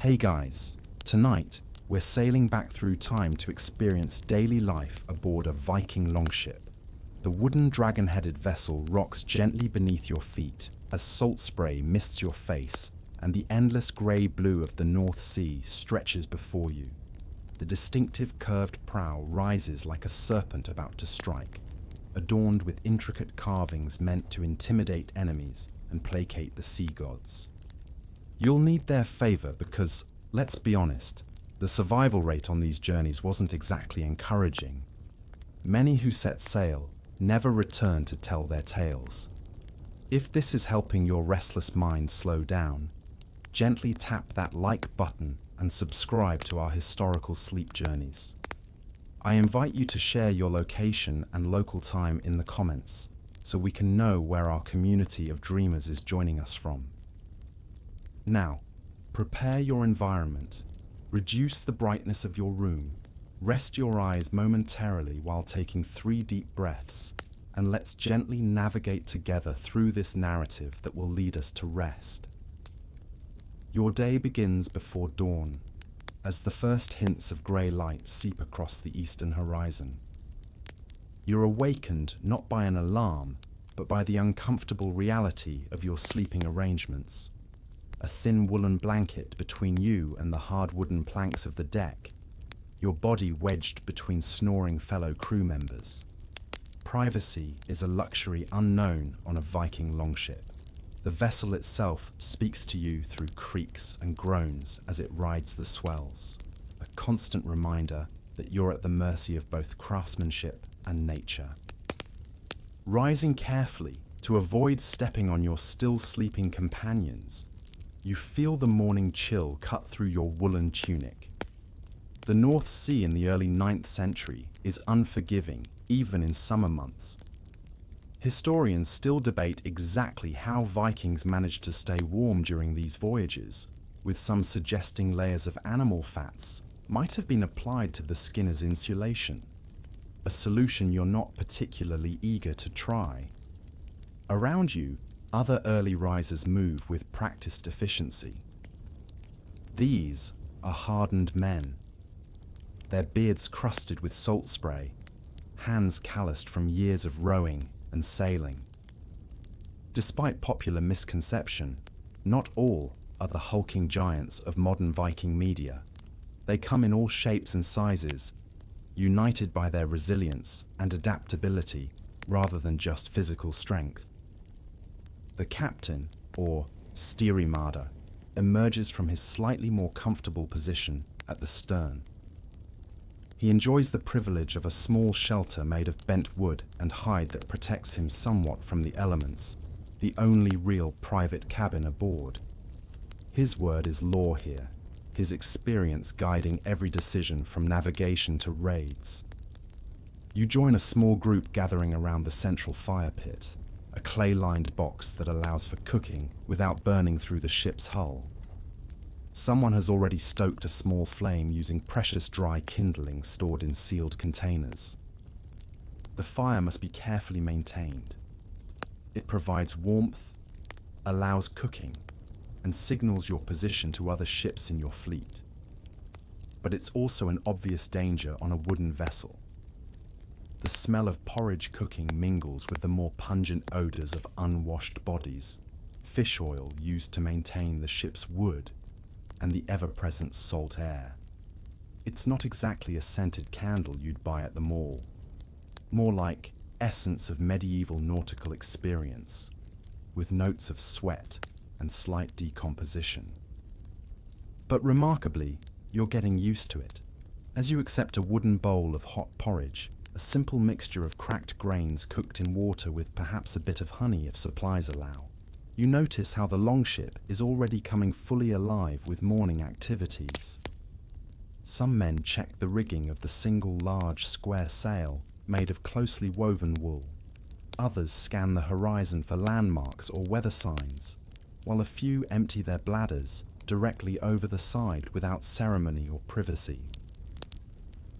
Hey guys, tonight we're sailing back through time to experience daily life aboard a Viking longship. The wooden dragon-headed vessel rocks gently beneath your feet as salt spray mists your face and the endless grey blue of the North Sea stretches before you. The distinctive curved prow rises like a serpent about to strike, adorned with intricate carvings meant to intimidate enemies and placate the sea gods. You'll need their favour because, let's be honest, the survival rate on these journeys wasn't exactly encouraging. Many who set sail never return to tell their tales. If this is helping your restless mind slow down, gently tap that like button and subscribe to our historical sleep journeys. I invite you to share your location and local time in the comments so we can know where our community of dreamers is joining us from. Now, prepare your environment, reduce the brightness of your room, rest your eyes momentarily while taking 3 deep breaths, and let's gently navigate together through this narrative that will lead us to rest. Your day begins before dawn, as the first hints of grey light seep across the eastern horizon. You're awakened not by an alarm, but by the uncomfortable reality of your sleeping arrangements. A thin woolen blanket between you and the hard wooden planks of the deck, your body wedged between snoring fellow crew members. Privacy is a luxury unknown on a Viking longship. The vessel itself speaks to you through creaks and groans as it rides the swells, a constant reminder that you're at the mercy of both craftsmanship and nature. Rising carefully to avoid stepping on your still sleeping companions, you feel the morning chill cut through your woolen tunic. The North Sea in the early 9th century is unforgiving, even in summer months. Historians still debate exactly how Vikings managed to stay warm during these voyages, with some suggesting layers of animal fats might have been applied to the skin as insulation, a solution you're not particularly eager to try. Around you, other early risers move with practiced efficiency. These are hardened men, their beards crusted with salt spray, hands calloused from years of rowing and sailing. Despite popular misconception, not all are the hulking giants of modern Viking media. They come in all shapes and sizes, united by their resilience and adaptability rather than just physical strength. The captain, or stýrimaður, emerges from his slightly more comfortable position at the stern. He enjoys the privilege of a small shelter made of bent wood and hide that protects him somewhat from the elements, the only real private cabin aboard. His word is law here, his experience guiding every decision from navigation to raids. You join a small group gathering around the central fire pit, a clay-lined box that allows for cooking without burning through the ship's hull. Someone has already stoked a small flame using precious dry kindling stored in sealed containers. The fire must be carefully maintained. It provides warmth, allows cooking, and signals your position to other ships in your fleet. But it's also an obvious danger on a wooden vessel. The smell of porridge cooking mingles with the more pungent odors of unwashed bodies, fish oil used to maintain the ship's wood, and the ever-present salt air. It's not exactly a scented candle you'd buy at the mall. More like essence of medieval nautical experience, with notes of sweat and slight decomposition. But remarkably, you're getting used to it. As you accept a wooden bowl of hot porridge, a simple mixture of cracked grains cooked in water with perhaps a bit of honey if supplies allow, you notice how the longship is already coming fully alive with morning activities. Some men check the rigging of the single large square sail made of closely woven wool. Others scan the horizon for landmarks or weather signs, while a few empty their bladders directly over the side without ceremony or privacy.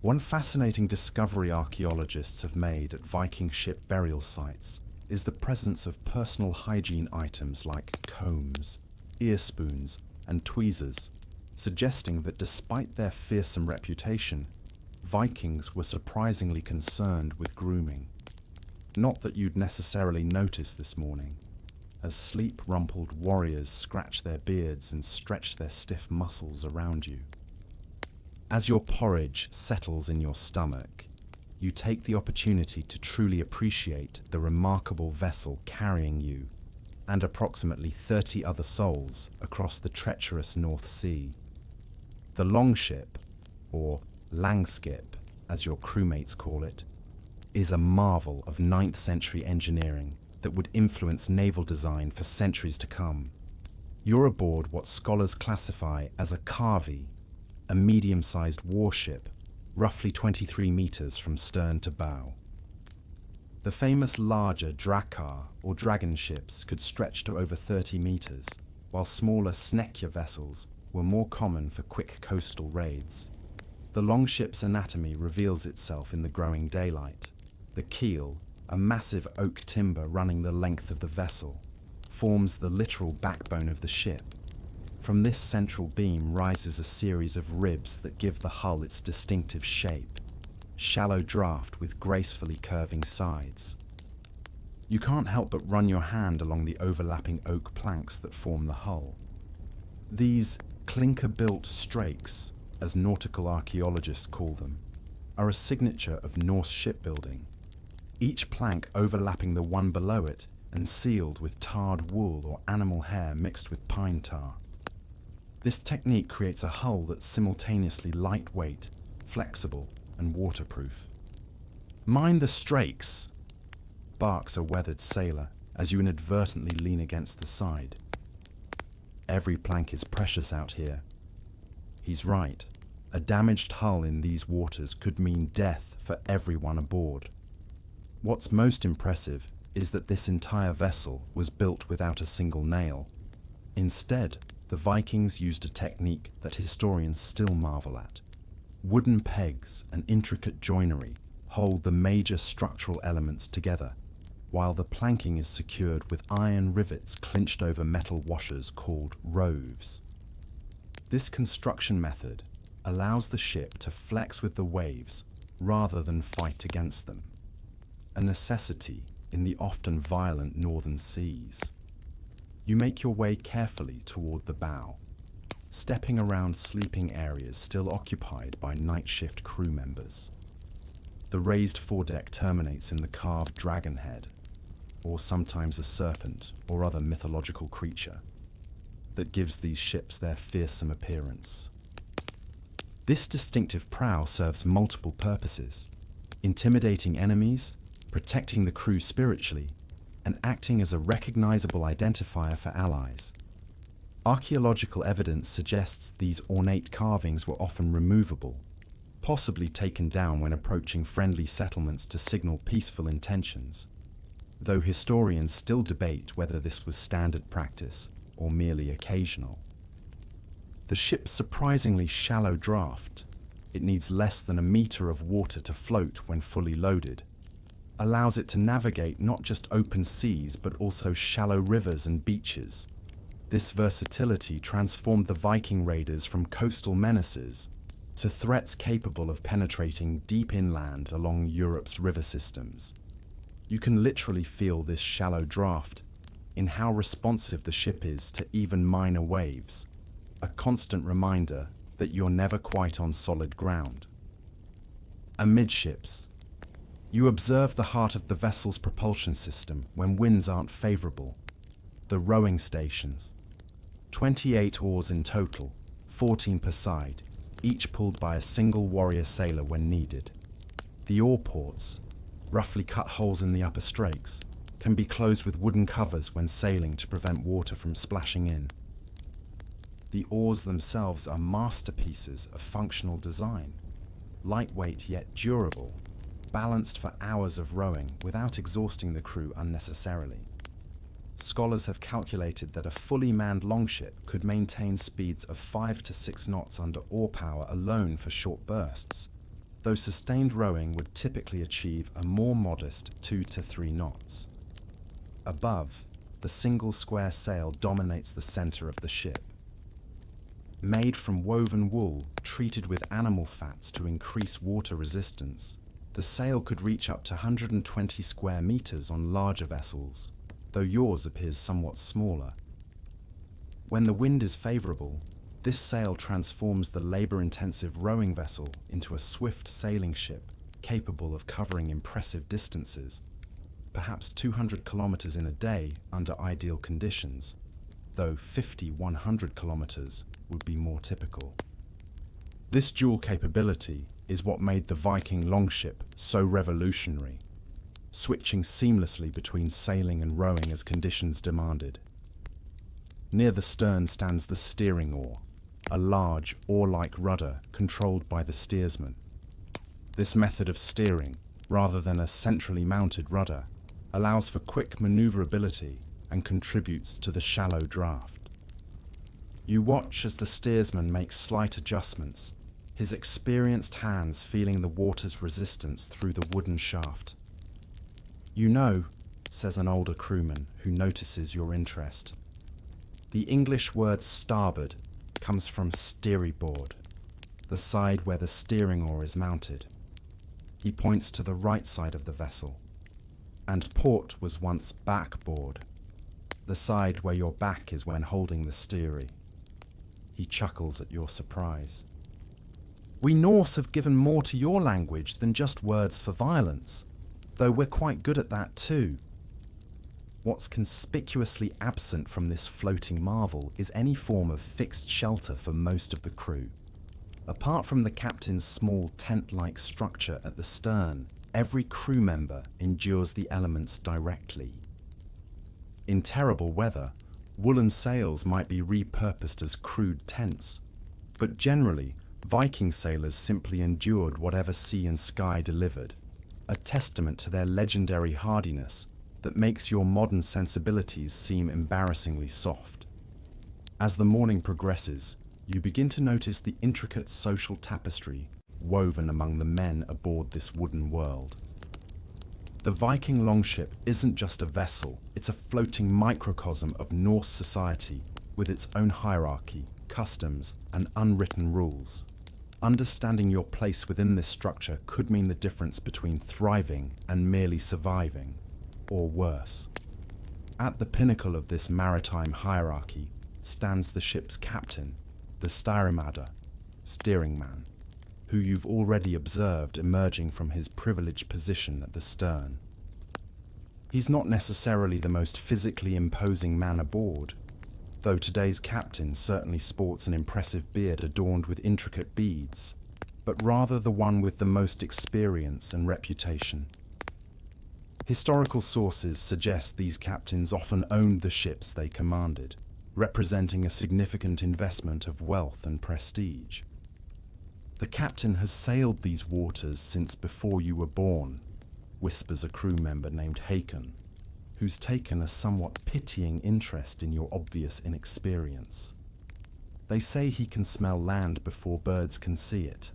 One fascinating discovery archaeologists have made at Viking ship burial sites is the presence of personal hygiene items like combs, ear spoons, and tweezers, suggesting that despite their fearsome reputation, Vikings were surprisingly concerned with grooming. Not that you'd necessarily notice this morning, as sleep-rumpled warriors scratch their beards and stretch their stiff muscles around you. As your porridge settles in your stomach, you take the opportunity to truly appreciate the remarkable vessel carrying you and approximately 30 other souls across the treacherous North Sea. The Longship, or Langskip, as your crewmates call it, is a marvel of 9th century engineering that would influence naval design for centuries to come. You're aboard what scholars classify as a carvey, a medium-sized warship, roughly 23 meters from stern to bow. The famous larger drakar, or dragon ships, could stretch to over 30 meters, while smaller snekja vessels were more common for quick coastal raids. The Longship's anatomy reveals itself in the growing daylight. The keel, a massive oak timber running the length of the vessel, forms the literal backbone of the ship. From this central beam rises a series of ribs that give the hull its distinctive shape, shallow draft with gracefully curving sides. You can't help but run your hand along the overlapping oak planks that form the hull. These clinker-built strakes, as nautical archaeologists call them, are a signature of Norse shipbuilding, each plank overlapping the one below it and sealed with tarred wool or animal hair mixed with pine tar. This technique creates a hull that's simultaneously lightweight, flexible, and waterproof. "Mind the strakes," barks a weathered sailor as you inadvertently lean against the side. Every plank is precious out here. He's right. A damaged hull in these waters could mean death for everyone aboard. What's most impressive is that this entire vessel was built without a single nail. Instead, the Vikings used a technique that historians still marvel at. Wooden pegs and intricate joinery hold the major structural elements together, while the planking is secured with iron rivets clinched over metal washers called roves. This construction method allows the ship to flex with the waves rather than fight against them, a necessity in the often violent northern seas. You make your way carefully toward the bow, stepping around sleeping areas still occupied by night shift crew members. The raised foredeck terminates in the carved dragon head, or sometimes a serpent or other mythological creature, that gives these ships their fearsome appearance. This distinctive prow serves multiple purposes: intimidating enemies, protecting the crew spiritually, and acting as a recognizable identifier for allies. Archaeological evidence suggests these ornate carvings were often removable, possibly taken down when approaching friendly settlements to signal peaceful intentions, though historians still debate whether this was standard practice or merely occasional. The ship's surprisingly shallow draft, it needs less than a meter of water to float when fully loaded, allows it to navigate not just open seas but also shallow rivers and beaches. This versatility transformed the Viking raiders from coastal menaces to threats capable of penetrating deep inland along Europe's river systems. You can literally feel this shallow draft in how responsive the ship is to even minor waves, a constant reminder that you're never quite on solid ground. Amidships. You observe the heart of the vessel's propulsion system when winds aren't favorable. The rowing stations. 28 oars in total, 14 per side, each pulled by a single warrior sailor when needed. The oar ports, roughly cut holes in the upper strakes, can be closed with wooden covers when sailing to prevent water from splashing in. The oars themselves are masterpieces of functional design, lightweight yet durable, balanced for hours of rowing without exhausting the crew unnecessarily. Scholars have calculated that a fully manned longship could maintain speeds of 5 to 6 knots under oar power alone for short bursts, though sustained rowing would typically achieve a more modest 2 to 3 knots. Above, the single square sail dominates the center of the ship. Made from woven wool treated with animal fats to increase water resistance, the sail could reach up to 120 square meters on larger vessels, though yours appears somewhat smaller. When the wind is favorable, this sail transforms the labor-intensive rowing vessel into a swift sailing ship capable of covering impressive distances, perhaps 200 kilometers in a day under ideal conditions, though 50-100 kilometers would be more typical. This dual capability is what made the Viking Longship so revolutionary, switching seamlessly between sailing and rowing as conditions demanded. Near the stern stands the steering oar, a large oar-like rudder controlled by the steersman. This method of steering, rather than a centrally mounted rudder, allows for quick maneuverability and contributes to the shallow draft. You watch as the steersman makes slight adjustments, his experienced hands feeling the water's resistance through the wooden shaft. "You know," says an older crewman who notices your interest. The English word starboard comes from steeryboard, the side where the steering oar is mounted. He points to the right side of the vessel. And port was once backboard, the side where your back is when holding the steery. He chuckles at your surprise. "We Norse have given more to your language than just words for violence, though we're quite good at that too." What's conspicuously absent from this floating marvel is any form of fixed shelter for most of the crew. Apart from the captain's small tent-like structure at the stern, every crew member endures the elements directly. In terrible weather, woolen sails might be repurposed as crude tents, but generally, Viking sailors simply endured whatever sea and sky delivered, a testament to their legendary hardiness that makes your modern sensibilities seem embarrassingly soft. As the morning progresses, you begin to notice the intricate social tapestry woven among the men aboard this wooden world. The Viking Longship isn't just a vessel, it's a floating microcosm of Norse society with its own hierarchy, customs, and unwritten rules. Understanding your place within this structure could mean the difference between thriving and merely surviving, or worse. At the pinnacle of this maritime hierarchy stands the ship's captain, the styrmaster, steering man, who you've already observed emerging from his privileged position at the stern. He's not necessarily the most physically imposing man aboard, though today's captain certainly sports an impressive beard adorned with intricate beads, but rather the one with the most experience and reputation. Historical sources suggest these captains often owned the ships they commanded, representing a significant investment of wealth and prestige. "The captain has sailed these waters since before you were born," whispers a crew member named Hakon, who's taken a somewhat pitying interest in your obvious inexperience. They say he can smell land before birds can see it.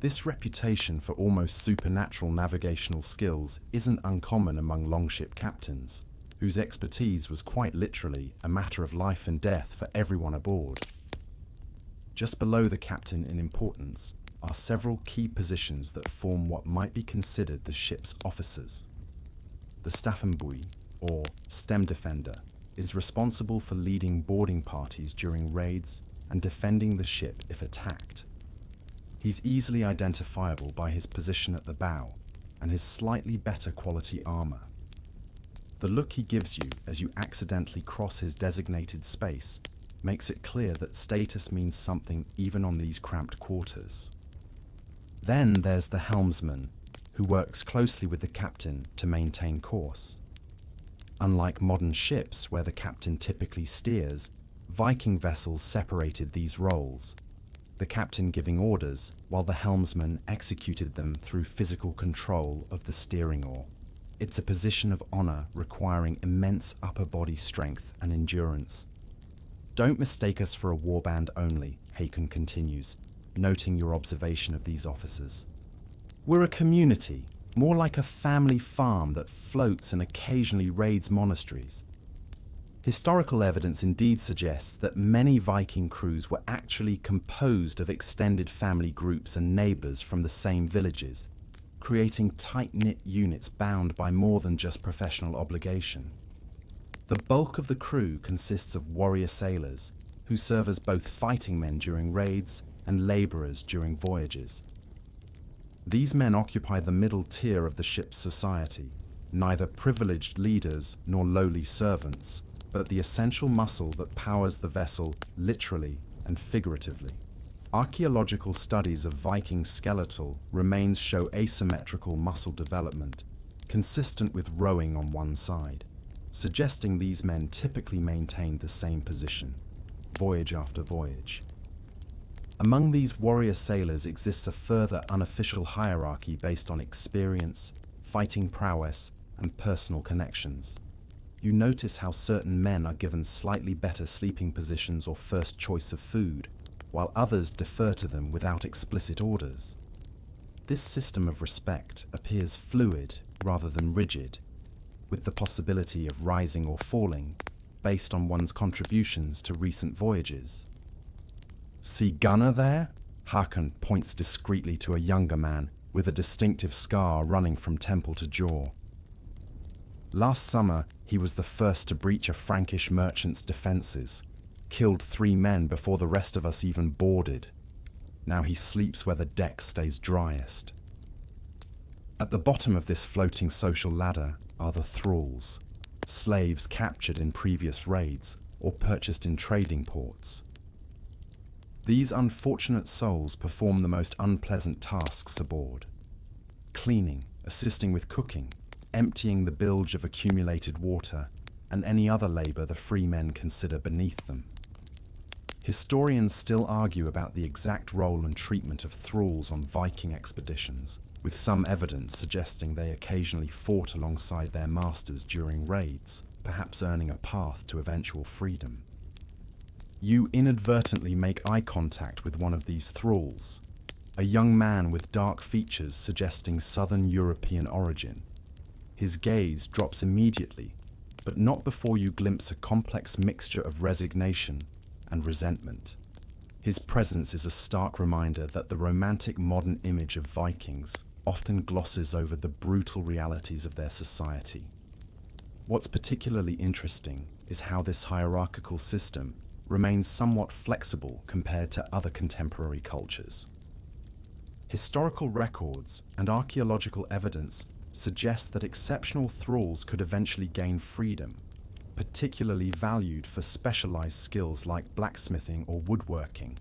This reputation for almost supernatural navigational skills isn't uncommon among longship captains, whose expertise was quite literally a matter of life and death for everyone aboard. Just below the captain in importance are several key positions that form what might be considered the ship's officers. The staffenboy, or stem defender, is responsible for leading boarding parties during raids and defending the ship if attacked. He's easily identifiable by his position at the bow and his slightly better quality armor. The look he gives you as you accidentally cross his designated space makes it clear that status means something even on these cramped quarters. Then there's the helmsman, who works closely with the captain to maintain course. Unlike modern ships where the captain typically steers, Viking vessels separated these roles, the captain giving orders while the helmsman executed them through physical control of the steering oar. It's a position of honor requiring immense upper body strength and endurance. "Don't mistake us for a warband only," Hakon continues, noting your observation of these officers. "We're a community, more like a family farm that floats and occasionally raids monasteries. Historical evidence indeed suggests that many Viking crews were actually composed of extended family groups and neighbours from the same villages, creating tight-knit units bound by more than just professional obligation. The bulk of the crew consists of warrior sailors, who serve as both fighting men during raids and labourers during voyages. These men occupy the middle tier of the ship's society, neither privileged leaders nor lowly servants, but the essential muscle that powers the vessel literally and figuratively. Archaeological studies of Viking skeletal remains show asymmetrical muscle development, consistent with rowing on one side, suggesting these men typically maintained the same position, voyage after voyage. Among these warrior sailors exists a further unofficial hierarchy based on experience, fighting prowess, and personal connections. You notice how certain men are given slightly better sleeping positions or first choice of food, while others defer to them without explicit orders. This system of respect appears fluid rather than rigid, with the possibility of rising or falling based on one's contributions to recent voyages. See Gunnar there? Håkon points discreetly to a younger man with a distinctive scar running from temple to jaw. Last summer, he was the first to breach a Frankish merchant's defences, killed 3 men before the rest of us even boarded. Now he sleeps where the deck stays driest. At the bottom of this floating social ladder are the thralls, slaves captured in previous raids or purchased in trading ports. These unfortunate souls perform the most unpleasant tasks aboard: cleaning, assisting with cooking, emptying the bilge of accumulated water, and any other labour the free men consider beneath them. Historians still argue about the exact role and treatment of thralls on Viking expeditions, with some evidence suggesting they occasionally fought alongside their masters during raids, perhaps earning a path to eventual freedom. You inadvertently make eye contact with one of these thralls, a young man with dark features suggesting Southern European origin. His gaze drops immediately, but not before you glimpse a complex mixture of resignation and resentment. His presence is a stark reminder that the romantic modern image of Vikings often glosses over the brutal realities of their society. What's particularly interesting is how this hierarchical system remains somewhat flexible compared to other contemporary cultures. Historical records and archaeological evidence suggest that exceptional thralls could eventually gain freedom, particularly valued for specialized skills like blacksmithing or woodworking.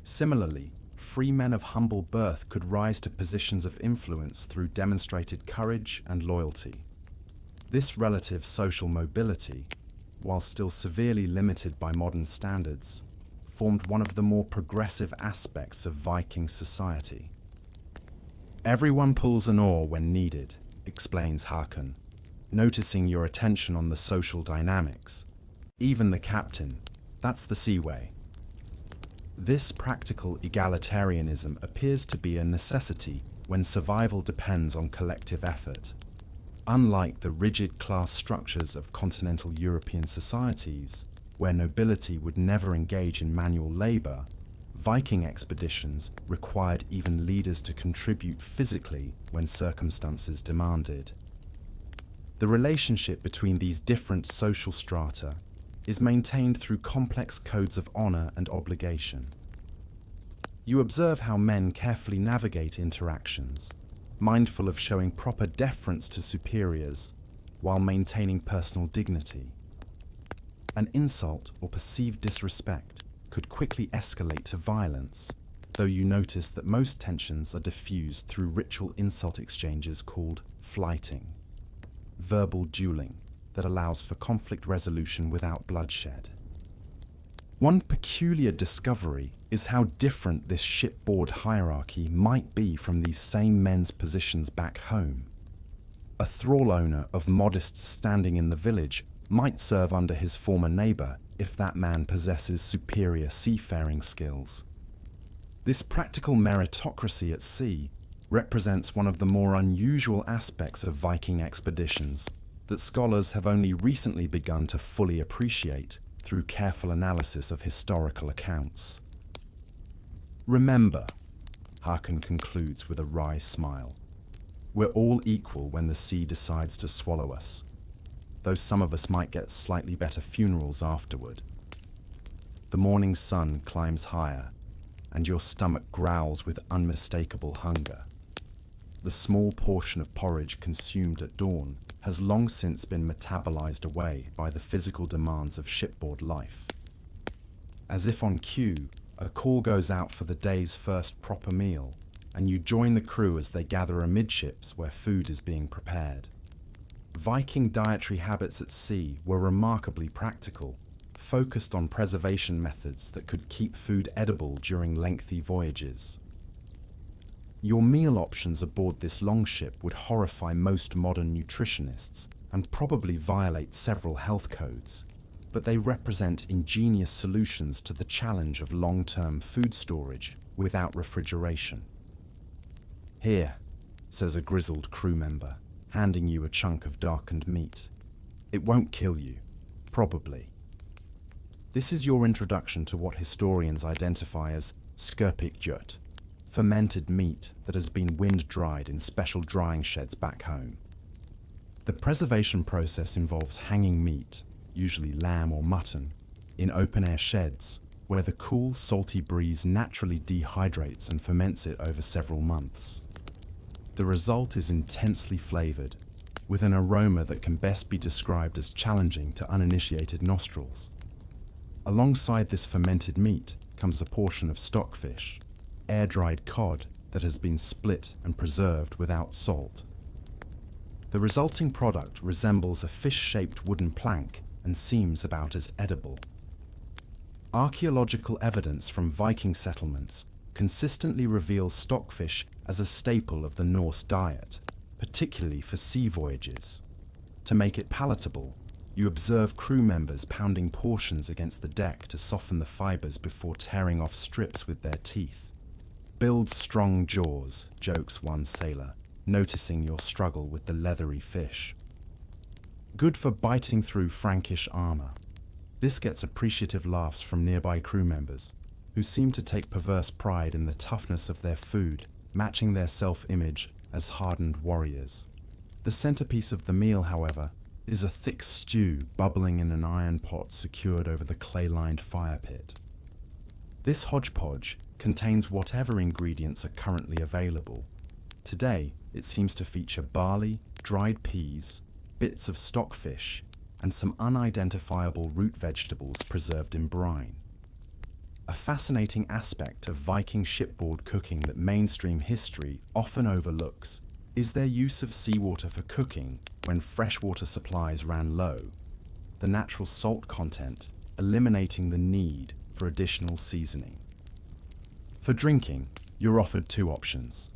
Similarly, free men of humble birth could rise to positions of influence through demonstrated courage and loyalty. This relative social mobility, while still severely limited by modern standards, formed one of the more progressive aspects of Viking society. "Everyone pulls an oar when needed," explains Håkon, noticing your attention on the social dynamics. "Even the captain, that's the seaway." This practical egalitarianism appears to be a necessity when survival depends on collective effort. Unlike the rigid class structures of continental European societies, where nobility would never engage in manual labor, Viking expeditions required even leaders to contribute physically when circumstances demanded. The relationship between these different social strata is maintained through complex codes of honor and obligation. You observe how men carefully navigate interactions, mindful of showing proper deference to superiors while maintaining personal dignity. An insult or perceived disrespect could quickly escalate to violence, though you notice that most tensions are diffused through ritual insult exchanges called flighting, verbal dueling that allows for conflict resolution without bloodshed. One peculiar discovery is how different this shipboard hierarchy might be from these same men's positions back home. A thrall owner of modest standing in the village might serve under his former neighbor if that man possesses superior seafaring skills. This practical meritocracy at sea represents one of the more unusual aspects of Viking expeditions, that scholars have only recently begun to fully appreciate through careful analysis of historical accounts. Remember, Harkin concludes with a wry smile, we're all equal when the sea decides to swallow us, though some of us might get slightly better funerals afterward. The morning sun climbs higher, and your stomach growls with unmistakable hunger. The small portion of porridge consumed at dawn has long since been metabolized away by the physical demands of shipboard life. As if on cue, a call goes out for the day's first proper meal, and you join the crew as they gather amidships where food is being prepared. Viking dietary habits at sea were remarkably practical, focused on preservation methods that could keep food edible during lengthy voyages. Your meal options aboard this longship would horrify most modern nutritionists and probably violate several health codes, but they represent ingenious solutions to the challenge of long-term food storage without refrigeration. "Here," says a grizzled crew member, handing you a chunk of darkened meat. "It won't kill you, probably." This is your introduction to what historians identify as skirpikjut, fermented meat that has been wind-dried in special drying sheds back home. The preservation process involves hanging meat, usually lamb or mutton, in open-air sheds where the cool, salty breeze naturally dehydrates and ferments it over several months. The result is intensely flavored, with an aroma that can best be described as challenging to uninitiated nostrils. Alongside this fermented meat comes a portion of stockfish, air-dried cod that has been split and preserved without salt. The resulting product resembles a fish-shaped wooden plank and seems about as edible. Archaeological evidence from Viking settlements consistently reveals stockfish as a staple of the Norse diet, particularly for sea voyages. To make it palatable, you observe crew members pounding portions against the deck to soften the fibers before tearing off strips with their teeth. "Build strong jaws," jokes one sailor, noticing your struggle with the leathery fish. "Good for biting through Frankish armor." This gets appreciative laughs from nearby crew members, who seem to take perverse pride in the toughness of their food, matching their self-image as hardened warriors. The centerpiece of the meal, however, is a thick stew bubbling in an iron pot secured over the clay-lined fire pit. This hodgepodge contains whatever ingredients are currently available. Today, it seems to feature barley, dried peas, bits of stockfish, and some unidentifiable root vegetables preserved in brine. A fascinating aspect of Viking shipboard cooking that mainstream history often overlooks is their use of seawater for cooking when freshwater supplies ran low, the natural salt content eliminating the need for additional seasoning. For drinking, you're offered two options: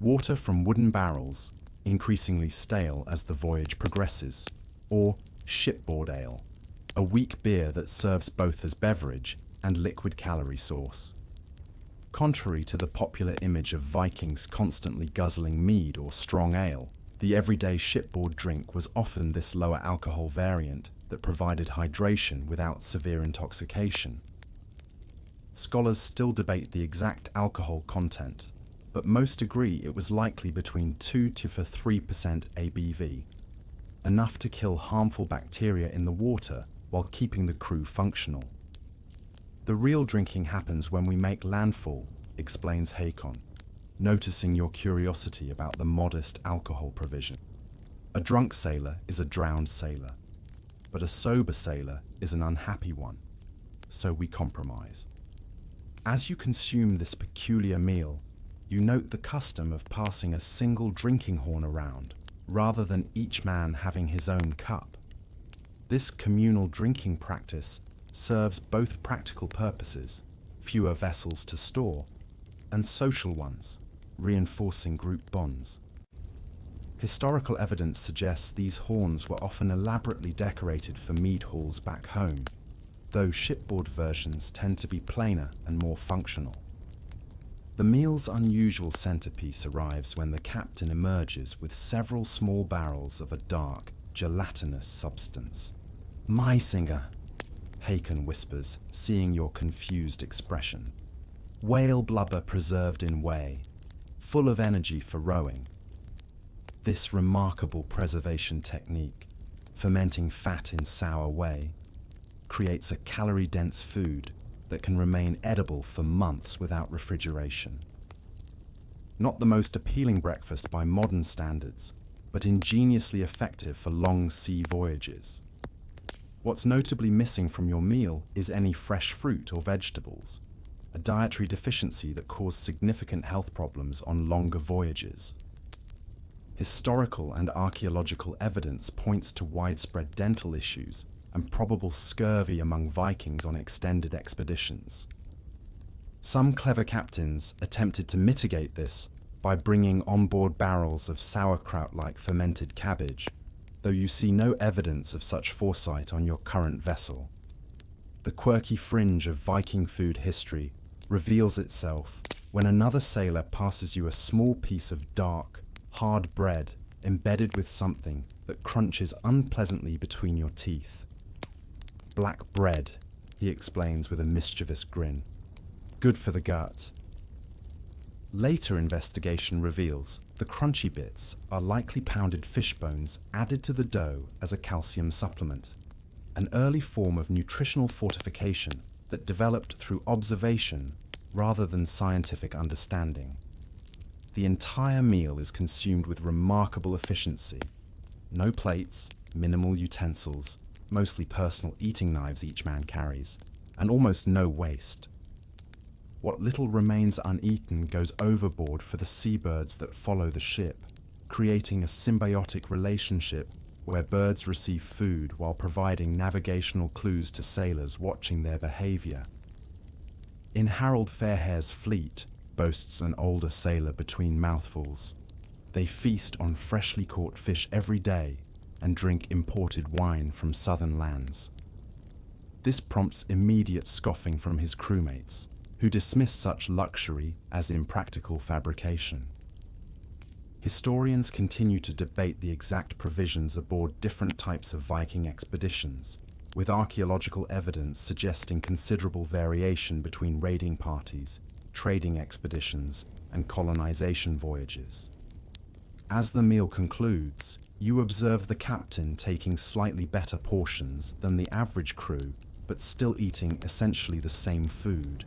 water from wooden barrels, increasingly stale as the voyage progresses, or shipboard ale, a weak beer that serves both as beverage and liquid calorie source. Contrary to the popular image of Vikings constantly guzzling mead or strong ale, the everyday shipboard drink was often this lower alcohol variant that provided hydration without severe intoxication. Scholars still debate the exact alcohol content, but most agree it was likely between 2 to 3% ABV, enough to kill harmful bacteria in the water while keeping the crew functional. "The real drinking happens when we make landfall," explains Hakon, noticing your curiosity about the modest alcohol provision. "A drunk sailor is a drowned sailor, but a sober sailor is an unhappy one, so we compromise." As you consume this peculiar meal, you note the custom of passing a single drinking horn around, rather than each man having his own cup. This communal drinking practice serves both practical purposes, fewer vessels to store, and social ones, reinforcing group bonds. Historical evidence suggests these horns were often elaborately decorated for mead halls back home, though shipboard versions tend to be plainer and more functional. The meal's unusual centerpiece arrives when the captain emerges with several small barrels of a dark, gelatinous substance. "Mysinger," Haken whispers, seeing your confused expression. "Whale blubber preserved in whey, full of energy for rowing." This remarkable preservation technique, fermenting fat in sour whey, creates a calorie-dense food that can remain edible for months without refrigeration. Not the most appealing breakfast by modern standards, but ingeniously effective for long sea voyages. What's notably missing from your meal is any fresh fruit or vegetables, a dietary deficiency that caused significant health problems on longer voyages. Historical and archaeological evidence points to widespread dental issues and probable scurvy among Vikings on extended expeditions. Some clever captains attempted to mitigate this by bringing onboard barrels of sauerkraut-like fermented cabbage, though you see no evidence of such foresight on your current vessel. The quirky fringe of Viking food history reveals itself when another sailor passes you a small piece of dark, hard bread embedded with something that crunches unpleasantly between your teeth. "Black bread," he explains with a mischievous grin. "Good for the gut." Later investigation reveals the crunchy bits are likely pounded fish bones added to the dough as a calcium supplement, an early form of nutritional fortification that developed through observation rather than scientific understanding. The entire meal is consumed with remarkable efficiency. No plates, minimal utensils, mostly personal eating knives each man carries, and almost no waste. What little remains uneaten goes overboard for the seabirds that follow the ship, creating a symbiotic relationship where birds receive food while providing navigational clues to sailors watching their behavior. In Harold Fairhair's fleet, boasts an older sailor between mouthfuls. They feast on freshly caught fish every day and drink imported wine from southern lands. This prompts immediate scoffing from his crewmates, who dismiss such luxury as impractical fabrication. Historians continue to debate the exact provisions aboard different types of Viking expeditions, with archaeological evidence suggesting considerable variation between raiding parties, trading expeditions, and colonization voyages. As the meal concludes, you observe the captain taking slightly better portions than the average crew, but still eating essentially the same food.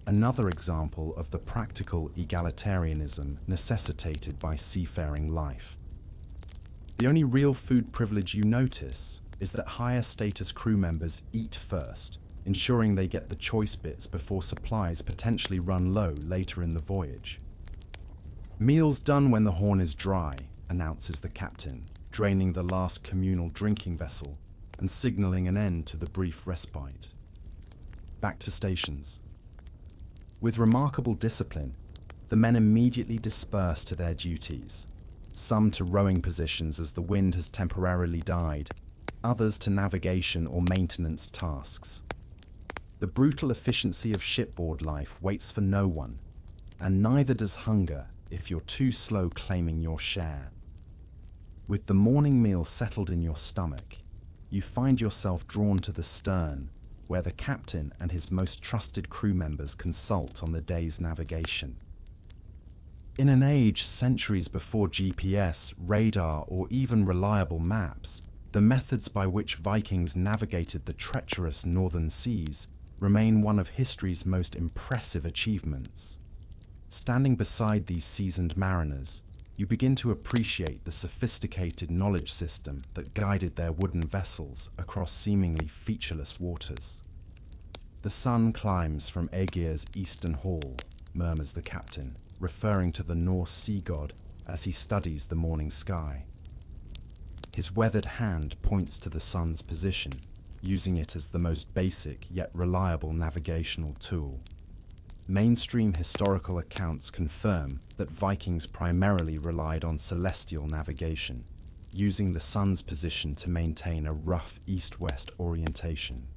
Another example of the practical egalitarianism necessitated by seafaring life. The only real food privilege you notice is that higher status crew members eat first, ensuring they get the choice bits before supplies potentially run low later in the voyage. "Meal's done when the horn is dry," announces the captain, draining the last communal drinking vessel and signaling an end to the brief respite. Back to stations. With remarkable discipline, the men immediately disperse to their duties, some to rowing positions as the wind has temporarily died, others to navigation or maintenance tasks. The brutal efficiency of shipboard life waits for no one, and neither does hunger if you're too slow claiming your share. With the morning meal settled in your stomach, you find yourself drawn to the stern, where the captain and his most trusted crew members consult on the day's navigation. In an age centuries before GPS, radar, or even reliable maps, the methods by which Vikings navigated the treacherous northern seas remain one of history's most impressive achievements. Standing beside these seasoned mariners, you begin to appreciate the sophisticated knowledge system that guided their wooden vessels across seemingly featureless waters. "The sun climbs from Aegir's eastern hall," murmurs the captain, referring to the Norse sea god as he studies the morning sky. His weathered hand points to the sun's position, using it as the most basic yet reliable navigational tool. Mainstream historical accounts confirm that Vikings primarily relied on celestial navigation, using the sun's position to maintain a rough east-west orientation.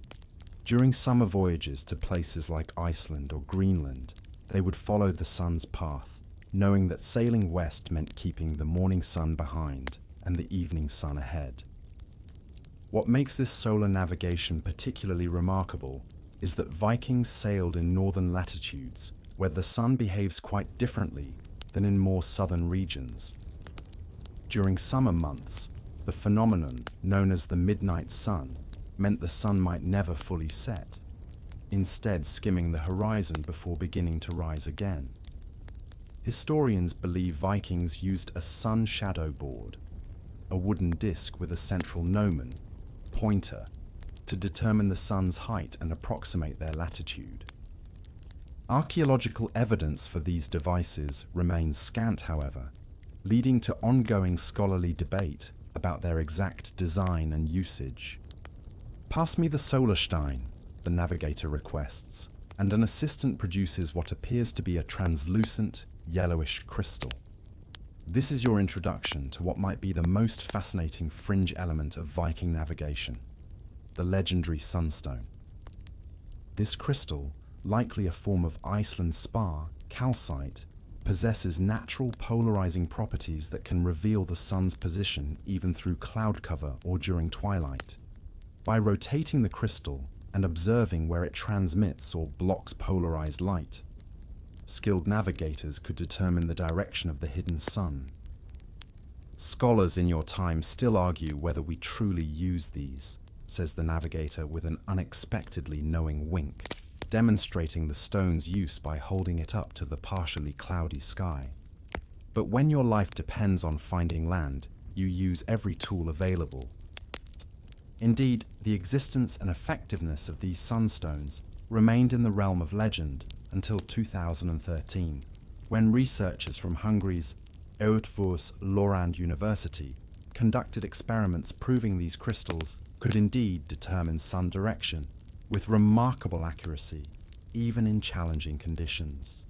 During summer voyages to places like Iceland or Greenland, they would follow the sun's path, knowing that sailing west meant keeping the morning sun behind and the evening sun ahead. What makes this solar navigation particularly remarkable is that Vikings sailed in northern latitudes where the sun behaves quite differently than in more southern regions. During summer months, the phenomenon known as the midnight sun meant the sun might never fully set, instead skimming the horizon before beginning to rise again. Historians believe Vikings used a sun shadow board, a wooden disc with a central gnomon, pointer, to determine the sun's height and approximate their latitude. Archaeological evidence for these devices remains scant, however, leading to ongoing scholarly debate about their exact design and usage. "Pass me the Solarstein," the navigator requests, and an assistant produces what appears to be a translucent, yellowish crystal. This is your introduction to what might be the most fascinating fringe element of Viking navigation, the legendary sunstone. This crystal, likely a form of Iceland's spar, calcite, possesses natural polarizing properties that can reveal the sun's position even through cloud cover or during twilight. By rotating the crystal and observing where it transmits or blocks polarized light, skilled navigators could determine the direction of the hidden sun. "Scholars in your time still argue whether we truly use these," says the navigator with an unexpectedly knowing wink, demonstrating the stone's use by holding it up to the partially cloudy sky. "But when your life depends on finding land, you use every tool available." Indeed, the existence and effectiveness of these sunstones remained in the realm of legend until 2013, when researchers from Hungary's Eötvös Loránd University conducted experiments proving these crystals could indeed determine sun direction with remarkable accuracy, even in challenging conditions.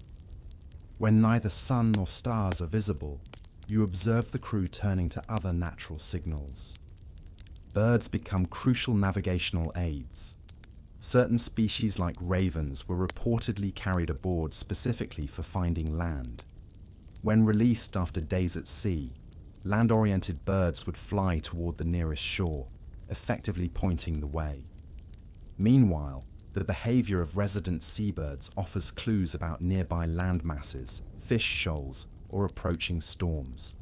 When neither sun nor stars are visible, you observe the crew turning to other natural signals. Birds become crucial navigational aids. Certain species like ravens were reportedly carried aboard specifically for finding land. When released after days at sea, land-oriented birds would fly toward the nearest shore, effectively pointing the way. Meanwhile, the behavior of resident seabirds offers clues about nearby land masses, fish shoals, or approaching storms.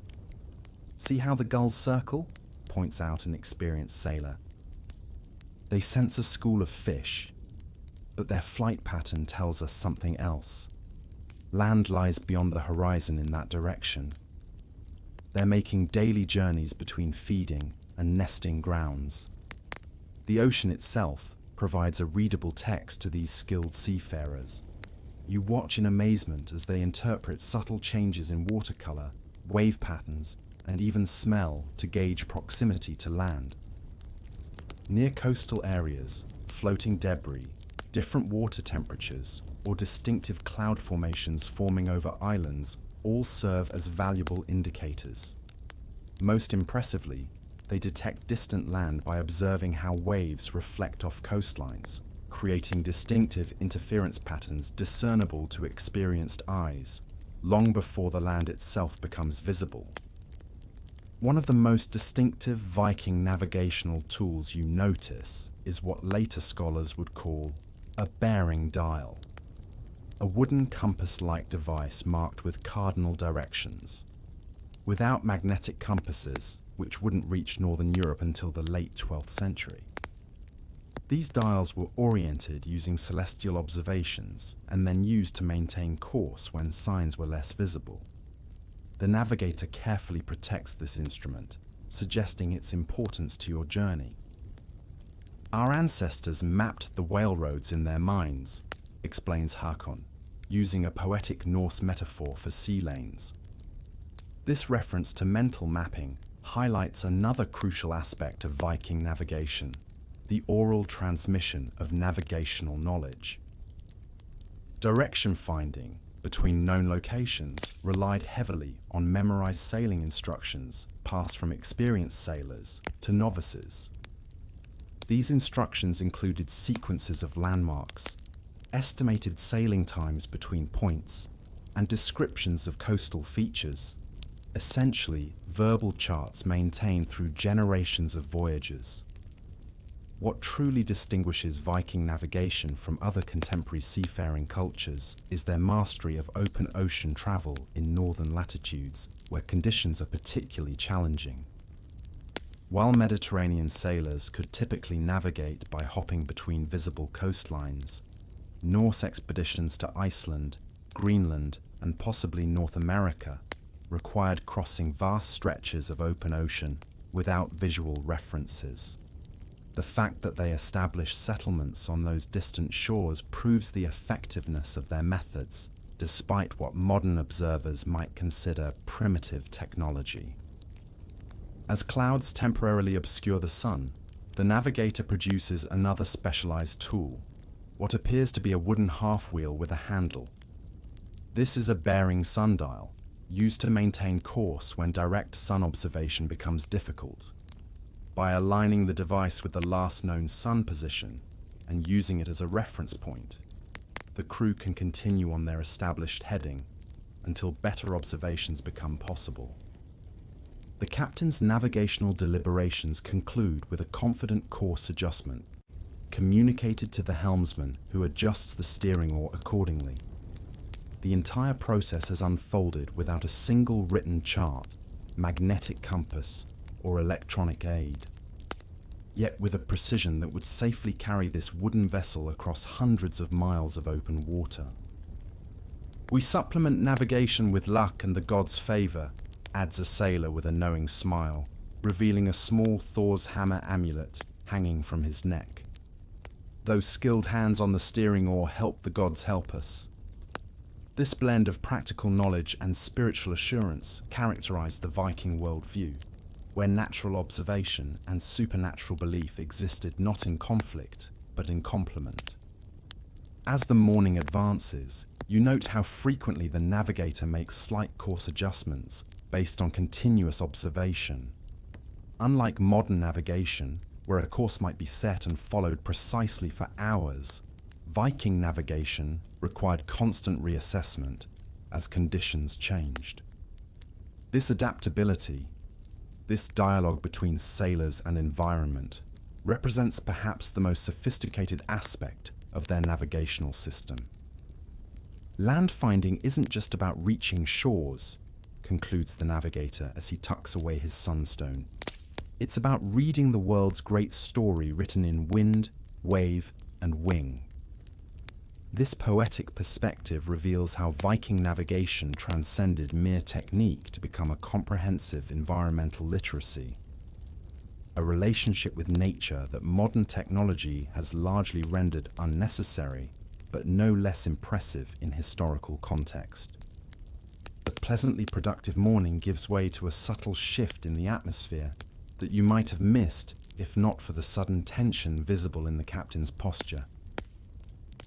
"See how the gulls circle?" points out an experienced sailor. "They sense a school of fish, but their flight pattern tells us something else. Land lies beyond the horizon in that direction. They're making daily journeys between feeding and nesting grounds. The ocean itself provides a readable text to these skilled seafarers. You watch in amazement as they interpret subtle changes in watercolor, wave patterns, and even smell to gauge proximity to land. Near coastal areas, floating debris, different water temperatures, or distinctive cloud formations forming over islands all serve as valuable indicators. Most impressively, they detect distant land by observing how waves reflect off coastlines, creating distinctive interference patterns discernible to experienced eyes, long before the land itself becomes visible. One of the most distinctive Viking navigational tools you notice is what later scholars would call a bearing dial, a wooden compass-like device marked with cardinal directions. Without magnetic compasses, which wouldn't reach northern Europe until the late 12th century. These dials were oriented using celestial observations and then used to maintain course when signs were less visible. The navigator carefully protects this instrument, suggesting its importance to your journey. "Our ancestors mapped the whale roads in their minds," explains Hakon, using a poetic Norse metaphor for sea lanes. This reference to mental mapping highlights another crucial aspect of Viking navigation, the oral transmission of navigational knowledge. Direction finding between known locations relied heavily on memorized sailing instructions passed from experienced sailors to novices. These instructions included sequences of landmarks, estimated sailing times between points, and descriptions of coastal features. essentially verbal charts maintained through generations of voyages. What truly distinguishes Viking navigation from other contemporary seafaring cultures is their mastery of open ocean travel in northern latitudes, where conditions are particularly challenging. While Mediterranean sailors could typically navigate by hopping between visible coastlines, Norse expeditions to Iceland, Greenland, and possibly North America required crossing vast stretches of open ocean without visual references. The fact that they established settlements on those distant shores proves the effectiveness of their methods, despite what modern observers might consider primitive technology. As clouds temporarily obscure the sun, the navigator produces another specialized tool, what appears to be a wooden half-wheel with a handle. This is a bearing sundial, used to maintain course when direct sun observation becomes difficult. By aligning the device with the last known sun position and using it as a reference point, the crew can continue on their established heading until better observations become possible. The captain's navigational deliberations conclude with a confident course adjustment, communicated to the helmsman, who adjusts the steering oar accordingly. The entire process has unfolded without a single written chart, magnetic compass, or electronic aid, yet with a precision that would safely carry this wooden vessel across hundreds of miles of open water. "We supplement navigation with luck and the gods' favor," adds a sailor with a knowing smile, revealing a small Thor's hammer amulet hanging from his neck. "Those skilled hands on the steering oar help the gods help us." This blend of practical knowledge and spiritual assurance characterized the Viking worldview, where natural observation and supernatural belief existed not in conflict, but in complement. As the morning advances, you note how frequently the navigator makes slight course adjustments based on continuous observation. Unlike modern navigation, where a course might be set and followed precisely for hours, Viking navigation required constant reassessment as conditions changed. This adaptability, this dialogue between sailors and environment, represents perhaps the most sophisticated aspect of their navigational system. "Landfinding isn't just about reaching shores," concludes the navigator as he tucks away his sunstone. "It's about reading the world's great story written in wind, wave, and wing." This poetic perspective reveals how Viking navigation transcended mere technique to become a comprehensive environmental literacy, a relationship with nature that modern technology has largely rendered unnecessary, but no less impressive in historical context. The pleasantly productive morning gives way to a subtle shift in the atmosphere that you might have missed if not for the sudden tension visible in the captain's posture.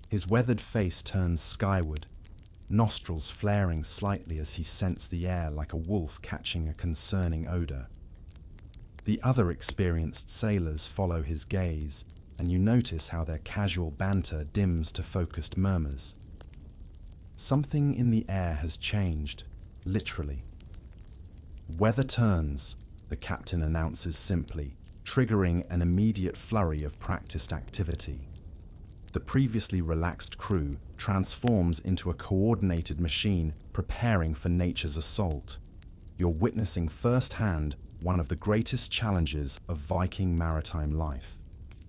His weathered face turns skyward, nostrils flaring slightly as he scents the air like a wolf catching a concerning odor. The other experienced sailors follow his gaze, and you notice how their casual banter dims to focused murmurs. Something in the air has changed, literally. "Weather turns," the captain announces simply, triggering an immediate flurry of practiced activity. The previously relaxed crew transforms into a coordinated machine preparing for nature's assault. You're witnessing firsthand one of the greatest challenges of Viking maritime life,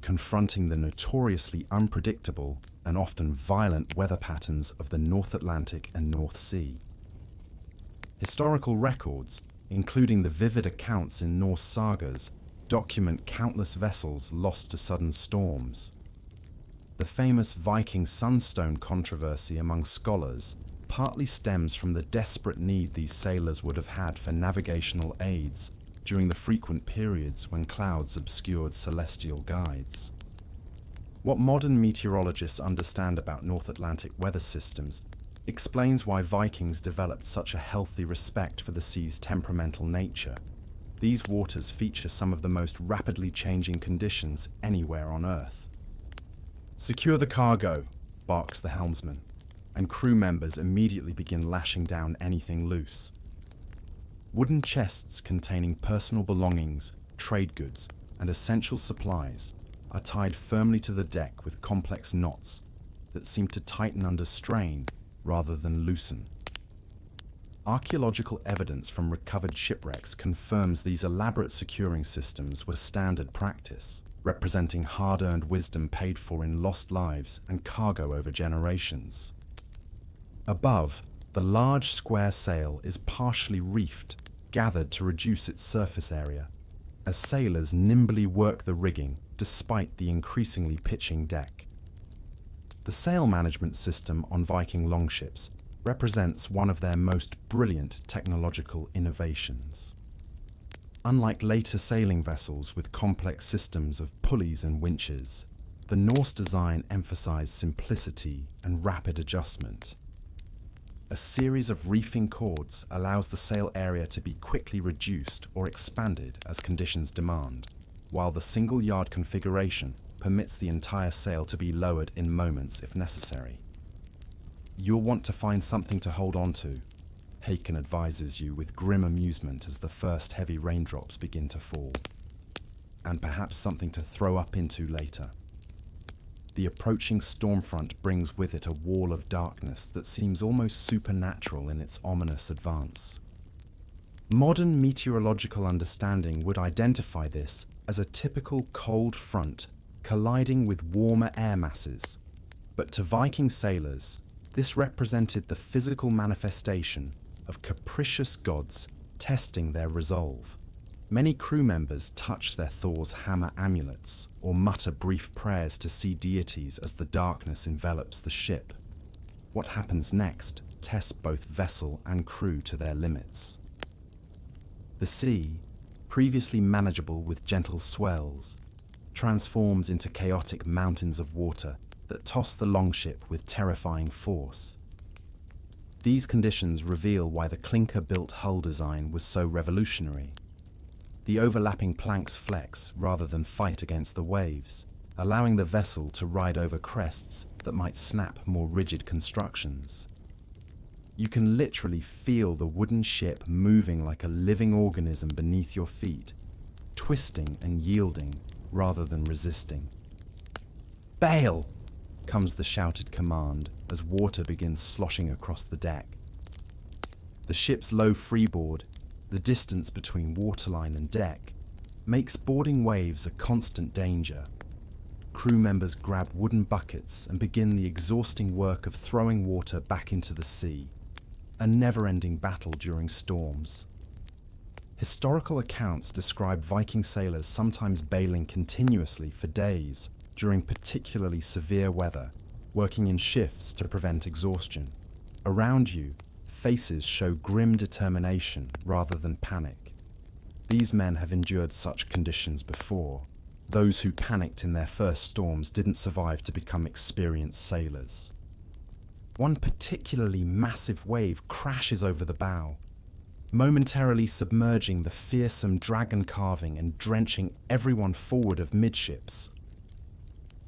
confronting the notoriously unpredictable and often violent weather patterns of the North Atlantic and North Sea. Historical records, including the vivid accounts in Norse sagas, document countless vessels lost to sudden storms. The famous Viking sunstone controversy among scholars partly stems from the desperate need these sailors would have had for navigational aids during the frequent periods when clouds obscured celestial guides. What modern meteorologists understand about North Atlantic weather systems explains why Vikings developed such a healthy respect for the sea's temperamental nature. These waters feature some of the most rapidly changing conditions anywhere on Earth. "Secure the cargo," barks the helmsman, and crew members immediately begin lashing down anything loose. Wooden chests containing personal belongings, trade goods, and essential supplies are tied firmly to the deck with complex knots that seem to tighten under strain rather than loosen. Archaeological evidence from recovered shipwrecks confirms these elaborate securing systems were standard practice, representing hard-earned wisdom paid for in lost lives and cargo over generations. Above, the large square sail is partially reefed, gathered to reduce its surface area, as sailors nimbly work the rigging despite the increasingly pitching deck. The sail management system on Viking longships represents one of their most brilliant technological innovations. Unlike later sailing vessels with complex systems of pulleys and winches, the Norse design emphasized simplicity and rapid adjustment. A series of reefing cords allows the sail area to be quickly reduced or expanded as conditions demand, while the single yard configuration permits the entire sail to be lowered in moments if necessary. You'll want to find something to hold on to, Haken advises you with grim amusement as the first heavy raindrops begin to fall, and perhaps something to throw up into later. The approaching storm front brings with it a wall of darkness that seems almost supernatural in its ominous advance. Modern meteorological understanding would identify this as a typical cold front colliding with warmer air masses, but to Viking sailors, this represented the physical manifestation of capricious gods testing their resolve. Many crew members touch their Thor's hammer amulets or mutter brief prayers to sea deities as the darkness envelops the ship. What happens next tests both vessel and crew to their limits. The sea, previously manageable with gentle swells, transforms into chaotic mountains of water that toss the longship with terrifying force. These conditions reveal why the clinker-built hull design was so revolutionary. The overlapping planks flex rather than fight against the waves, allowing the vessel to ride over crests that might snap more rigid constructions. You can literally feel the wooden ship moving like a living organism beneath your feet, twisting and yielding rather than resisting. "Bail!" comes the shouted command as water begins sloshing across the deck. The ship's low freeboard, the distance between waterline and deck, makes boarding waves a constant danger. Crew members grab wooden buckets and begin the exhausting work of throwing water back into the sea, a never-ending battle during storms. Historical accounts describe Viking sailors sometimes bailing continuously for days during particularly severe weather, working in shifts to prevent exhaustion. Around you, faces show grim determination rather than panic. These men have endured such conditions before. Those who panicked in their first storms didn't survive to become experienced sailors. One particularly massive wave crashes over the bow, momentarily submerging the fearsome dragon carving and drenching everyone forward of midships.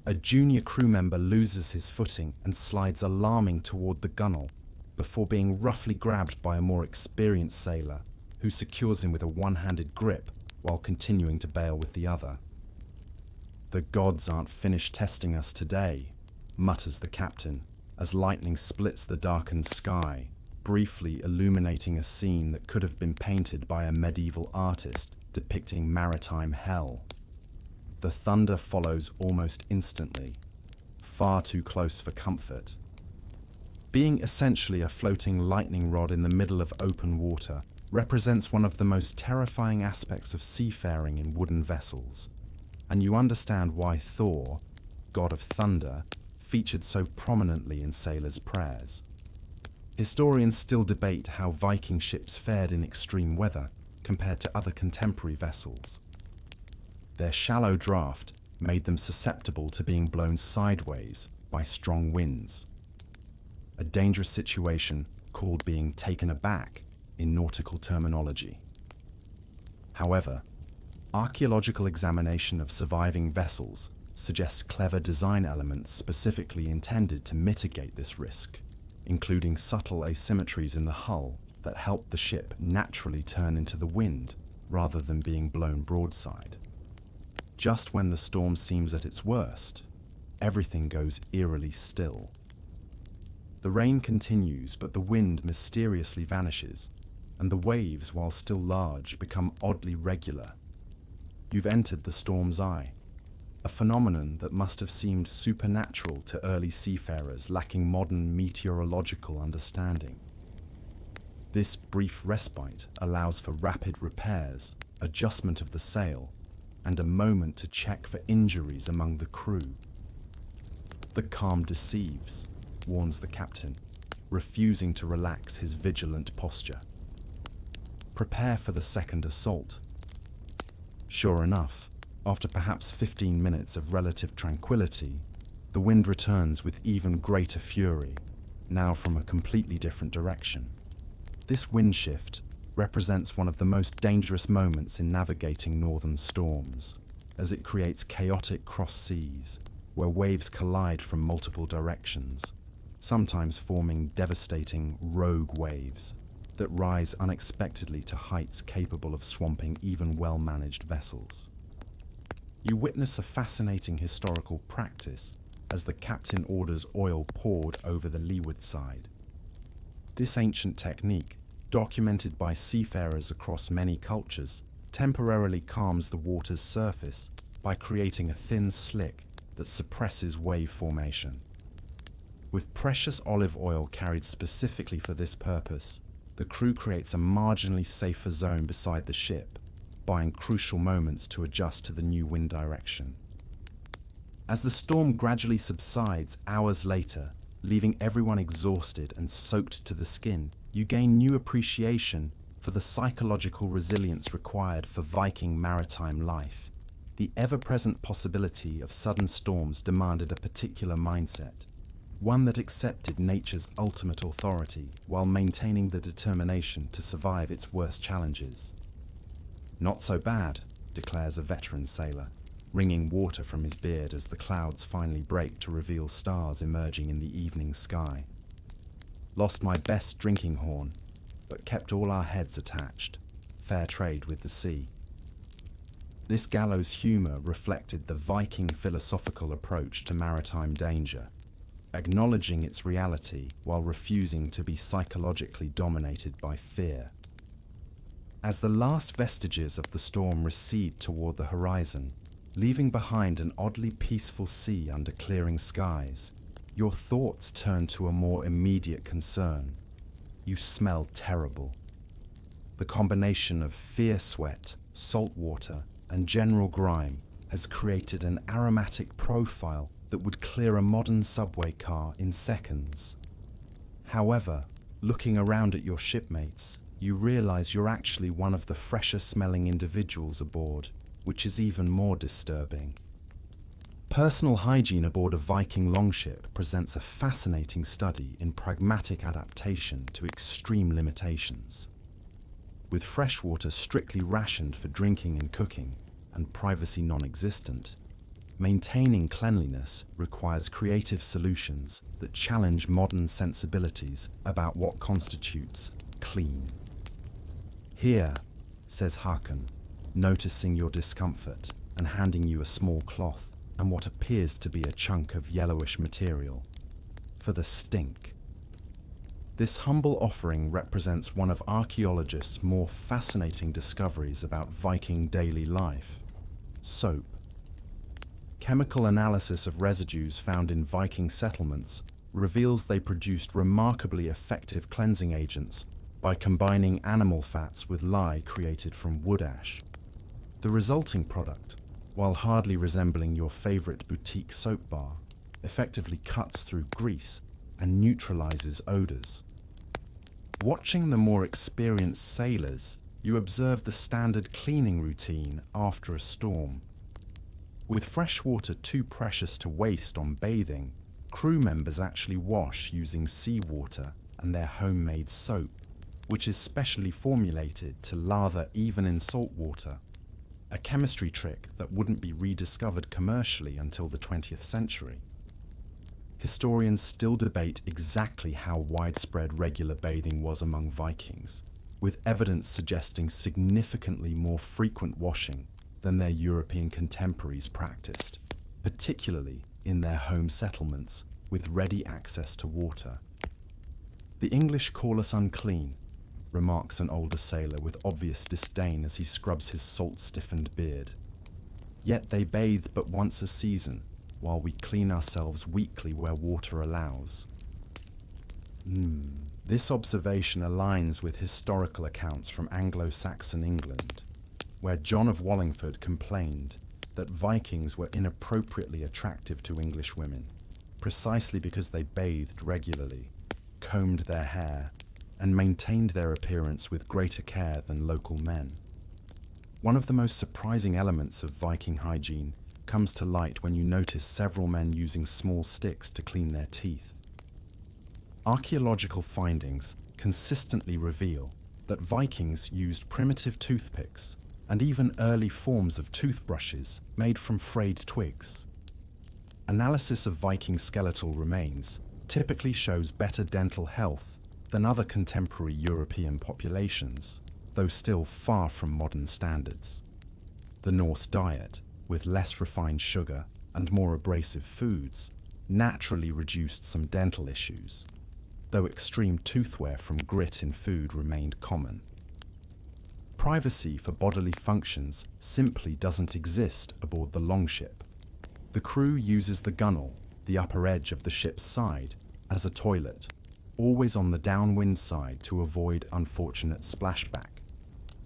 A junior crew member loses his footing and slides alarming toward the gunwale before being roughly grabbed by a more experienced sailor who secures him with a one-handed grip while continuing to bail with the other. "The gods aren't finished testing us today," mutters the captain as lightning splits the darkened sky, briefly illuminating a scene that could have been painted by a medieval artist depicting maritime hell. The thunder follows almost instantly, far too close for comfort. Being essentially a floating lightning rod in the middle of open water represents one of the most terrifying aspects of seafaring in wooden vessels, and you understand why Thor, god of thunder, featured so prominently in sailors' prayers. Historians still debate how Viking ships fared in extreme weather compared to other contemporary vessels. Their shallow draft made them susceptible to being blown sideways by strong winds, a dangerous situation called being taken aback in nautical terminology. However, archaeological examination of surviving vessels suggests clever design elements specifically intended to mitigate this risk, including subtle asymmetries in the hull that helped the ship naturally turn into the wind rather than being blown broadside. Just when the storm seems at its worst, everything goes eerily still. The rain continues, but the wind mysteriously vanishes, and the waves, while still large, become oddly regular. You've entered the storm's eye, a phenomenon that must have seemed supernatural to early seafarers lacking modern meteorological understanding. This brief respite allows for rapid repairs, adjustment of the sail, and a moment to check for injuries among the crew. The calm deceives, warns the captain, refusing to relax his vigilant posture. Prepare for the second assault. Sure enough, after perhaps 15 minutes of relative tranquility, the wind returns with even greater fury, now from a completely different direction. This wind shift represents one of the most dangerous moments in navigating northern storms, as it creates chaotic cross seas, where waves collide from multiple directions, sometimes forming devastating rogue waves that rise unexpectedly to heights capable of swamping even well-managed vessels. You witness a fascinating historical practice as the captain orders oil poured over the leeward side. This ancient technique, documented by seafarers across many cultures, temporarily calms the water's surface by creating a thin slick that suppresses wave formation. With precious olive oil carried specifically for this purpose, the crew creates a marginally safer zone beside the ship, buying crucial moments to adjust to the new wind direction. As the storm gradually subsides hours later, leaving everyone exhausted and soaked to the skin, you gain new appreciation for the psychological resilience required for Viking maritime life. The ever-present possibility of sudden storms demanded a particular mindset, one that accepted nature's ultimate authority while maintaining the determination to survive its worst challenges. "Not so bad," declares a veteran sailor, wringing water from his beard as the clouds finally break to reveal stars emerging in the evening sky. "Lost my best drinking horn, but kept all our heads attached. Fair trade with the sea." This gallows humor reflected the Viking philosophical approach to maritime danger, acknowledging its reality while refusing to be psychologically dominated by fear. As the last vestiges of the storm recede toward the horizon, leaving behind an oddly peaceful sea under clearing skies, your thoughts turn to a more immediate concern. You smell terrible. The combination of fear sweat, salt water, and general grime has created an aromatic profile that would clear a modern subway car in seconds. However, looking around at your shipmates, you realize you're actually one of the fresher smelling individuals aboard, which is even more disturbing. Personal hygiene aboard a Viking longship presents a fascinating study in pragmatic adaptation to extreme limitations. With fresh water strictly rationed for drinking and cooking, and privacy non-existent, maintaining cleanliness requires creative solutions that challenge modern sensibilities about what constitutes clean. "Here," says Hakan, noticing your discomfort and handing you a small cloth and what appears to be a chunk of yellowish material, "for the stink." This humble offering represents one of archaeologists' more fascinating discoveries about Viking daily life: soap. Chemical analysis of residues found in Viking settlements reveals they produced remarkably effective cleansing agents by combining animal fats with lye created from wood ash. The resulting product, while hardly resembling your favorite boutique soap bar, effectively cuts through grease and neutralizes odors. Watching the more experienced sailors, you observe the standard cleaning routine after a storm. With fresh water too precious to waste on bathing, crew members actually wash using seawater and their homemade soap, which is specially formulated to lather even in salt water, a chemistry trick that wouldn't be rediscovered commercially until the 20th century. historians still debate exactly how widespread regular bathing was among Vikings, with evidence suggesting significantly more frequent washing than their European contemporaries practiced, particularly in their home settlements with ready access to water. "The English call us unclean," remarks an older sailor with obvious disdain as he scrubs his salt-stiffened beard. "Yet they bathe but once a season, while we clean ourselves weekly where water allows." This observation aligns with historical accounts from Anglo-Saxon England, where John of Wallingford complained that Vikings were inappropriately attractive to English women, precisely because they bathed regularly, combed their hair, and maintained their appearance with greater care than local men. One of the most surprising elements of Viking hygiene comes to light when you notice several men using small sticks to clean their teeth. Archaeological findings consistently reveal that Vikings used primitive toothpicks and even early forms of toothbrushes made from frayed twigs. Analysis of Viking skeletal remains typically shows better dental health than other contemporary European populations, though still far from modern standards. The Norse diet, with less refined sugar and more abrasive foods, naturally reduced some dental issues, though extreme tooth wear from grit in food remained common. Privacy for bodily functions simply doesn't exist aboard the Longship. The crew uses the gunwale, the upper edge of the ship's side, as a toilet, always on the downwind side to avoid unfortunate splashback.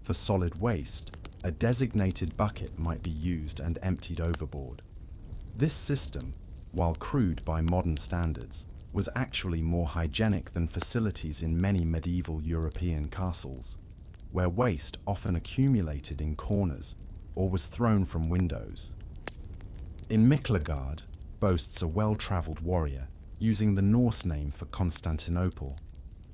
For solid waste, a designated bucket might be used and emptied overboard. This system, while crude by modern standards, was actually more hygienic than facilities in many medieval European castles, where waste often accumulated in corners or was thrown from windows. In Miklagard boasts a well-travelled warrior using the Norse name for Constantinople.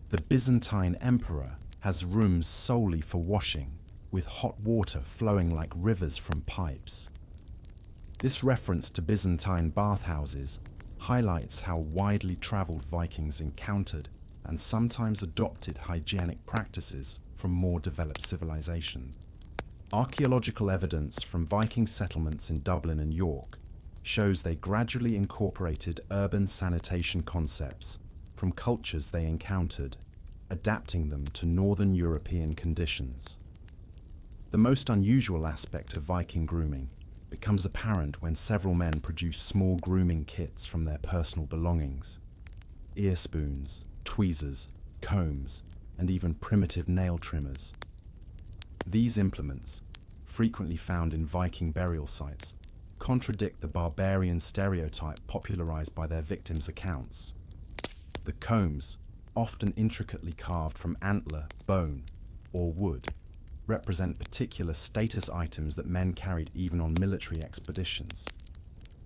The Byzantine emperor has rooms solely for washing, with hot water flowing like rivers from pipes. This reference to Byzantine bathhouses highlights how widely travelled Vikings encountered and sometimes adopted hygienic practices from more developed civilizations. Archaeological evidence from Viking settlements in Dublin and York shows they gradually incorporated urban sanitation concepts from cultures they encountered, adapting them to northern European conditions. The most unusual aspect of Viking grooming becomes apparent when several men produce small grooming kits from their personal belongings. Ear spoons, tweezers, combs, and even primitive nail trimmers. These implements, frequently found in Viking burial sites, contradict the barbarian stereotype popularized by their victims' accounts. The combs, often intricately carved from antler, bone, or wood, represent particular status items that men carried even on military expeditions.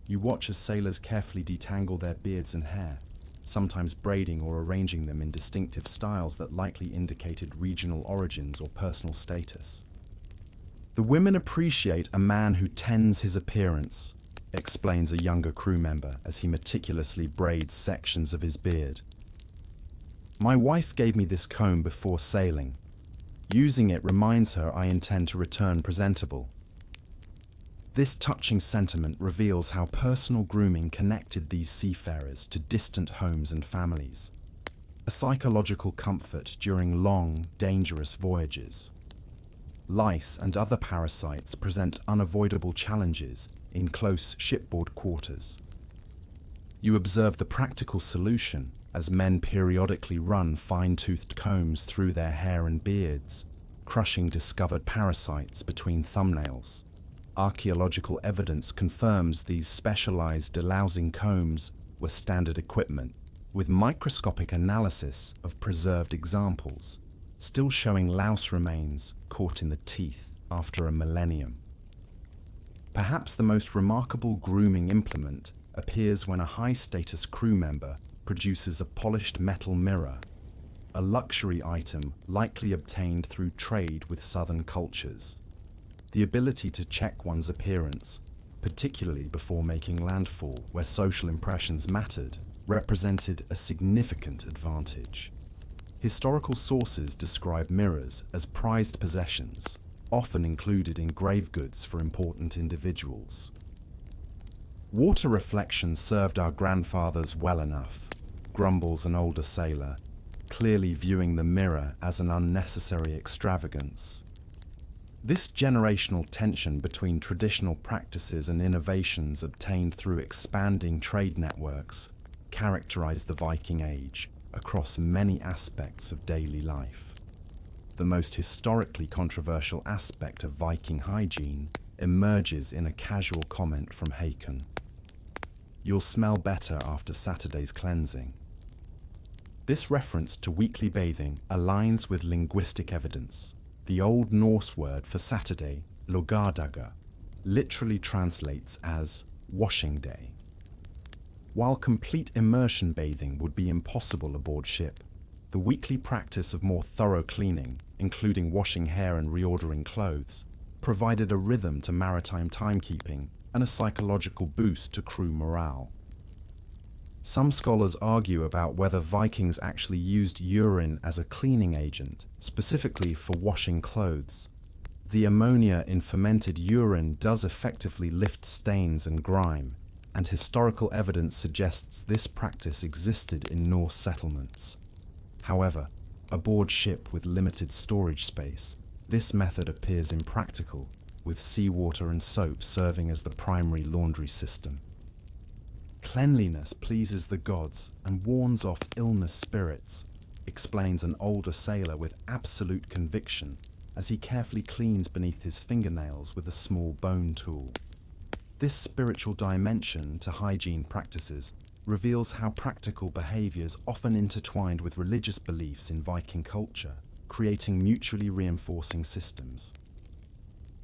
You watch as sailors carefully detangle their beards and hair, sometimes braiding or arranging them in distinctive styles that likely indicated regional origins or personal status. "The women appreciate a man who tends his appearance," explains a younger crew member as he meticulously braids sections of his beard. "My wife gave me this comb before sailing. Using it reminds her I intend to return presentable." This touching sentiment reveals how personal grooming connected these seafarers to distant homes and families, a psychological comfort during long, dangerous voyages. Lice and other parasites present unavoidable challenges in close shipboard quarters. You observe the practical solution as men periodically run fine-toothed combs through their hair and beards, crushing discovered parasites between thumbnails. Archaeological evidence confirms these specialized delousing combs were standard equipment, with microscopic analysis of preserved examples still showing louse remains caught in the teeth after a millennium. Perhaps the most remarkable grooming implement appears when a high-status crew member produces a polished metal mirror, a luxury item likely obtained through trade with southern cultures. The ability to check one's appearance, particularly before making landfall where social impressions mattered, represented a significant advantage. Historical sources describe mirrors as prized possessions, often included in grave goods for important individuals. Water reflection served our grandfathers well enough, grumbles an older sailor, clearly viewing the mirror as an unnecessary extravagance. This generational tension between traditional practices and innovations obtained through expanding trade networks characterized the Viking Age across many aspects of daily life. The most historically controversial aspect of Viking hygiene emerges in a casual comment from Hakon. "You'll smell better after Saturday's cleansing." This reference to weekly bathing aligns with linguistic evidence. The Old Norse word for Saturday, laugardaga, literally translates as washing day. While complete immersion bathing would be impossible aboard ship, the weekly practice of more thorough cleaning, including washing hair and reordering clothes, provided a rhythm to maritime timekeeping and a psychological boost to crew morale. Some scholars argue about whether Vikings actually used urine as a cleaning agent, specifically for washing clothes. The ammonia in fermented urine does effectively lift stains and grime, and historical evidence suggests this practice existed in Norse settlements. However, aboard ship with limited storage space, this method appears impractical, with seawater and soap serving as the primary laundry system. "Cleanliness pleases the gods and warns off illness spirits," explains an older sailor with absolute conviction as he carefully cleans beneath his fingernails with a small bone tool. This spiritual dimension to hygiene practices reveals how practical behaviors often intertwined with religious beliefs in Viking culture, creating mutually reinforcing systems.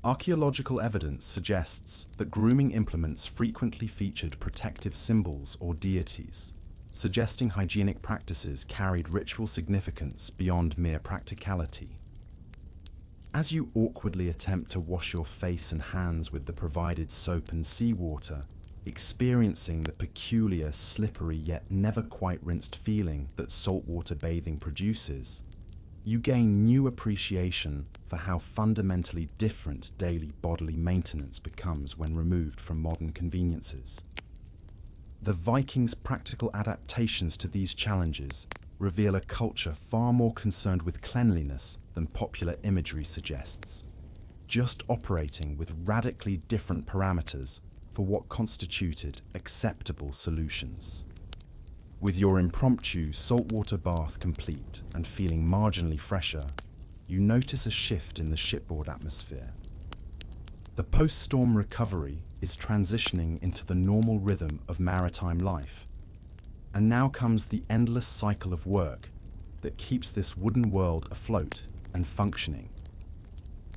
Archaeological evidence suggests that grooming implements frequently featured protective symbols or deities, suggesting hygienic practices carried ritual significance beyond mere practicality. As you awkwardly attempt to wash your face and hands with the provided soap and seawater, experiencing the peculiar, slippery yet never quite rinsed feeling that saltwater bathing produces, you gain new appreciation for how fundamentally different daily bodily maintenance becomes when removed from modern conveniences. The Vikings' practical adaptations to these challenges reveal a culture far more concerned with cleanliness than popular imagery suggests, just operating with radically different parameters for what constituted acceptable solutions. With your impromptu saltwater bath complete and feeling marginally fresher, you notice a shift in the shipboard atmosphere. The post-storm recovery is transitioning into the normal rhythm of maritime life. And now comes the endless cycle of work that keeps this wooden world afloat and functioning.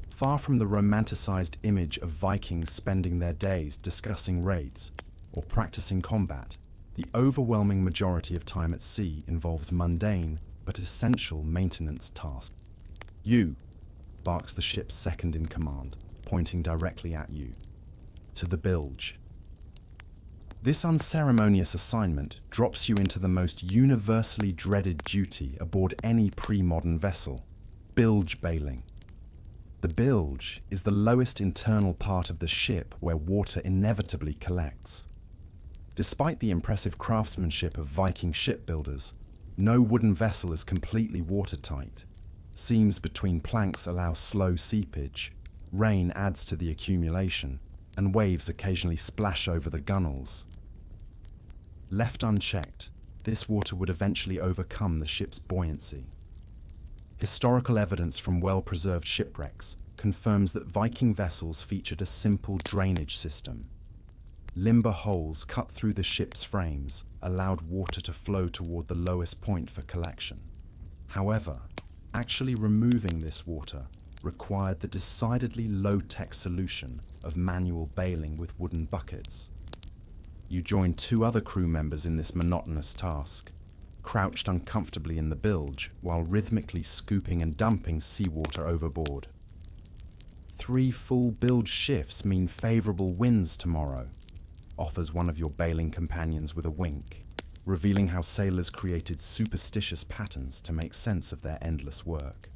Far from the romanticized image of Vikings spending their days discussing raids or practicing combat, the overwhelming majority of time at sea involves mundane but essential maintenance tasks. "You," barks the ship's second in command, pointing directly at you. "To the bilge." This unceremonious assignment drops you into the most universally dreaded duty aboard any pre-modern vessel: bilge bailing. The bilge is the lowest internal part of the ship where water inevitably collects. Despite the impressive craftsmanship of Viking shipbuilders, no wooden vessel is completely watertight. Seams between planks allow slow seepage, rain adds to the accumulation, and waves occasionally splash over the gunwales. Left unchecked, this water would eventually overcome the ship's buoyancy. Historical evidence from well-preserved shipwrecks confirms that Viking vessels featured a simple drainage system. Limber holes cut through the ship's frames allowed water to flow toward the lowest point for collection. However, actually removing this water required the decidedly low-tech solution of manual bailing with wooden buckets. You join two other crew members in this monotonous task, crouched uncomfortably in the bilge while rhythmically scooping and dumping seawater overboard. 3 full bilge shifts mean favorable winds tomorrow, offers one of your bailing companions with a wink. revealing how sailors created superstitious patterns to make sense of their endless work.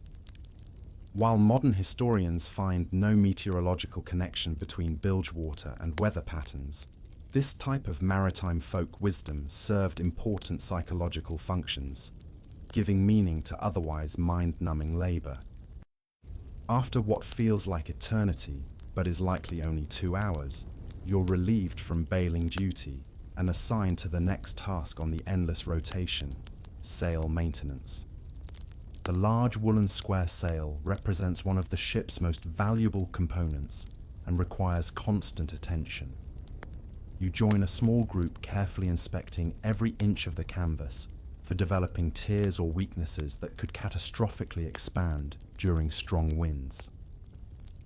While modern historians find no meteorological connection between bilge water and weather patterns, this type of maritime folk wisdom served important psychological functions, giving meaning to otherwise mind-numbing labor. After what feels like eternity, but is likely only 2 hours, you're relieved from bailing duty and assigned to the next task on the endless rotation, sail maintenance. The large woolen square sail represents one of the ship's most valuable components and requires constant attention. You join a small group carefully inspecting every inch of the canvas for developing tears or weaknesses that could catastrophically expand during strong winds.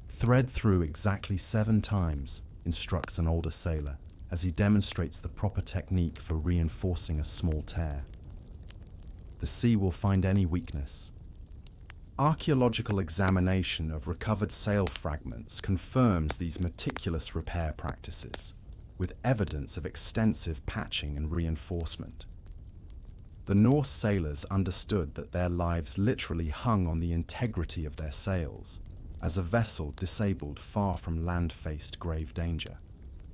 Thread through exactly 7 times, instructs an older sailor as he demonstrates the proper technique for reinforcing a small tear. The sea will find any weakness. Archaeological examination of recovered sail fragments confirms these meticulous repair practices, with evidence of extensive patching and reinforcement. The Norse sailors understood that their lives literally hung on the integrity of their sails, as a vessel disabled far from land faced grave danger.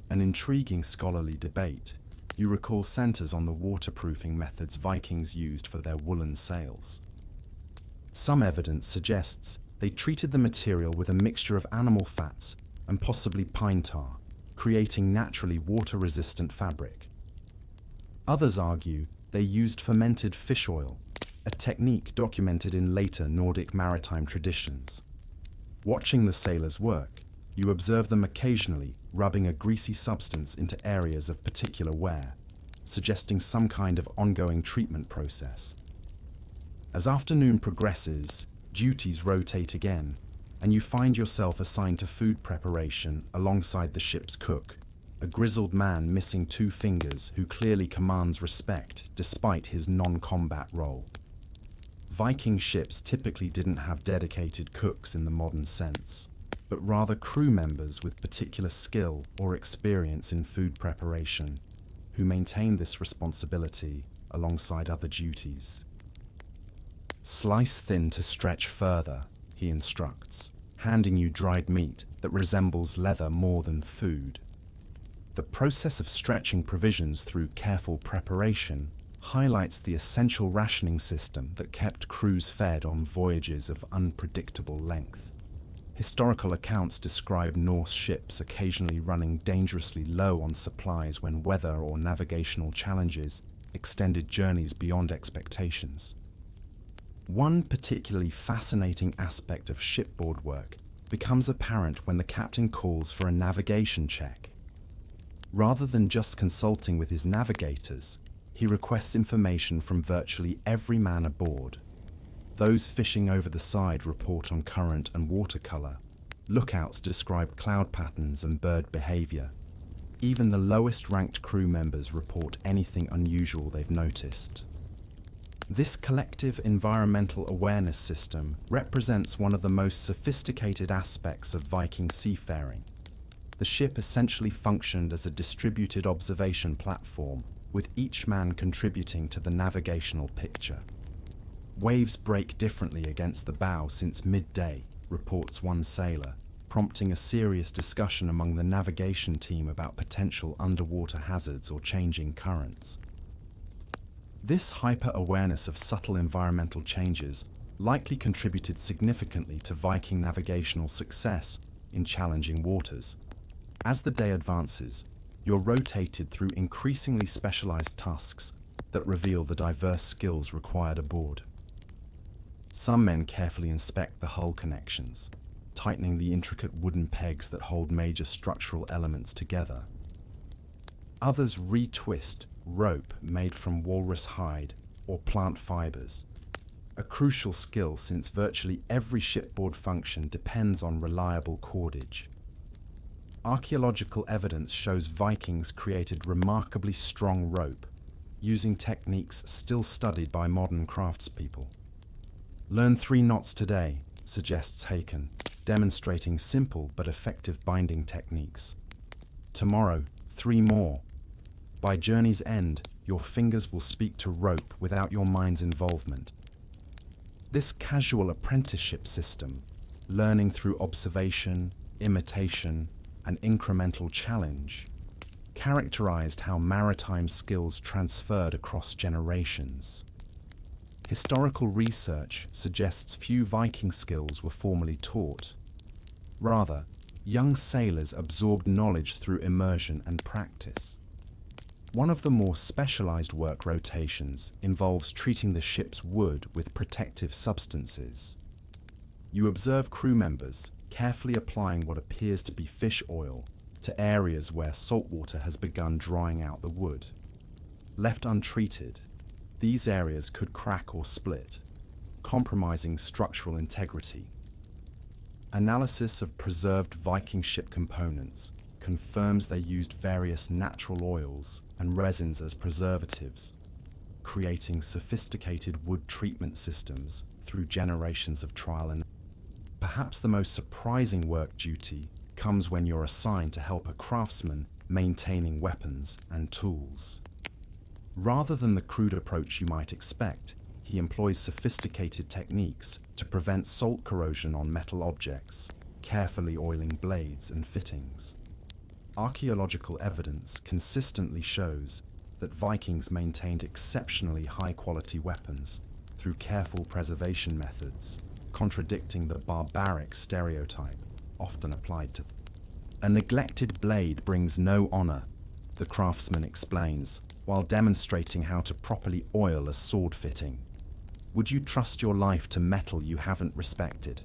An intriguing scholarly debate, you recall, centers on the waterproofing methods Vikings used for their woolen sails. Some evidence suggests they treated the material with a mixture of animal fats and possibly pine tar, creating naturally water-resistant fabric. Others argue they used fermented fish oil, a technique documented in later Nordic maritime traditions. Watching the sailors work, you observe them occasionally rubbing a greasy substance into areas of particular wear, suggesting some kind of ongoing treatment process. As afternoon progresses, duties rotate again, and you find yourself assigned to food preparation alongside the ship's cook, a grizzled man missing 2 fingers who clearly commands respect despite his non-combat role. Viking ships typically didn't have dedicated cooks in the modern sense, but rather crew members with particular skill or experience in food preparation, who maintained this responsibility alongside other duties. Slice thin to stretch further, he instructs, handing you dried meat that resembles leather more than food. The process of stretching provisions through careful preparation highlights the essential rationing system that kept crews fed on voyages of unpredictable length. Historical accounts describe Norse ships occasionally running dangerously low on supplies when weather or navigational challenges extended journeys beyond expectations. One particularly fascinating aspect of shipboard work becomes apparent when the captain calls for a navigation check. Rather than just consulting with his navigators, he requests information from virtually every man aboard. Those fishing over the side report on current and water color. Lookouts describe cloud patterns and bird behavior. Even the lowest ranked crew members report anything unusual they've noticed. This collective environmental awareness system represents one of the most sophisticated aspects of Viking seafaring. The ship essentially functioned as a distributed observation platform, with each man contributing to the navigational picture. Waves break differently against the bow since midday, reports one sailor, prompting a serious discussion among the navigation team about potential underwater hazards or changing currents. This hyper-awareness of subtle environmental changes likely contributed significantly to Viking navigational success in challenging waters. As the day advances, you're rotated through increasingly specialized tasks that reveal the diverse skills required aboard. Some men carefully inspect the hull connections, tightening the intricate wooden pegs that hold major structural elements together. Others retwist rope made from walrus hide or plant fibers, a crucial skill since virtually every shipboard function depends on reliable cordage. Archaeological evidence shows Vikings created remarkably strong rope, using techniques still studied by modern craftspeople. Learn 3 knots today, suggests Haken, demonstrating simple but effective binding techniques. Tomorrow, 3 more. By journey's end, your fingers will speak to rope without your mind's involvement. This casual apprenticeship system, learning through observation, imitation, and incremental challenge, characterized how maritime skills transferred across generations. Historical research suggests few Viking skills were formally taught. Rather, young sailors absorbed knowledge through immersion and practice. One of the more specialized work rotations involves treating the ship's wood with protective substances. You observe crew members carefully applying what appears to be fish oil to areas where saltwater has begun drying out the wood. Left untreated, these areas could crack or split, compromising structural integrity. Analysis of preserved Viking ship components confirms they used various natural oils and resins as preservatives, creating sophisticated wood treatment systems through generations of trial and perhaps the most surprising work duty comes when you're assigned to help a craftsman maintaining weapons and tools. Rather than the crude approach you might expect, he employs sophisticated techniques to prevent salt corrosion on metal objects, carefully oiling blades and fittings. Archaeological evidence consistently shows that Vikings maintained exceptionally high-quality weapons through careful preservation methods, contradicting the barbaric stereotype often applied to them. A neglected blade brings no honor, the craftsman explains, while demonstrating how to properly oil a sword fitting. Would you trust your life to metal you haven't respected?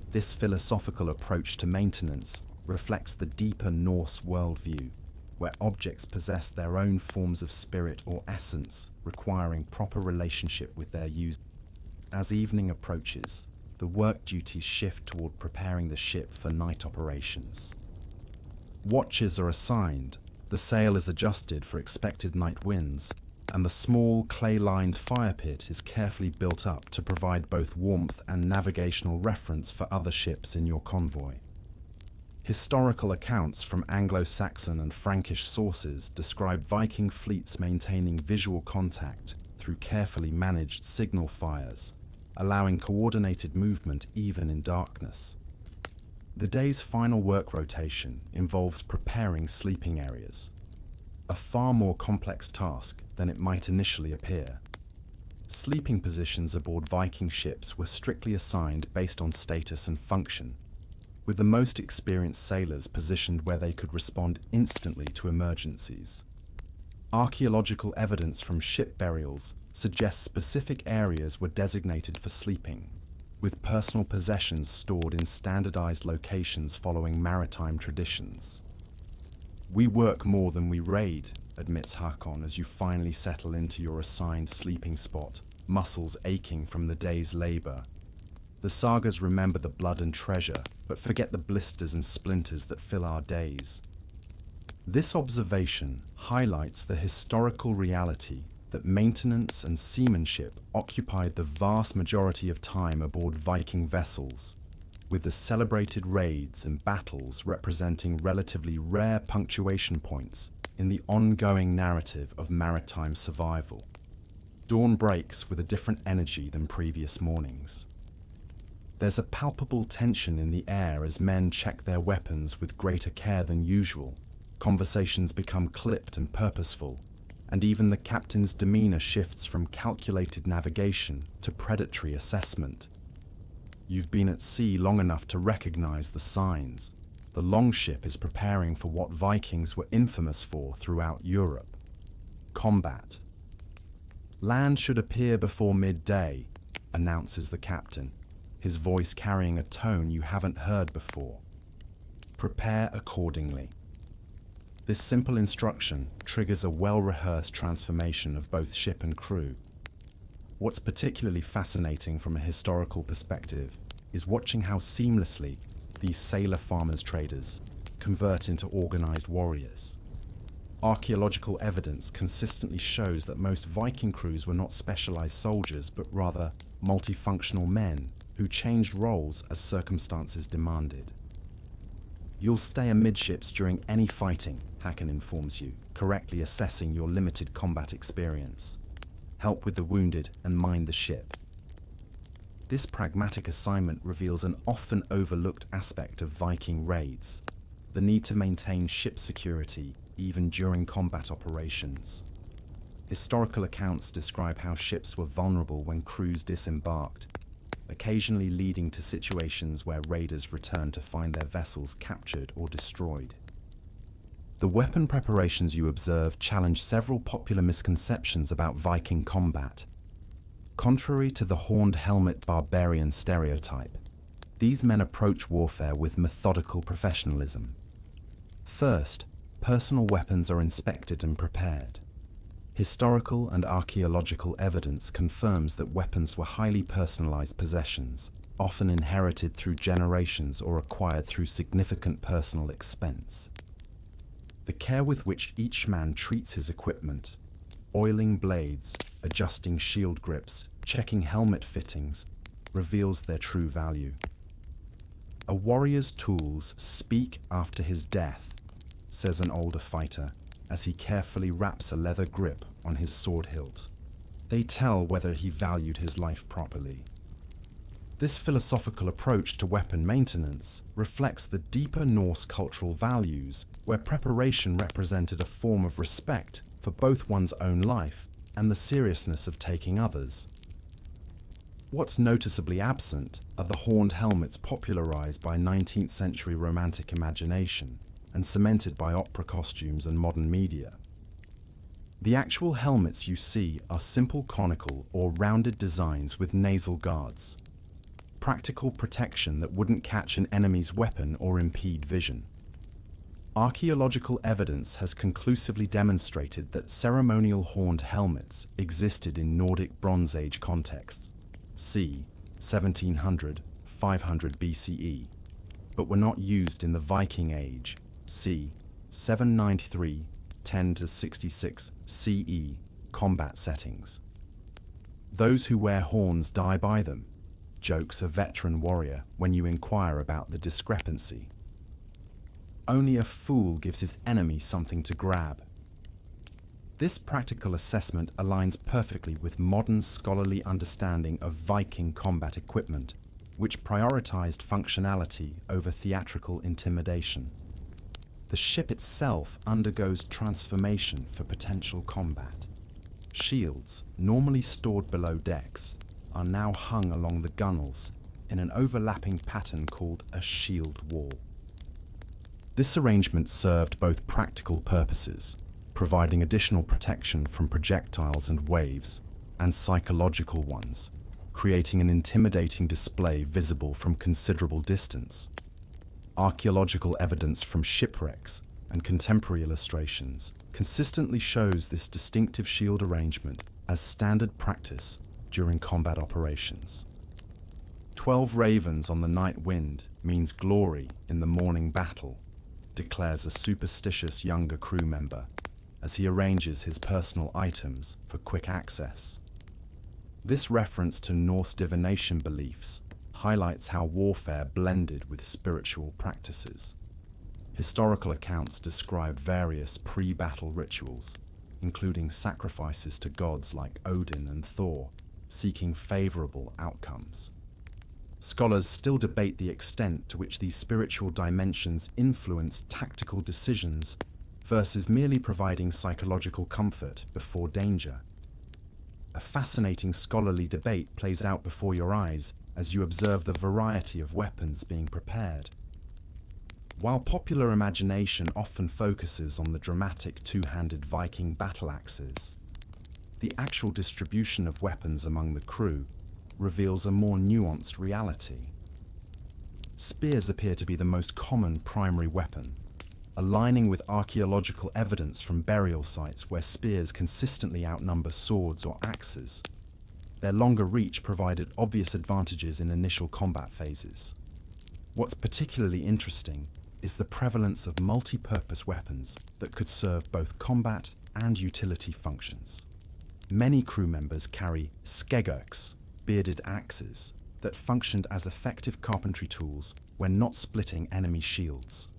This philosophical approach to maintenance reflects the deeper Norse worldview, where objects possess their own forms of spirit or essence, requiring proper relationship with their user. As evening approaches, the work duties shift toward preparing the ship for night operations. Watches are assigned, the sail is adjusted for expected night winds, and the small clay-lined fire pit is carefully built up to provide both warmth and navigational reference for other ships in your convoy. Historical accounts from Anglo-Saxon and Frankish sources describe Viking fleets maintaining visual contact through carefully managed signal fires, allowing coordinated movement even in darkness. The day's final work rotation involves preparing sleeping areas, a far more complex task than it might initially appear. Sleeping positions aboard Viking ships were strictly assigned based on status and function, with the most experienced sailors positioned where they could respond instantly to emergencies. Archaeological evidence from ship burials suggests specific areas were designated for sleeping, with personal possessions stored in standardized locations following maritime traditions. "We work more than we raid," admits Hakon as you finally settle into your assigned sleeping spot, muscles aching from the day's labor. The sagas remember the blood and treasure, but forget the blisters and splinters that fill our days. This observation highlights the historical reality that maintenance and seamanship occupied the vast majority of time aboard Viking vessels, with the celebrated raids and battles representing relatively rare punctuation points in the ongoing narrative of maritime survival. Dawn breaks with a different energy than previous mornings. There's a palpable tension in the air as men check their weapons with greater care than usual. Conversations become clipped and purposeful, and even the captain's demeanor shifts from calculated navigation to predatory assessment. You've been at sea long enough to recognize the signs. The Longship is preparing for what Vikings were infamous for throughout Europe: combat. "Land should appear before midday," announces the captain, his voice carrying a tone you haven't heard before. Prepare accordingly. This simple instruction triggers a well-rehearsed transformation of both ship and crew. What's particularly fascinating from a historical perspective is watching how seamlessly these sailor farmers traders convert into organized warriors. Archaeological evidence consistently shows that most Viking crews were not specialized soldiers, but rather multifunctional men who changed roles as circumstances demanded. "You'll stay amidships during any fighting," Hacken informs you, correctly assessing your limited combat experience. Help with the wounded and mind the ship. This pragmatic assignment reveals an often overlooked aspect of Viking raids: the need to maintain ship security even during combat operations. Historical accounts describe how ships were vulnerable when crews disembarked, occasionally leading to situations where raiders returned to find their vessels captured or destroyed. The weapon preparations you observe challenge several popular misconceptions about Viking combat. Contrary to the horned helmet barbarian stereotype, these men approach warfare with methodical professionalism. First, personal weapons are inspected and prepared. Historical and archaeological evidence confirms that weapons were highly personalized possessions, often inherited through generations or acquired through significant personal expense. The care with which each man treats his equipment, oiling blades, adjusting shield grips, checking helmet fittings, reveals their true value. "A warrior's tools speak after his death," says an older fighter, as he carefully wraps a leather grip on his sword hilt. They tell whether he valued his life properly. This philosophical approach to weapon maintenance reflects the deeper Norse cultural values, where preparation represented a form of respect for both one's own life and the seriousness of taking others. What's noticeably absent are the horned helmets popularized by 19th century Romantic imagination and cemented by opera costumes and modern media. The actual helmets you see are simple conical or rounded designs with nasal guards. Practical protection that wouldn't catch an enemy's weapon or impede vision. Archaeological evidence has conclusively demonstrated that ceremonial horned helmets existed in Nordic Bronze Age contexts, c. 1700–500 BCE, but were not used in the Viking Age, c. 793–10–66 CE, combat settings. "Those who wear horns die by them," jokes a veteran warrior when you inquire about the discrepancy. Only a fool gives his enemy something to grab. This practical assessment aligns perfectly with modern scholarly understanding of Viking combat equipment, which prioritized functionality over theatrical intimidation. The ship itself undergoes transformation for potential combat. Shields, normally stored below decks, are now hung along the gunnels in an overlapping pattern called a shield wall. This arrangement served both practical purposes, providing additional protection from projectiles and waves, and psychological ones, creating an intimidating display visible from considerable distance. Archaeological evidence from shipwrecks and contemporary illustrations consistently shows this distinctive shield arrangement as standard practice during combat operations. 12 ravens on the night wind means glory in the morning battle, declares a superstitious younger crew member as he arranges his personal items for quick access. This reference to Norse divination beliefs highlights how warfare blended with spiritual practices. Historical accounts describe various pre-battle rituals, including sacrifices to gods like Odin and Thor, seeking favorable outcomes. Scholars still debate the extent to which these spiritual dimensions influence tactical decisions versus merely providing psychological comfort before danger. A fascinating scholarly debate plays out before your eyes as you observe the variety of weapons being prepared. While popular imagination often focuses on the dramatic two-handed Viking battle axes, the actual distribution of weapons among the crew reveals a more nuanced reality. Spears appear to be the most common primary weapon, aligning with archaeological evidence from burial sites where spears consistently outnumber swords or axes. Their longer reach provided obvious advantages in initial combat phases. What's particularly interesting is the prevalence of multi-purpose weapons that could serve both combat and utility functions. Many crew members carry skegurks, bearded axes, that functioned as effective carpentry tools when not splitting enemy shields.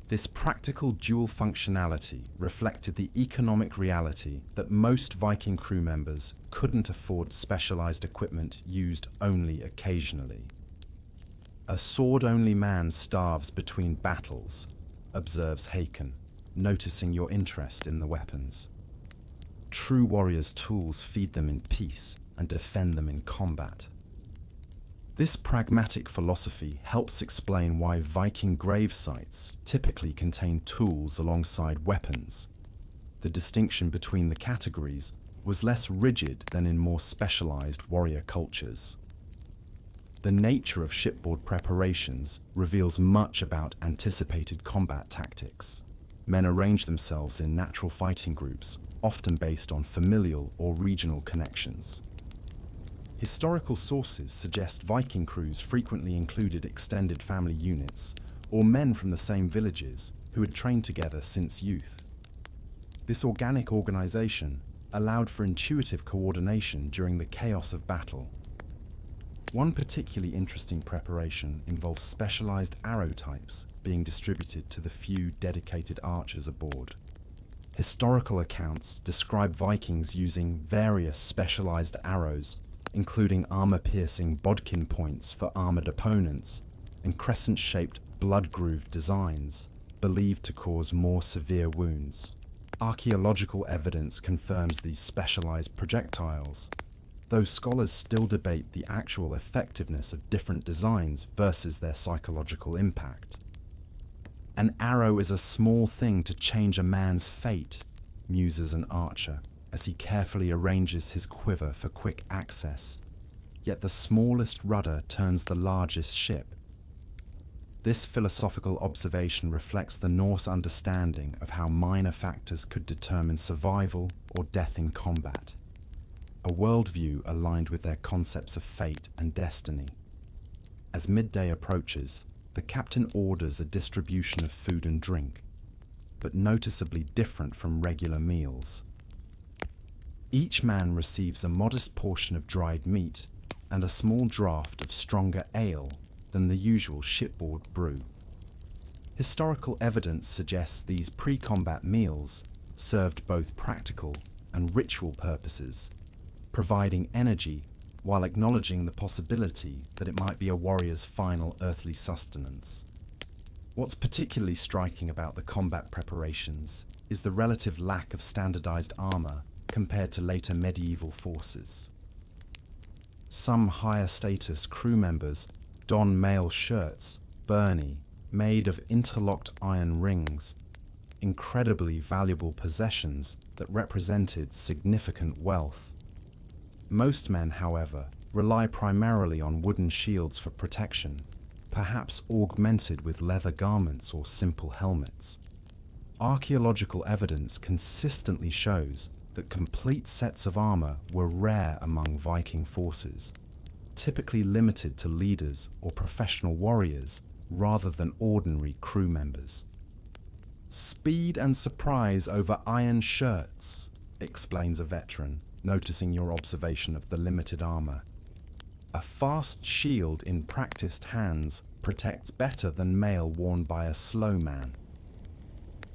This practical dual functionality reflected the economic reality that most Viking crew members couldn't afford specialized equipment used only occasionally. "A sword-only man starves between battles," observes Haken, noticing your interest in the weapons. "True warriors' tools feed them in peace and defend them in combat." This pragmatic philosophy helps explain why Viking grave sites typically contain tools alongside weapons. The distinction between the categories was less rigid than in more specialized warrior cultures. The nature of shipboard preparations reveals much about anticipated combat tactics. Men arrange themselves in natural fighting groups, often based on familial or regional connections. Historical sources suggest Viking crews frequently included extended family units or men from the same villages who had trained together since youth. This organic organization allowed for intuitive coordination during the chaos of battle. One particularly interesting preparation involves specialized arrow types being distributed to the few dedicated archers aboard. Historical accounts describe Vikings using various specialized arrows, including armor-piercing bodkin points for armored opponents and crescent-shaped blood-grooved designs, believed to cause more severe wounds. Archaeological evidence confirms these specialized projectiles, though scholars still debate the actual effectiveness of different designs versus their psychological impact. "An arrow is a small thing to change a man's fate," muses an archer, as he carefully arranges his quiver for quick access. "Yet the smallest rudder turns the largest ship." This philosophical observation reflects the Norse understanding of how minor factors could determine survival or death in combat, a worldview aligned with their concepts of fate and destiny. As midday approaches, the captain orders a distribution of food and drink, but noticeably different from regular meals. Each man receives a modest portion of dried meat and a small draught of stronger ale than the usual shipboard brew. Historical evidence suggests these pre-combat meals served both practical and ritual purposes, providing energy while acknowledging the possibility that it might be a warrior's final earthly sustenance. What's particularly striking about the combat preparations is the relative lack of standardized armor compared to later medieval forces. Some higher status crew members don mail shirts, burnie, made of interlocked iron rings, incredibly valuable possessions that represented significant wealth. Most men, however, rely primarily on wooden shields for protection, perhaps augmented with leather garments or simple helmets. Archaeological evidence consistently shows that complete sets of armor were rare among Viking forces, typically limited to leaders or professional warriors rather than ordinary crew members. "Speed and surprise over iron shirts," explains a veteran, noticing your observation of the limited armor. "A fast shield in practiced hands protects better than mail worn by a slow man."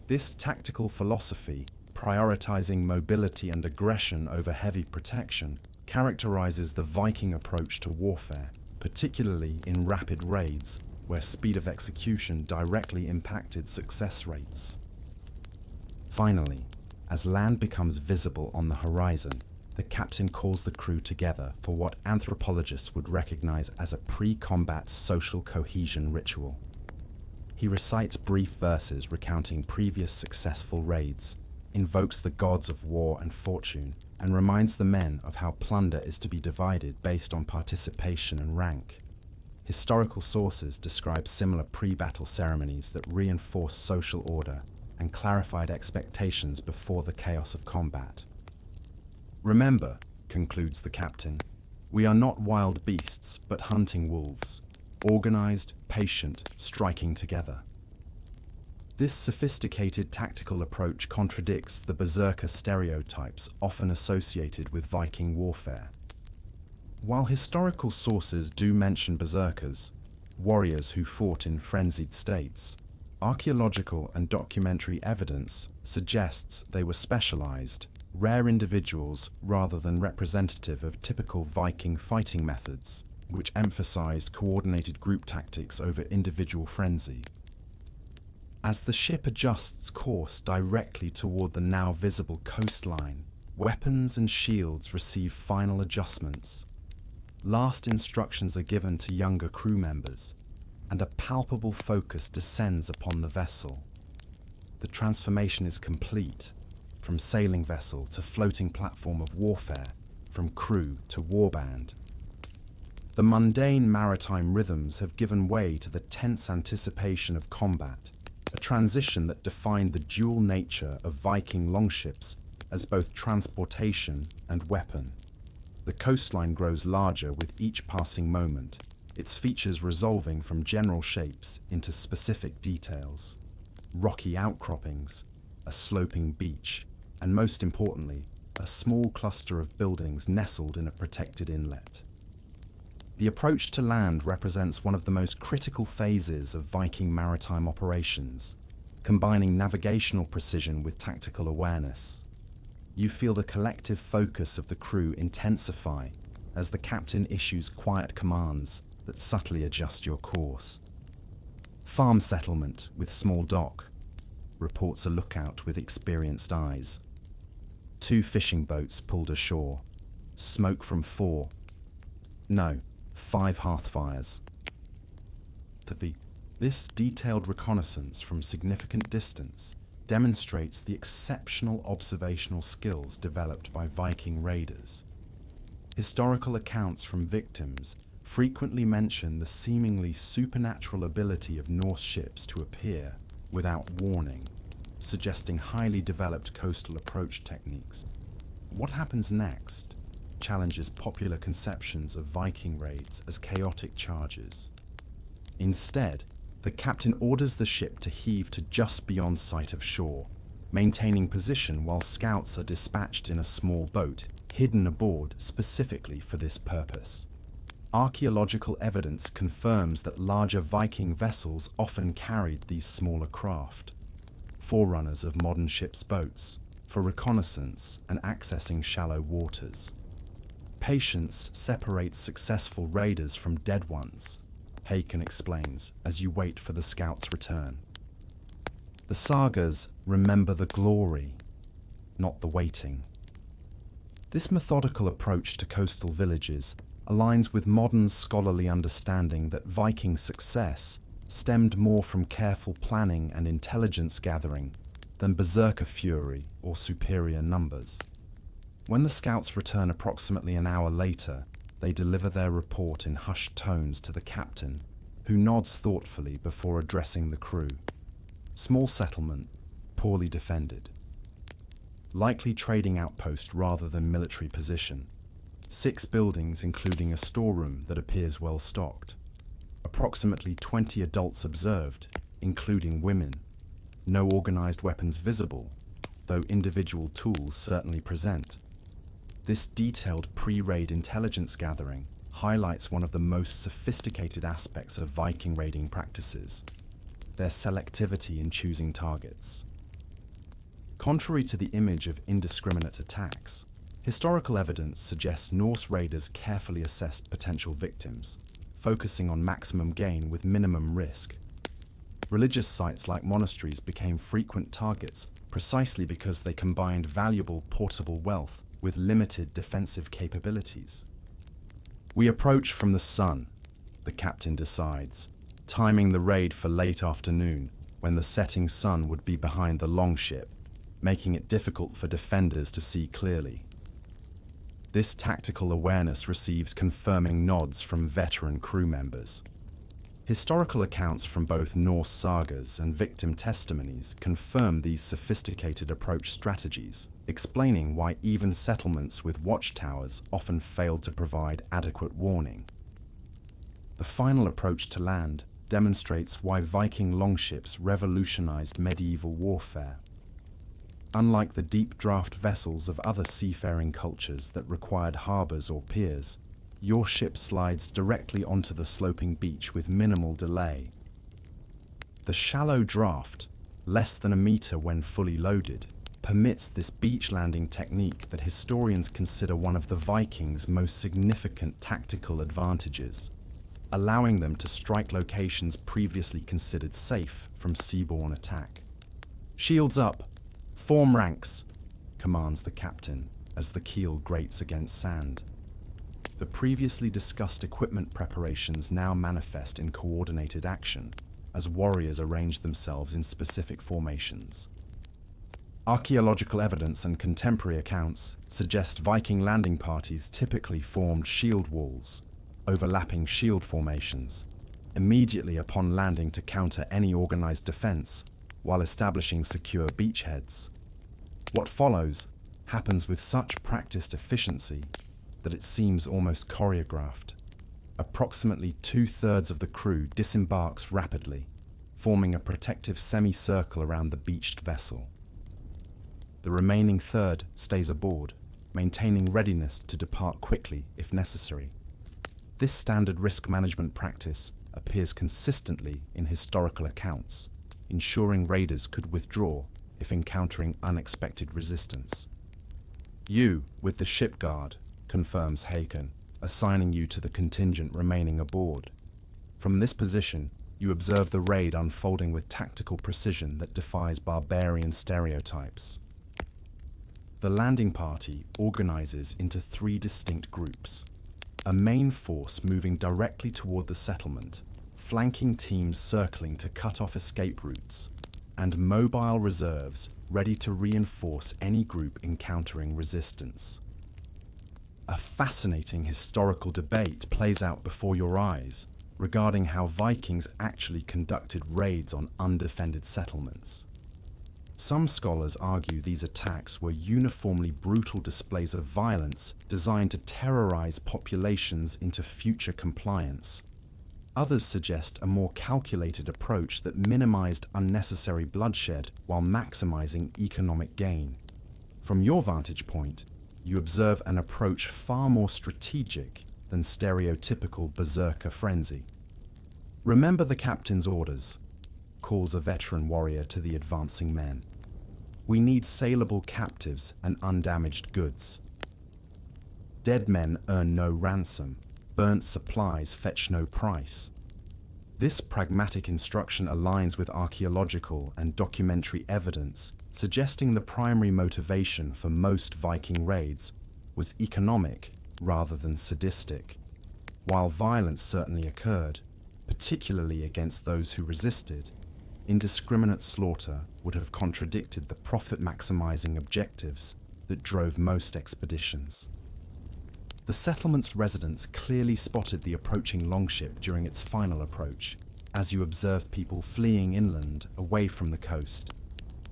This tactical philosophy, prioritizing mobility and aggression over heavy protection, characterizes the Viking approach to warfare, particularly in rapid raids, where speed of execution directly impacted success rates. Finally, as land becomes visible on the horizon, the captain calls the crew together for what anthropologists would recognize as a pre-combat social cohesion ritual. He recites brief verses recounting previous successful raids, invokes the gods of war and fortune, and reminds the men of how plunder is to be divided based on participation and rank. Historical sources describe similar pre-battle ceremonies that reinforced social order and clarified expectations before the chaos of combat. "Remember," concludes the captain, "we are not wild beasts, but hunting wolves, organized, patient, striking together." This sophisticated tactical approach contradicts the berserker stereotypes often associated with Viking warfare. While historical sources do mention berserkers, warriors who fought in frenzied states, Archaeological and documentary evidence suggests they were specialized, rare individuals rather than representative of typical Viking fighting methods, which emphasized coordinated group tactics over individual frenzy. As the ship adjusts course directly toward the now visible coastline, weapons and shields receive final adjustments. Last instructions are given to younger crew members, and a palpable focus descends upon the vessel. The transformation is complete, from sailing vessel to floating platform of warfare, from crew to warband. The mundane maritime rhythms have given way to the tense anticipation of combat, a transition that defined the dual nature of Viking longships as both transportation and weapon. The coastline grows larger with each passing moment, its features resolving from general shapes into specific details. Rocky outcroppings, a sloping beach, and most importantly, a small cluster of buildings nestled in a protected inlet. The approach to land represents one of the most critical phases of Viking maritime operations, combining navigational precision with tactical awareness. You feel the collective focus of the crew intensify as the captain issues quiet commands that subtly adjust your course. Farm settlement with small dock, reports a lookout with experienced eyes. 2 fishing boats pulled ashore, smoke from 4, no, 5 hearth fires. This detailed reconnaissance from significant distance demonstrates the exceptional observational skills developed by Viking raiders. Historical accounts from victims frequently mention the seemingly supernatural ability of Norse ships to appear without warning, suggesting highly developed coastal approach techniques. What happens next challenges popular conceptions of Viking raids as chaotic charges. Instead, the captain orders the ship to heave to just beyond sight of shore, maintaining position while scouts are dispatched in a small boat hidden aboard specifically for this purpose. Archaeological evidence confirms that larger Viking vessels often carried these smaller craft, forerunners of modern ships' boats, for reconnaissance and accessing shallow waters. Patience separates successful raiders from dead ones, Haken explains, as you wait for the scout's return. The sagas remember the glory, not the waiting. This methodical approach to coastal villages aligns with modern scholarly understanding that Viking success stemmed more from careful planning and intelligence gathering than berserker fury or superior numbers. When the scouts return approximately an hour later, they deliver their report in hushed tones to the captain, who nods thoughtfully before addressing the crew. Small settlement, poorly defended. Likely trading outpost rather than military position. 6 buildings including a storeroom that appears well stocked. Approximately 20 adults observed, including women. No organized weapons visible, though individual tools certainly present. This detailed pre-raid intelligence gathering highlights one of the most sophisticated aspects of Viking raiding practices, their selectivity in choosing targets. Contrary to the image of indiscriminate attacks, historical evidence suggests Norse raiders carefully assessed potential victims, focusing on maximum gain with minimum risk. Religious sites like monasteries became frequent targets precisely because they combined valuable portable wealth with limited defensive capabilities. We approach from the sun, the captain decides, timing the raid for late afternoon when the setting sun would be behind the Longship, making it difficult for defenders to see clearly. This tactical awareness receives confirming nods from veteran crew members. Historical accounts from both Norse sagas and victim testimonies confirm these sophisticated approach strategies, explaining why even settlements with watchtowers often failed to provide adequate warning. The final approach to land demonstrates why Viking longships revolutionized medieval warfare. Unlike the deep draft vessels of other seafaring cultures that required harbors or piers, your ship slides directly onto the sloping beach with minimal delay. The shallow draft, less than a meter when fully loaded, permits this beach landing technique that historians consider one of the Vikings' most significant tactical advantages, allowing them to strike locations previously considered safe from seaborne attack. "Shields up! Form ranks!" commands the captain as the keel grates against sand. The previously discussed equipment preparations now manifest in coordinated action as warriors arrange themselves in specific formations. Archaeological evidence and contemporary accounts suggest Viking landing parties typically formed shield walls, overlapping shield formations, immediately upon landing to counter any organized defense while establishing secure beachheads. What follows happens with such practiced efficiency that it seems almost choreographed. Approximately 2/3 of the crew disembarks rapidly, forming a protective semicircle around the beached vessel. The remaining third stays aboard, maintaining readiness to depart quickly if necessary. This standard risk management practice appears consistently in historical accounts, ensuring raiders could withdraw if encountering unexpected resistance. "You with the ship guard," confirms Haken, assigning you to the contingent remaining aboard. From this position, you observe the raid unfolding with tactical precision that defies barbarian stereotypes. The landing party organizes into 3 distinct groups: a main force moving directly toward the settlement, flanking teams circling to cut off escape routes, and mobile reserves ready to reinforce any group encountering resistance. A fascinating historical debate plays out before your eyes regarding how Vikings actually conducted raids on undefended settlements. Some scholars argue these attacks were uniformly brutal displays of violence designed to terrorize populations into future compliance. Others suggest a more calculated approach that minimized unnecessary bloodshed while maximizing economic gain. From your vantage point, you observe an approach far more strategic than stereotypical berserker frenzy. "Remember the captain's orders," calls a veteran warrior to the advancing men. "We need saleable captives and undamaged goods. Dead men earn no ransom, burnt supplies fetch no price." This pragmatic instruction aligns with archaeological and documentary evidence, suggesting the primary motivation for most Viking raids was economic rather than sadistic. While violence certainly occurred, particularly against those who resisted, indiscriminate slaughter would have contradicted the profit-maximizing objectives that drove most expeditions. The settlement's residents clearly spotted the approaching longship during its final approach, as you observe people fleeing inland away from the coast.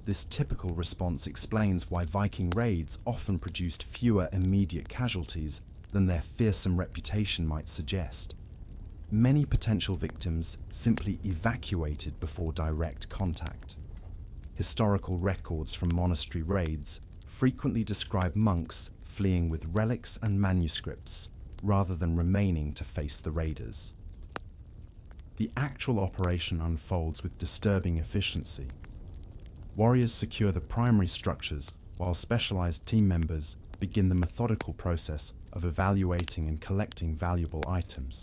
This typical response explains why Viking raids often produced fewer immediate casualties than their fearsome reputation might suggest. Many potential victims simply evacuated before direct contact. Historical records from monastery raids frequently describe monks fleeing with relics and manuscripts rather than remaining to face the raiders. The actual operation unfolds with disturbing efficiency. Warriors secure the primary structures while specialized team members begin the methodical process of evaluating and collecting valuable items.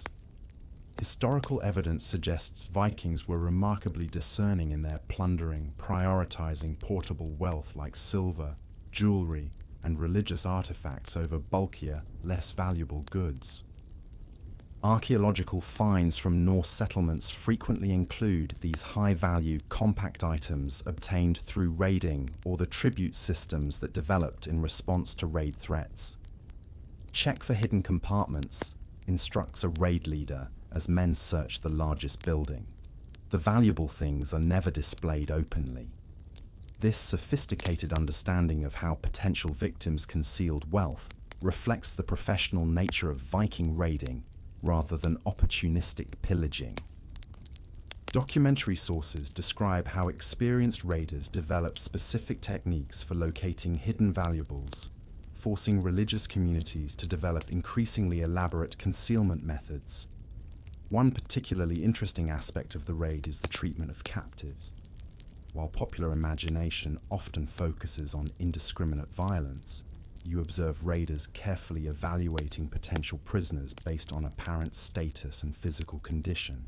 Historical evidence suggests Vikings were remarkably discerning in their plundering, prioritizing portable wealth like silver, jewelry, and religious artifacts over bulkier, less valuable goods. Archaeological finds from Norse settlements frequently include these high-value, compact items obtained through raiding or the tribute systems that developed in response to raid threats. "Check for hidden compartments," instructs a raid leader as men search the largest building. The valuable things are never displayed openly. This sophisticated understanding of how potential victims concealed wealth reflects the professional nature of Viking raiding rather than opportunistic pillaging. Documentary sources describe how experienced raiders developed specific techniques for locating hidden valuables, forcing religious communities to develop increasingly elaborate concealment methods. One particularly interesting aspect of the raid is the treatment of captives. While popular imagination often focuses on indiscriminate violence, you observe raiders carefully evaluating potential prisoners based on apparent status and physical condition.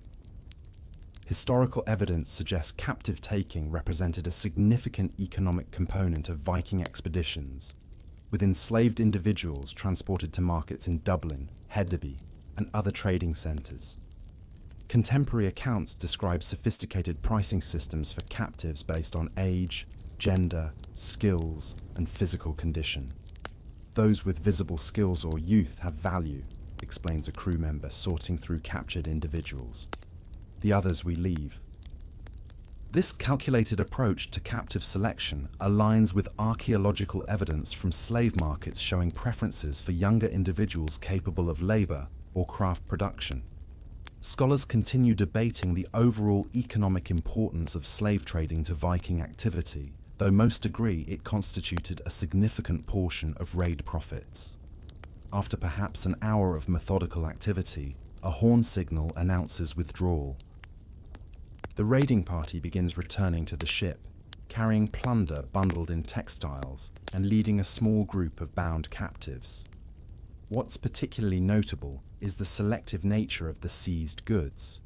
Historical evidence suggests captive taking represented a significant economic component of Viking expeditions, with enslaved individuals transported to markets in Dublin, Hedeby, and other trading centres. Contemporary accounts describe sophisticated pricing systems for captives based on age, gender, skills, and physical condition. Those with visible skills or youth have value, explains a crew member sorting through captured individuals. The others we leave. This calculated approach to captive selection aligns with archaeological evidence from slave markets showing preferences for younger individuals capable of labour or craft production. Scholars continue debating the overall economic importance of slave trading to Viking activity, though most agree it constituted a significant portion of raid profits. After perhaps an hour of methodical activity, a horn signal announces withdrawal. The raiding party begins returning to the ship, carrying plunder bundled in textiles and leading a small group of bound captives. What's particularly notable is the selective nature of the seized goods,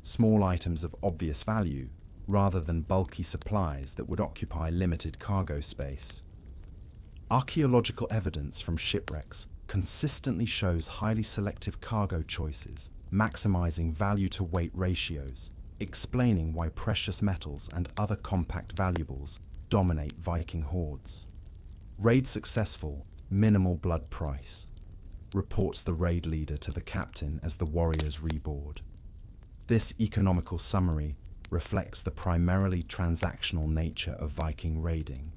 small items of obvious value, rather than bulky supplies that would occupy limited cargo space. Archaeological evidence from shipwrecks consistently shows highly selective cargo choices, maximizing value-to-weight ratios, explaining why precious metals and other compact valuables dominate Viking hordes. Raid successful, minimal blood price, reports the raid leader to the captain as the warriors reboard. This economical summary reflects the primarily transactional nature of Viking raiding,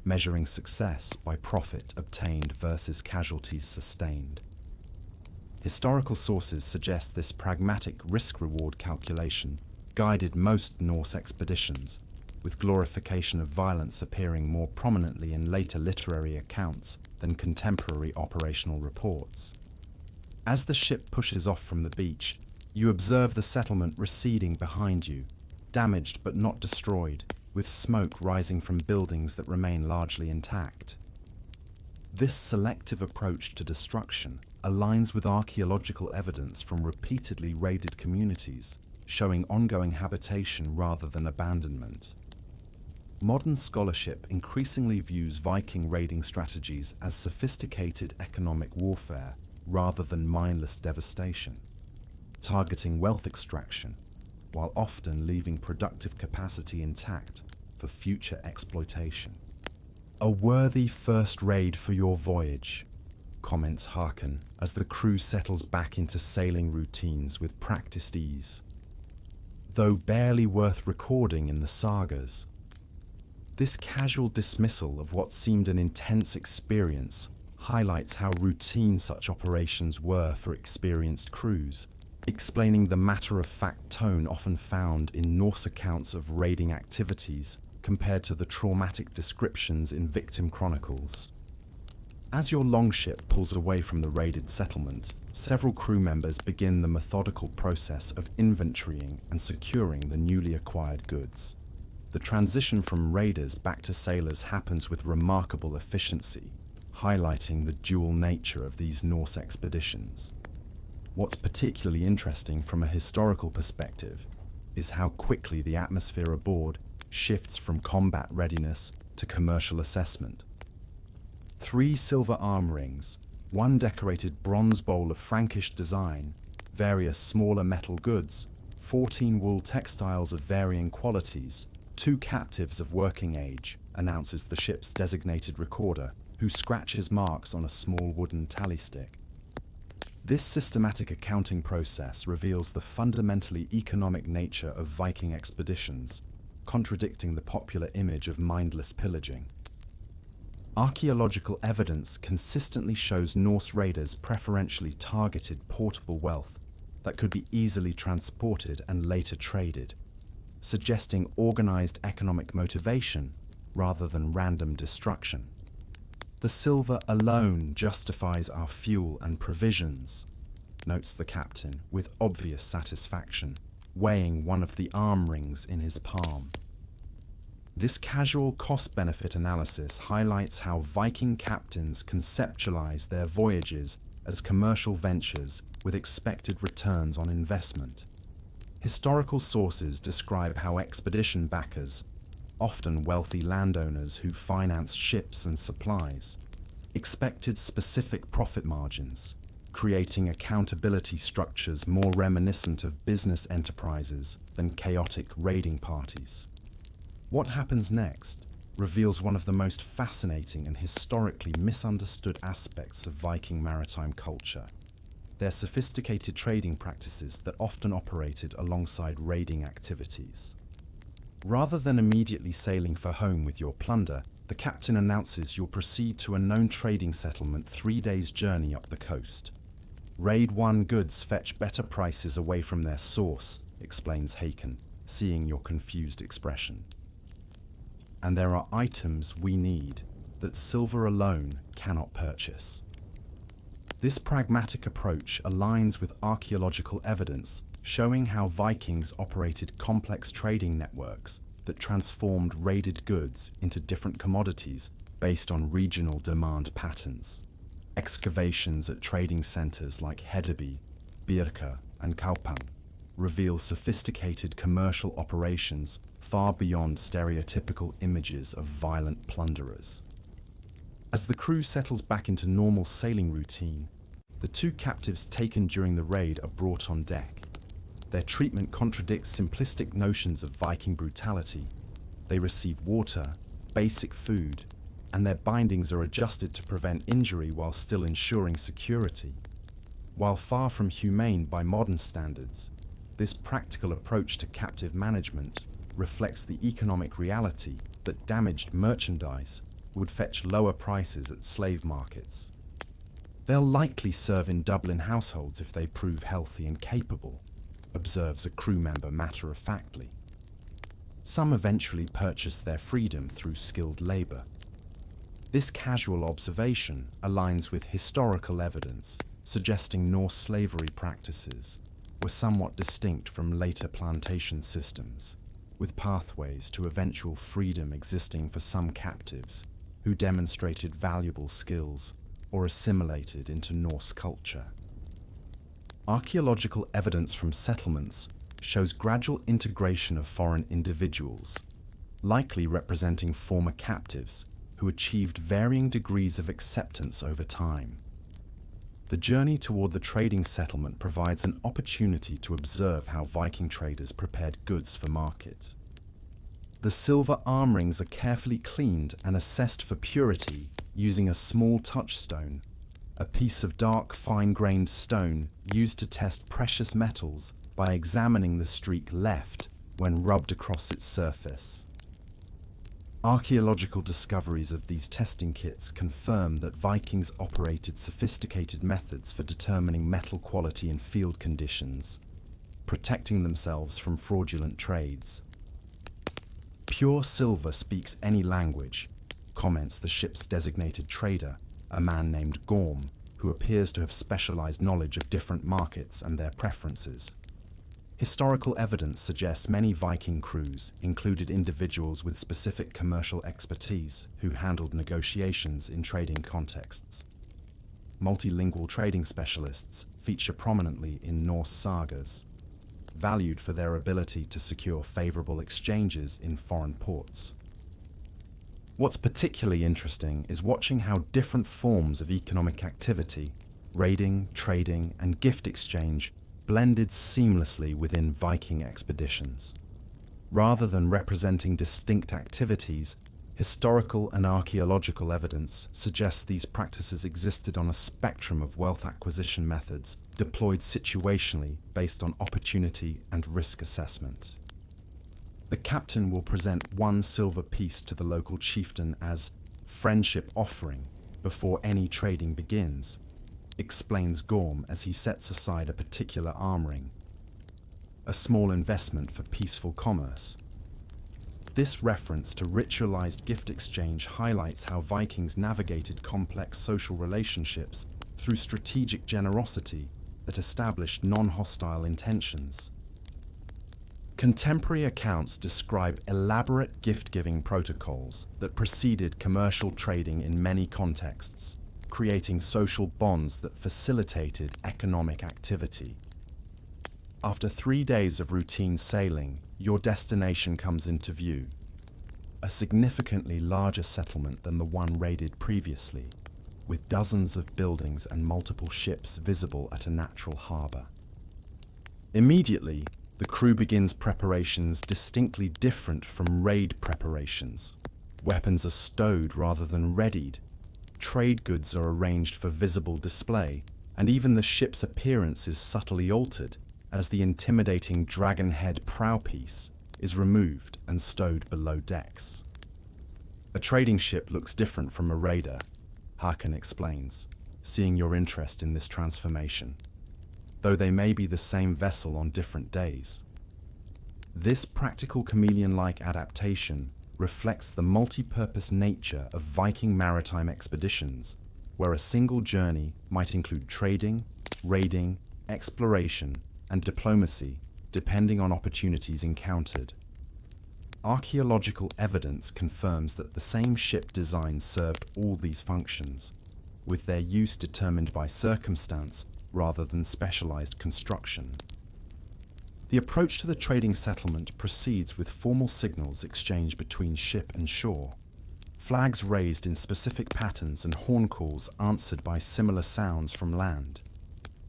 measuring success by profit obtained versus casualties sustained. Historical sources suggest this pragmatic risk-reward calculation guided most Norse expeditions, with glorification of violence appearing more prominently in later literary accounts than contemporary operational reports. As the ship pushes off from the beach, you observe the settlement receding behind you, damaged but not destroyed, with smoke rising from buildings that remain largely intact. This selective approach to destruction aligns with archaeological evidence from repeatedly raided communities, showing ongoing habitation rather than abandonment. Modern scholarship increasingly views Viking raiding strategies as sophisticated economic warfare rather than mindless devastation, targeting wealth extraction, while often leaving productive capacity intact for future exploitation. A worthy first raid for your voyage, comments Harkin as the crew settles back into sailing routines with practiced ease. Though barely worth recording in the sagas, this casual dismissal of what seemed an intense experience highlights how routine such operations were for experienced crews, explaining the matter-of-fact tone often found in Norse accounts of raiding activities compared to the traumatic descriptions in victim chronicles. As your longship pulls away from the raided settlement, several crew members begin the methodical process of inventorying and securing the newly acquired goods. The transition from raiders back to sailors happens with remarkable efficiency, highlighting the dual nature of these Norse expeditions. What's particularly interesting from a historical perspective is how quickly the atmosphere aboard shifts from combat readiness to commercial assessment. 3 silver arm rings, 1 decorated bronze bowl of Frankish design, various smaller metal goods, 14 wool textiles of varying qualities, 2 captives of working age, announces the ship's designated recorder, who scratches marks on a small wooden tally stick. This systematic accounting process reveals the fundamentally economic nature of Viking expeditions, contradicting the popular image of mindless pillaging. Archaeological evidence consistently shows Norse raiders preferentially targeted portable wealth that could be easily transported and later traded, suggesting organized economic motivation rather than random destruction. The silver alone justifies our fuel and provisions, notes the captain with obvious satisfaction, weighing one of the arm rings in his palm. This casual cost-benefit analysis highlights how Viking captains conceptualize their voyages as commercial ventures with expected returns on investment. Historical sources describe how expedition backers, often wealthy landowners who financed ships and supplies, expected specific profit margins, creating accountability structures more reminiscent of business enterprises than chaotic raiding parties. What happens next reveals one of the most fascinating and historically misunderstood aspects of Viking maritime culture: their sophisticated trading practices that often operated alongside raiding activities. Rather than immediately sailing for home with your plunder, the captain announces you'll proceed to a known trading settlement 3 days' journey up the coast. Raid 1 goods fetch better prices away from their source, explains Haken, seeing your confused expression. And there are items we need that silver alone cannot purchase. This pragmatic approach aligns with archaeological evidence showing how Vikings operated complex trading networks that transformed raided goods into different commodities based on regional demand patterns. Excavations at trading centers like Hedeby, Birka, and Kaupang reveal sophisticated commercial operations far beyond stereotypical images of violent plunderers. As the crew settles back into normal sailing routine, the 2 captives taken during the raid are brought on deck. Their treatment contradicts simplistic notions of Viking brutality. They receive water, basic food, and their bindings are adjusted to prevent injury while still ensuring security. While far from humane by modern standards, this practical approach to captive management reflects the economic reality that damaged merchandise would fetch lower prices at slave markets. They'll likely serve in Dublin households if they prove healthy and capable, observes a crew member matter-of-factly. Some eventually purchase their freedom through skilled labor. This casual observation aligns with historical evidence suggesting Norse slavery practices were somewhat distinct from later plantation systems, with pathways to eventual freedom existing for some captives who demonstrated valuable skills or assimilated into Norse culture. Archaeological evidence from settlements shows gradual integration of foreign individuals, likely representing former captives who achieved varying degrees of acceptance over time. The journey toward the trading settlement provides an opportunity to observe how Viking traders prepared goods for market. The silver arm rings are carefully cleaned and assessed for purity using a small touchstone, a piece of dark, fine-grained stone used to test precious metals by examining the streak left when rubbed across its surface. Archaeological discoveries of these testing kits confirm that Vikings operated sophisticated methods for determining metal quality in field conditions, protecting themselves from fraudulent trades. Pure silver speaks any language, comments the ship's designated trader, a man named Gorm, who appears to have specialized knowledge of different markets and their preferences. Historical evidence suggests many Viking crews included individuals with specific commercial expertise who handled negotiations in trading contexts. Multilingual trading specialists feature prominently in Norse sagas, valued for their ability to secure favorable exchanges in foreign ports. What's particularly interesting is watching how different forms of economic activity, raiding, trading, and gift exchange blended seamlessly within Viking expeditions. Rather than representing distinct activities, historical and archaeological evidence suggests these practices existed on a spectrum of wealth acquisition methods deployed situationally based on opportunity and risk assessment. The captain will present 1 silver piece to the local chieftain as friendship offering before any trading begins, explains Gorm as he sets aside a particular arm ring, a small investment for peaceful commerce. This reference to ritualized gift exchange highlights how Vikings navigated complex social relationships through strategic generosity that established non-hostile intentions. Contemporary accounts describe elaborate gift-giving protocols that preceded commercial trading in many contexts, creating social bonds that facilitated economic activity. After 3 days of routine sailing, your destination comes into view, a significantly larger settlement than the one raided previously, with dozens of buildings and multiple ships visible at a natural harbour. Immediately, the crew begins preparations distinctly different from raid preparations. Weapons are stowed rather than readied. Trade goods are arranged for visible display, and even the ship's appearance is subtly altered as the intimidating dragon-head prowpiece is removed and stowed below decks. A trading ship looks different from a raider, Hakan explains, seeing your interest in this transformation, though they may be the same vessel on different days. This practical chameleon-like adaptation reflects the multi-purpose nature of Viking maritime expeditions, where a single journey might include trading, raiding, exploration, and diplomacy, depending on opportunities encountered. Archaeological evidence confirms that the same ship design served all these functions, with their use determined by circumstance rather than specialized construction. The approach to the trading settlement proceeds with formal signals exchanged between ship and shore, flags raised in specific patterns and horn calls answered by similar sounds from land.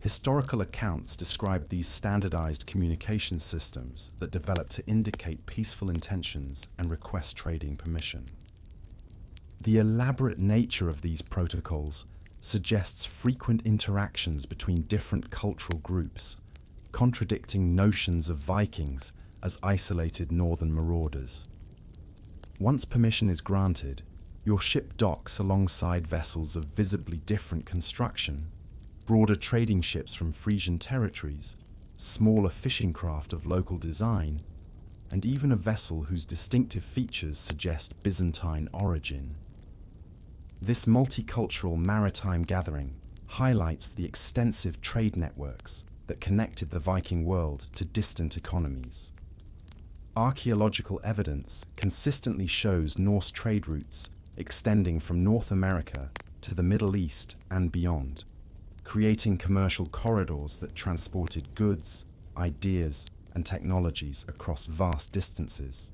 Historical accounts describe these standardized communication systems that develop to indicate peaceful intentions and request trading permission. The elaborate nature of these protocols suggests frequent interactions between different cultural groups, contradicting notions of Vikings as isolated northern marauders. Once permission is granted, your ship docks alongside vessels of visibly different construction, broader trading ships from Frisian territories, smaller fishing craft of local design, and even a vessel whose distinctive features suggest Byzantine origin. This multicultural maritime gathering highlights the extensive trade networks that connected the Viking world to distant economies. Archaeological evidence consistently shows Norse trade routes extending from North America to the Middle East and beyond, creating commercial corridors that transported goods, ideas, and technologies across vast distances.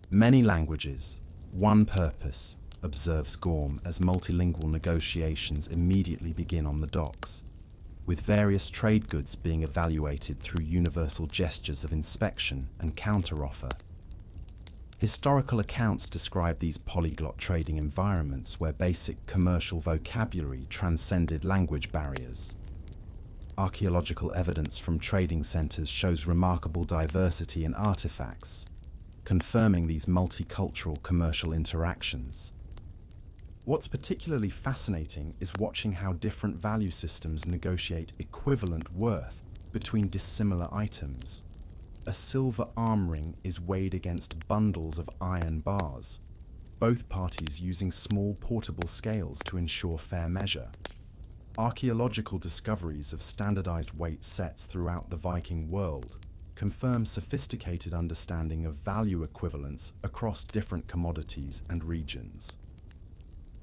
Many languages, one purpose, observes Gorm as multilingual negotiations immediately begin on the docks, with various trade goods being evaluated through universal gestures of inspection and counteroffer. Historical accounts describe these polyglot trading environments where basic commercial vocabulary transcended language barriers. Archaeological evidence from trading centers shows remarkable diversity in artifacts, confirming these multicultural commercial interactions. What's particularly fascinating is watching how different value systems negotiate equivalent worth between dissimilar items. A silver arm ring is weighed against bundles of iron bars, both parties using small portable scales to ensure fair measure. Archaeological discoveries of standardized weight sets throughout the Viking world confirm sophisticated understanding of value equivalence across different commodities and regions.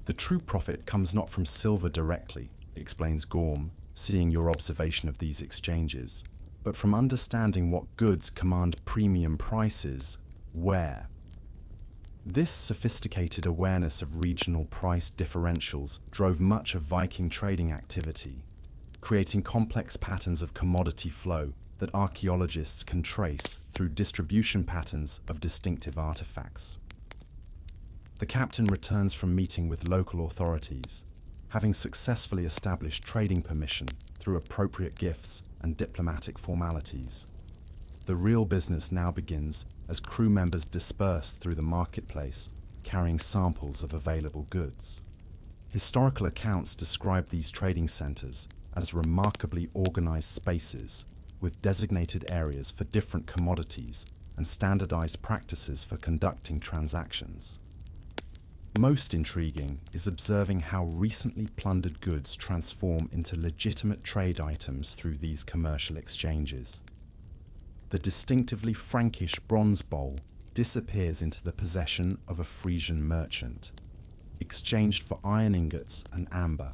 The true profit comes not from silver directly, explains Gorm, seeing your observation of these exchanges, but from understanding what goods command premium prices, where. This sophisticated awareness of regional price differentials drove much of Viking trading activity, creating complex patterns of commodity flow that archaeologists can trace through distribution patterns of distinctive artifacts. The captain returns from meeting with local authorities, having successfully established trading permission through appropriate gifts and diplomatic formalities. The real business now begins as crew members disperse through the marketplace, carrying samples of available goods. Historical accounts describe these trading centers as remarkably organized spaces with designated areas for different commodities and standardized practices for conducting transactions. Most intriguing is observing how recently plundered goods transform into legitimate trade items through these commercial exchanges. The distinctively Frankish bronze bowl disappears into the possession of a Frisian merchant, exchanged for iron ingots and amber.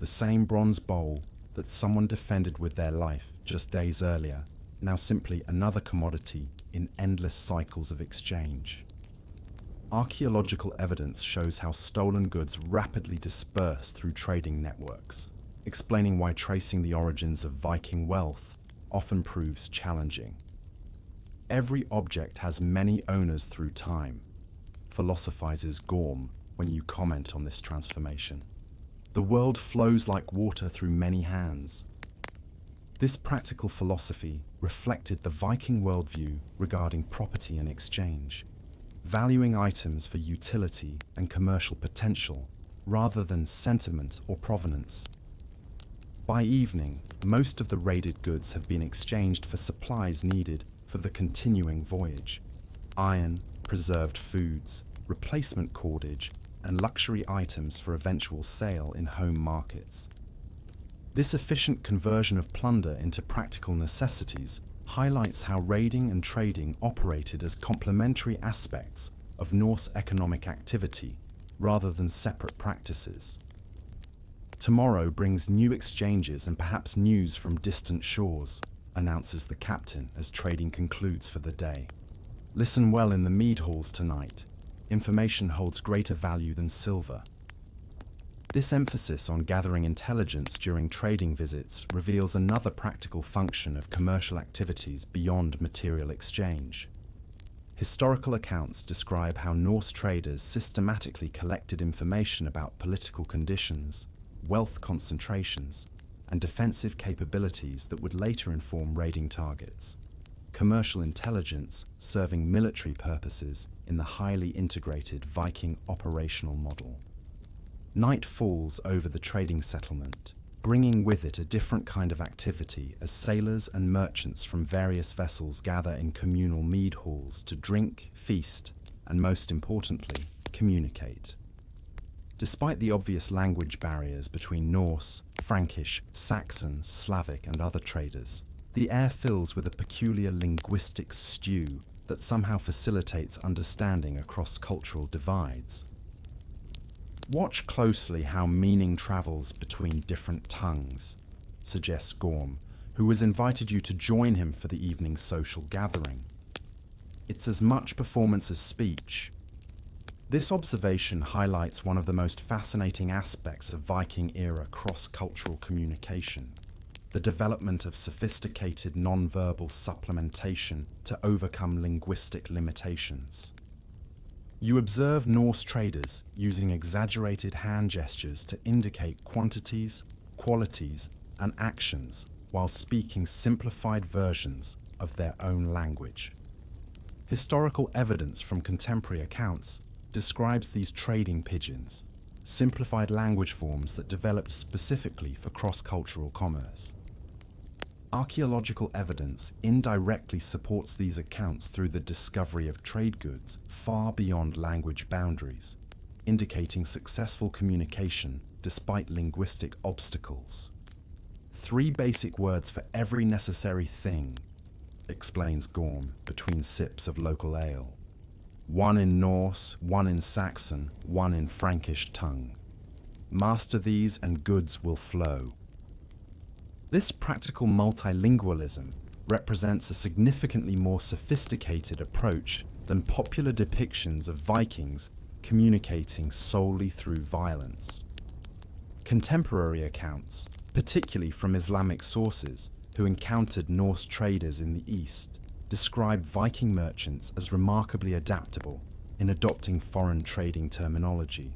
The same bronze bowl that someone defended with their life just days earlier, now simply another commodity in endless cycles of exchange. Archaeological evidence shows how stolen goods rapidly disperse through trading networks, explaining why tracing the origins of Viking wealth often proves challenging. Every object has many owners through time, philosophizes Gorm when you comment on this transformation. The world flows like water through many hands. This practical philosophy reflected the Viking worldview regarding property and exchange, valuing items for utility and commercial potential rather than sentiment or provenance. By evening, most of the raided goods have been exchanged for supplies needed for the continuing voyage: iron, preserved foods, replacement cordage, and luxury items for eventual sale in home markets. This efficient conversion of plunder into practical necessities highlights how raiding and trading operated as complementary aspects of Norse economic activity rather than separate practices. Tomorrow brings new exchanges and perhaps news from distant shores, announces the captain as trading concludes for the day. Listen well in the mead halls tonight. Information holds greater value than silver. This emphasis on gathering intelligence during trading visits reveals another practical function of commercial activities beyond material exchange. Historical accounts describe how Norse traders systematically collected information about political conditions, wealth concentrations, and defensive capabilities that would later inform raiding targets. Commercial intelligence serving military purposes in the highly integrated Viking operational model. Night falls over the trading settlement, bringing with it a different kind of activity as sailors and merchants from various vessels gather in communal mead halls to drink, feast, and most importantly, communicate. Despite the obvious language barriers between Norse, Frankish, Saxon, Slavic, and other traders, the air fills with a peculiar linguistic stew that somehow facilitates understanding across cultural divides. Watch closely how meaning travels between different tongues, suggests Gorm, who has invited you to join him for the evening's social gathering. It's as much performance as speech. This observation highlights one of the most fascinating aspects of Viking-era cross-cultural communication: the development of sophisticated non-verbal supplementation to overcome linguistic limitations. You observe Norse traders using exaggerated hand gestures to indicate quantities, qualities, and actions while speaking simplified versions of their own language. Historical evidence from contemporary accounts describes these trading pidgins, simplified language forms that developed specifically for cross-cultural commerce. Archaeological evidence indirectly supports these accounts through the discovery of trade goods far beyond language boundaries, indicating successful communication despite linguistic obstacles. 3 basic words for every necessary thing, explains Gorm between sips of local ale. 1 in Norse, 1 in Saxon, 1 in Frankish tongue. Master these and goods will flow. This practical multilingualism represents a significantly more sophisticated approach than popular depictions of Vikings communicating solely through violence. Contemporary accounts, particularly from Islamic sources who encountered Norse traders in the East, describe Viking merchants as remarkably adaptable in adopting foreign trading terminology.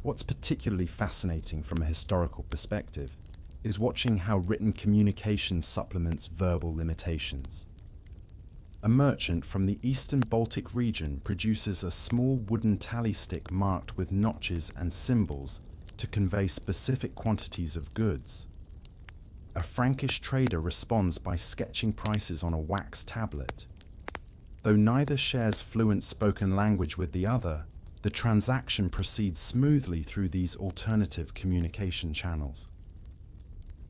What's particularly fascinating from a historical perspective is watching how written communication supplements verbal limitations. A merchant from the eastern Baltic region produces a small wooden tally stick marked with notches and symbols to convey specific quantities of goods. A Frankish trader responds by sketching prices on a wax tablet. Though neither shares fluent spoken language with the other, The transaction proceeds smoothly through these alternative communication channels.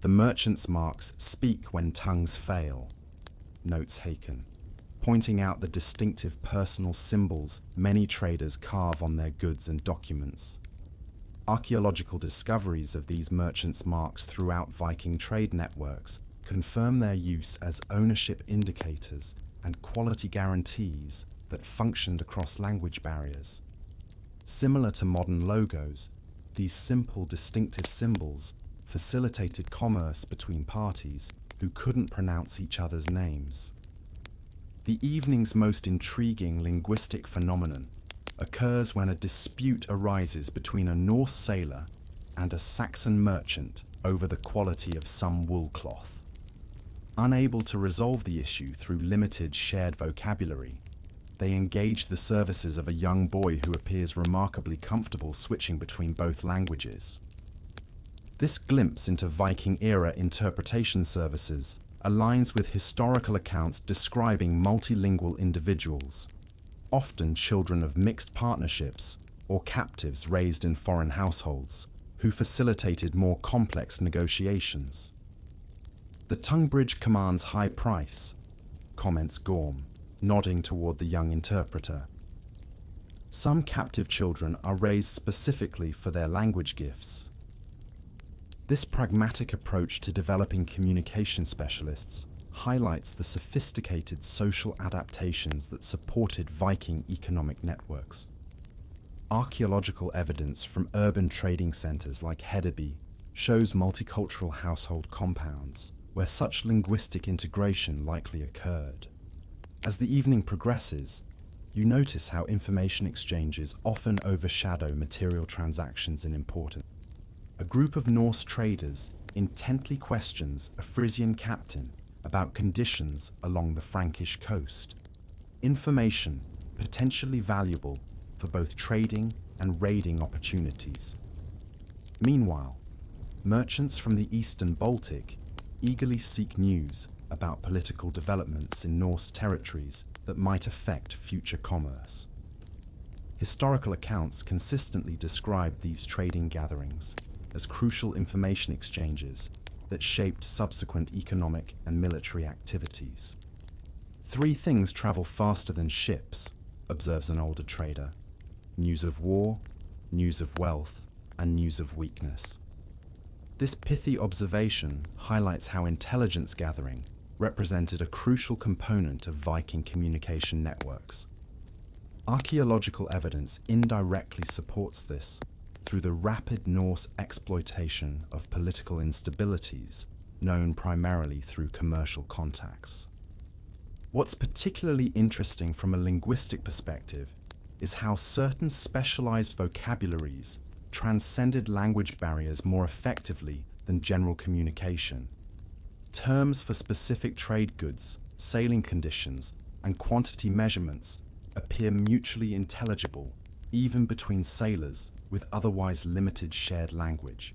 The merchant's marks speak when tongues fail, notes Haken, pointing out the distinctive personal symbols many traders carve on their goods and documents. Archaeological discoveries of these merchants' marks throughout Viking trade networks confirm their use as ownership indicators and quality guarantees that functioned across language barriers. Similar to modern logos, these simple, distinctive symbols facilitated commerce between parties who couldn't pronounce each other's names. The evening's most intriguing linguistic phenomenon occurs when a dispute arises between a Norse sailor and a Saxon merchant over the quality of some wool cloth. Unable to resolve the issue through limited shared vocabulary, they engage the services of a young boy who appears remarkably comfortable switching between both languages. This glimpse into Viking-era interpretation services aligns with historical accounts describing multilingual individuals, often children of mixed partnerships or captives raised in foreign households, who facilitated more complex negotiations. The tongue bridge commands high price, comments Gorm, nodding toward the young interpreter. Some captive children are raised specifically for their language gifts. This pragmatic approach to developing communication specialists highlights the sophisticated social adaptations that supported Viking economic networks. Archaeological evidence from urban trading centers like Hedeby shows multicultural household compounds where such linguistic integration likely occurred. As the evening progresses, you notice how information exchanges often overshadow material transactions in importance. A group of Norse traders intently questions a Frisian captain about conditions along the Frankish coast. Information potentially valuable for both trading and raiding opportunities. Meanwhile, merchants from the Eastern Baltic eagerly seek news about political developments in Norse territories that might affect future commerce. Historical accounts consistently describe these trading gatherings as crucial information exchanges that shaped subsequent economic and military activities. Three things travel faster than ships, observes an older trader: news of war, news of wealth, and news of weakness. This pithy observation highlights how intelligence gathering represented a crucial component of Viking communication networks. Archaeological evidence indirectly supports this through the rapid Norse exploitation of political instabilities, known primarily through commercial contacts. What's particularly interesting from a linguistic perspective is how certain specialized vocabularies transcended language barriers more effectively than general communication. Terms for specific trade goods, sailing conditions, and quantity measurements appear mutually intelligible even between sailors with otherwise limited shared language.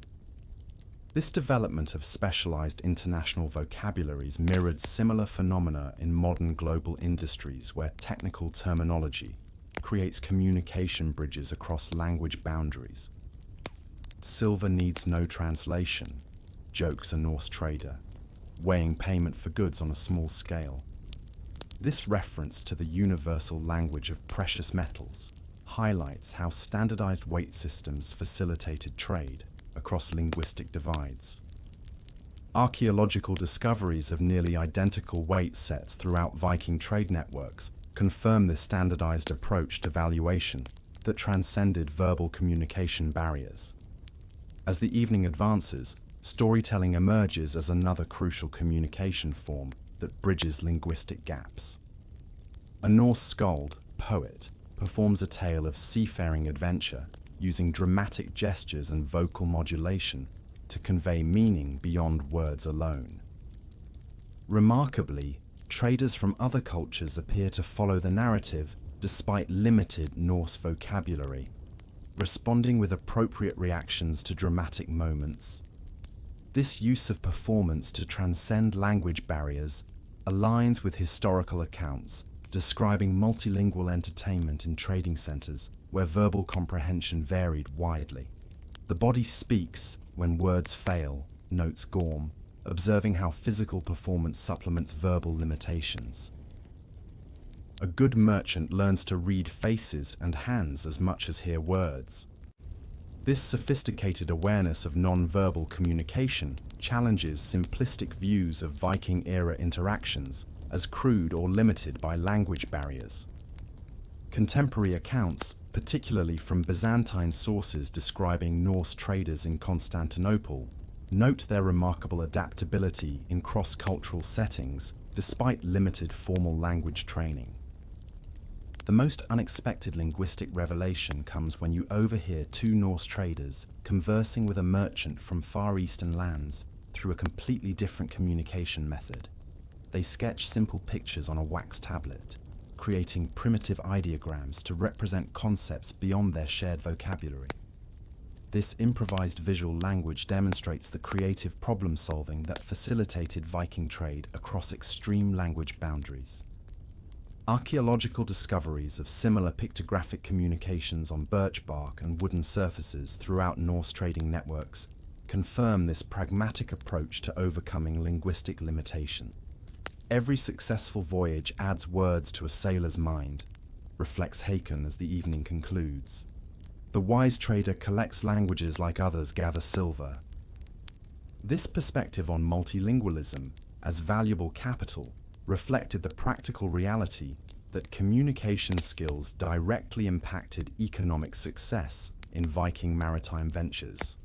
This development of specialized international vocabularies mirrored similar phenomena in modern global industries where technical terminology creates communication bridges across language boundaries. Silver needs no translation, jokes a Norse trader, weighing payment for goods on a small scale. This reference to the universal language of precious metals highlights how standardized weight systems facilitated trade across linguistic divides. Archaeological discoveries of nearly identical weight sets throughout Viking trade networks confirm this standardized approach to valuation that transcended verbal communication barriers. As the evening advances, storytelling emerges as another crucial communication form that bridges linguistic gaps. A Norse skald, poet, performs a tale of seafaring adventure using dramatic gestures and vocal modulation to convey meaning beyond words alone. Remarkably, traders from other cultures appear to follow the narrative despite limited Norse vocabulary, responding with appropriate reactions to dramatic moments. This use of performance to transcend language barriers aligns with historical accounts describing multilingual entertainment in trading centers where verbal comprehension varied widely. The body speaks when words fail, notes Gorm, observing how physical performance supplements verbal limitations. A good merchant learns to read faces and hands as much as hear words. This sophisticated awareness of non-verbal communication challenges simplistic views of Viking-era interactions as crude or limited by language barriers. Contemporary accounts, particularly from Byzantine sources describing Norse traders in Constantinople, note their remarkable adaptability in cross-cultural settings despite limited formal language training. The most unexpected linguistic revelation comes when you overhear two Norse traders conversing with a merchant from Far Eastern lands through a completely different communication method. They sketch simple pictures on a wax tablet, creating primitive ideograms to represent concepts beyond their shared vocabulary. This improvised visual language demonstrates the creative problem-solving that facilitated Viking trade across extreme language boundaries. Archaeological discoveries of similar pictographic communications on birch bark and wooden surfaces throughout Norse trading networks confirm this pragmatic approach to overcoming linguistic limitation. Every successful voyage adds words to a sailor's mind, reflects Hakon as the evening concludes. The wise trader collects languages like others gather silver. This perspective on multilingualism as valuable capital reflected the practical reality that communication skills directly impacted economic success in Viking maritime ventures.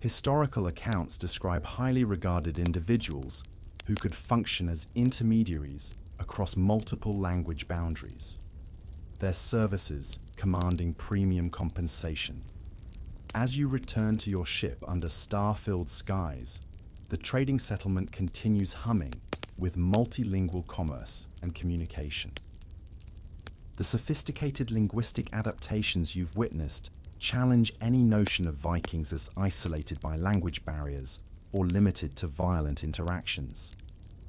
Historical accounts describe highly regarded individuals who could function as intermediaries across multiple language boundaries, their services commanding premium compensation. As you return to your ship under star-filled skies, the trading settlement continues humming with multilingual commerce and communication. The sophisticated linguistic adaptations you've witnessed challenge any notion of Vikings as isolated by language barriers or limited to violent interactions.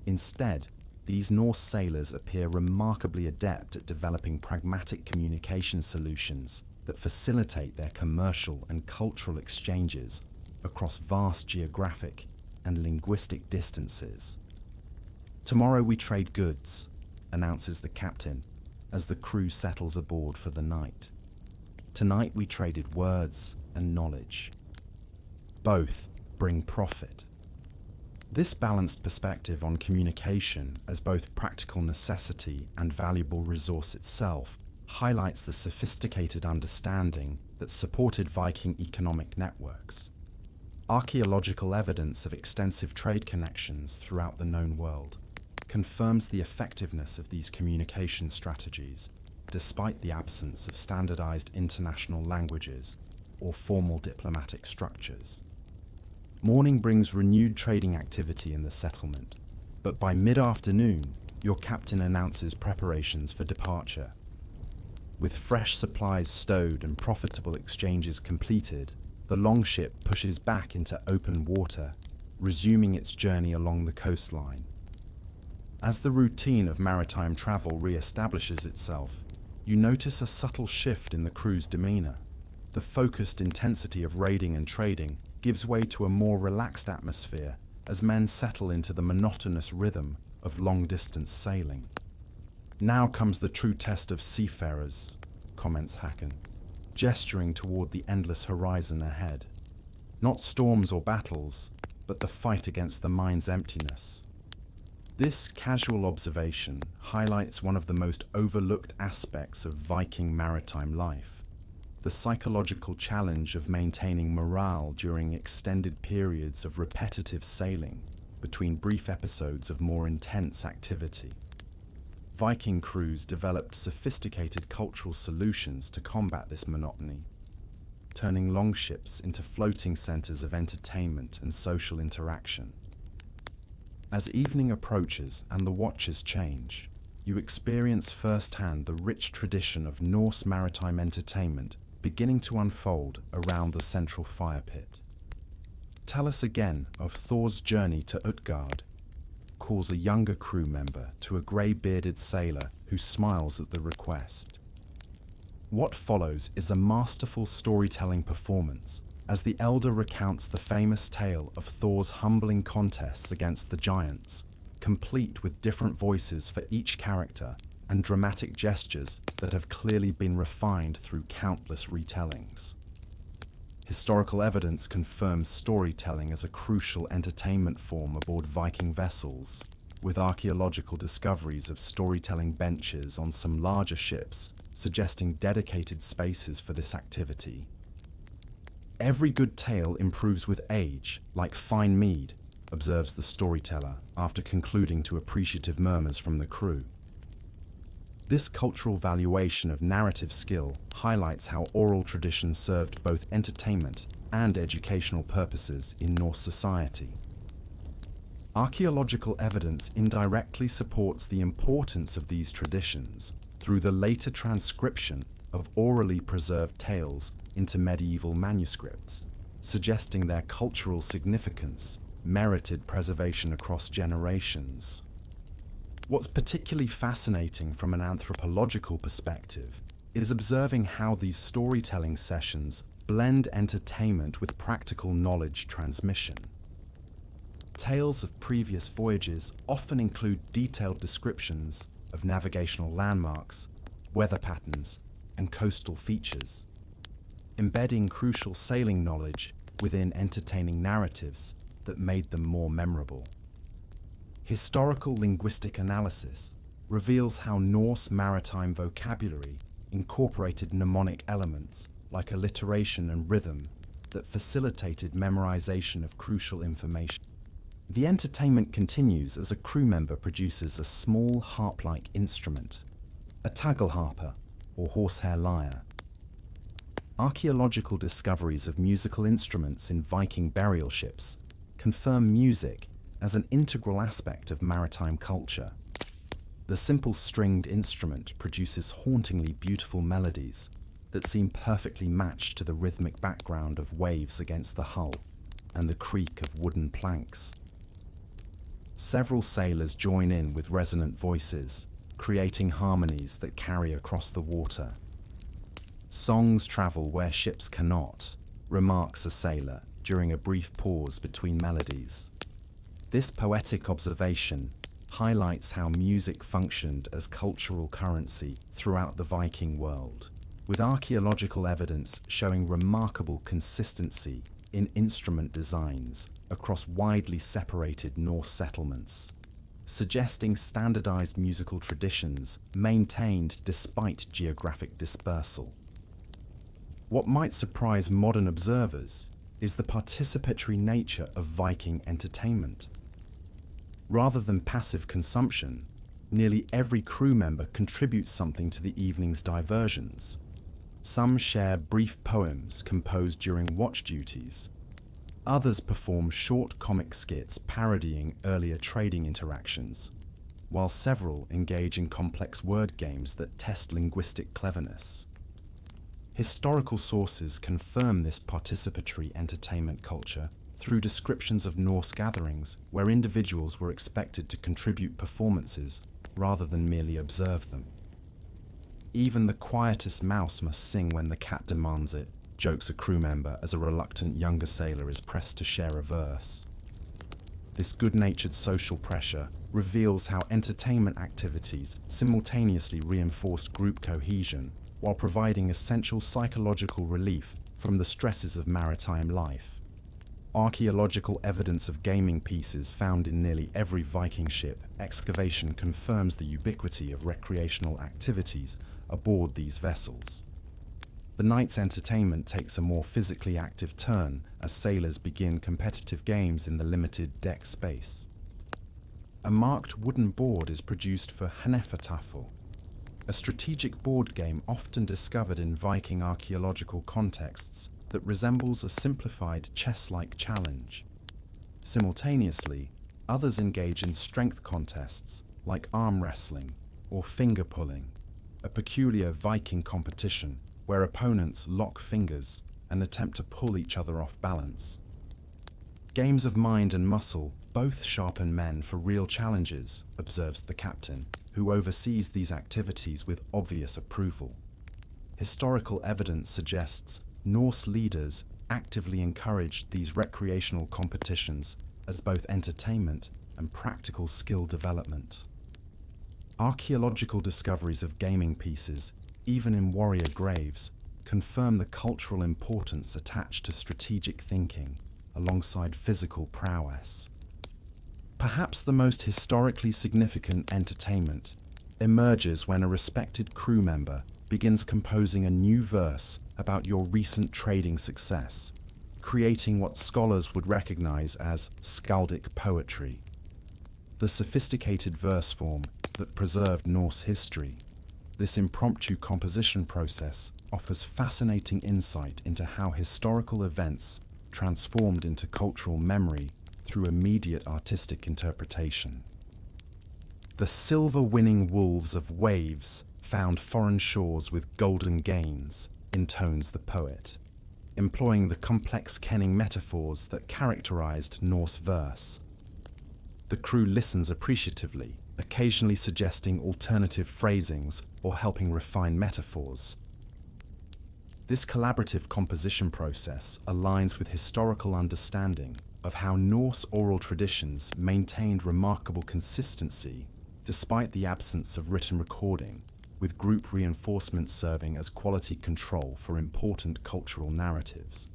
Instead, these Norse sailors appear remarkably adept at developing pragmatic communication solutions that facilitate their commercial and cultural exchanges across vast geographic and linguistic distances. "Tomorrow we trade goods," announces the captain as the crew settles aboard for the night. "Tonight we traded words and knowledge. Both bring profit." This balanced perspective on communication as both practical necessity and valuable resource itself highlights the sophisticated understanding that supported Viking economic networks. Archaeological evidence of extensive trade connections throughout the known world confirms the effectiveness of these communication strategies, despite the absence of standardized international languages or formal diplomatic structures. Morning brings renewed trading activity in the settlement, but by mid-afternoon, your captain announces preparations for departure. With fresh supplies stowed and profitable exchanges completed, the Longship pushes back into open water, resuming its journey along the coastline. As the routine of maritime travel re-establishes itself, you notice a subtle shift in the crew's demeanor. The focused intensity of raiding and trading gives way to a more relaxed atmosphere as men settle into the monotonous rhythm of long-distance sailing. "Now comes the true test of seafarers," comments Hakon, gesturing toward the endless horizon ahead. "Not storms or battles, but the fight against the mind's emptiness." This casual observation highlights one of the most overlooked aspects of Viking maritime life: the psychological challenge of maintaining morale during extended periods of repetitive sailing between brief episodes of more intense activity. Viking crews developed sophisticated cultural solutions to combat this monotony, turning longships into floating centers of entertainment and social interaction. As evening approaches and the watches change, you experience firsthand the rich tradition of Norse maritime entertainment beginning to unfold around the central fire pit. Tell us again of Thor's journey to Utgard. calls a younger crew member to a grey-bearded sailor who smiles at the request. What follows is a masterful storytelling performance as the elder recounts the famous tale of Thor's humbling contests against the giants, complete with different voices for each character and dramatic gestures that have clearly been refined through countless retellings. Historical evidence confirms storytelling as a crucial entertainment form aboard Viking vessels, with archaeological discoveries of storytelling benches on some larger ships suggesting dedicated spaces for this activity. Every good tale improves with age, like fine mead, observes the storyteller after concluding to appreciative murmurs from the crew. This cultural valuation of narrative skill highlights how oral tradition served both entertainment and educational purposes in Norse society. Archaeological evidence indirectly supports the importance of these traditions through the later transcription of orally preserved tales into medieval manuscripts, suggesting their cultural significance merited preservation across generations. What's particularly fascinating from an anthropological perspective is observing how these storytelling sessions blend entertainment with practical knowledge transmission. Tales of previous voyages often include detailed descriptions of navigational landmarks, weather patterns, and coastal features, embedding crucial sailing knowledge within entertaining narratives that made them more memorable. Historical linguistic analysis reveals how Norse maritime vocabulary incorporated mnemonic elements like alliteration and rhythm that facilitated memorization of crucial information. The entertainment continues as a crew member produces a small harp-like instrument, a tagelharpa or horsehair lyre. Archaeological discoveries of musical instruments in Viking burial ships confirm music as an integral aspect of maritime culture. The simple stringed instrument produces hauntingly beautiful melodies that seem perfectly matched to the rhythmic background of waves against the hull and the creak of wooden planks. Several sailors join in with resonant voices, creating harmonies that carry across the water. "Songs travel where ships cannot," remarks a sailor during a brief pause between melodies. This poetic observation highlights how music functioned as cultural currency throughout the Viking world, with archaeological evidence showing remarkable consistency in instrument designs across widely separated Norse settlements, suggesting standardized musical traditions maintained despite geographic dispersal. What might surprise modern observers is the participatory nature of Viking entertainment. Rather than passive consumption, nearly every crew member contributes something to the evening's diversions. Some share brief poems composed during watch duties. Others perform short comic skits parodying earlier trading interactions, while several engage in complex word games that test linguistic cleverness. Historical sources confirm this participatory entertainment culture through descriptions of Norse gatherings where individuals were expected to contribute performances rather than merely observe them. "Even the quietest mouse must sing when the cat demands it," jokes a crew member as a reluctant younger sailor is pressed to share a verse. This good-natured social pressure reveals how entertainment activities simultaneously reinforced group cohesion while providing essential psychological relief from the stresses of maritime life. Archaeological evidence of gaming pieces found in nearly every Viking ship excavation confirms the ubiquity of recreational activities aboard these vessels. The night's entertainment takes a more physically active turn as sailors begin competitive games in the limited deck space. A marked wooden board is produced for Hnefatafl, a strategic board game often discovered in Viking archaeological contexts that resembles a simplified chess-like challenge. Simultaneously, others engage in strength contests like arm wrestling or finger pulling, a peculiar Viking competition where opponents lock fingers and attempt to pull each other off balance. Games of mind and muscle Both sharpen men for real challenges, observes the captain, who oversees these activities with obvious approval. Historical evidence suggests Norse leaders actively encouraged these recreational competitions as both entertainment and practical skill development. Archaeological discoveries of gaming pieces, even in warrior graves, confirm the cultural importance attached to strategic thinking alongside physical prowess. Perhaps the most historically significant entertainment emerges when a respected crew member begins composing a new verse about your recent trading success, creating what scholars would recognize as skaldic poetry, the sophisticated verse form that preserved Norse history. This impromptu composition process offers fascinating insight into how historical events transformed into cultural memory through immediate artistic interpretation. The silver-winning wolves of waves found foreign shores with golden gains, intones the poet, employing the complex kenning metaphors that characterized Norse verse. The crew listens appreciatively, occasionally suggesting alternative phrasings or helping refine metaphors. This collaborative composition process aligns with historical understanding of how Norse oral traditions maintained remarkable consistency despite the absence of written recording, with group reinforcement serving as quality control for important cultural narratives.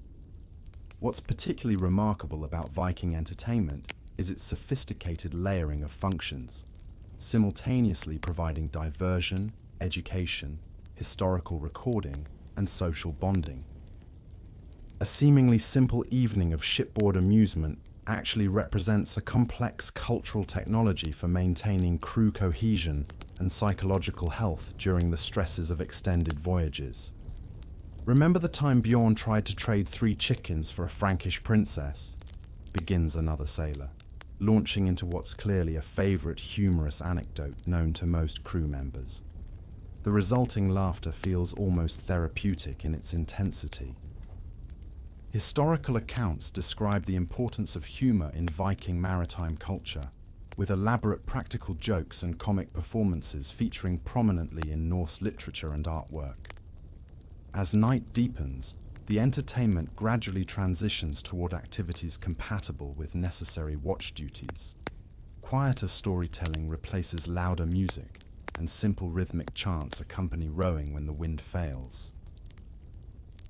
What's particularly remarkable about Viking entertainment is its sophisticated layering of functions, simultaneously providing diversion, education, historical recording, and social bonding. A seemingly simple evening of shipboard amusement actually represents a complex cultural technology for maintaining crew cohesion and psychological health during the stresses of extended voyages. Remember the time Bjorn tried to trade 3 chickens for a Frankish princess? Begins another sailor, launching into what's clearly a favorite humorous anecdote known to most crew members. The resulting laughter feels almost therapeutic in its intensity. Historical accounts describe the importance of humor in Viking maritime culture, with elaborate practical jokes and comic performances featuring prominently in Norse literature and artwork. As night deepens, the entertainment gradually transitions toward activities compatible with necessary watch duties. Quieter storytelling replaces louder music, and simple rhythmic chants accompany rowing when the wind fails.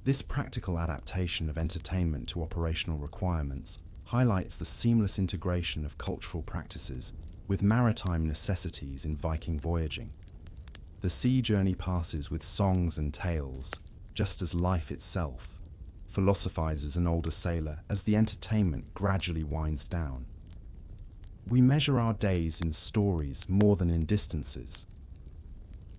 This practical adaptation of entertainment to operational requirements highlights the seamless integration of cultural practices with maritime necessities in Viking voyaging. The sea journey passes with songs and tales, just as life itself, philosophizes an older sailor as the entertainment gradually winds down. We measure our days in stories more than in distances.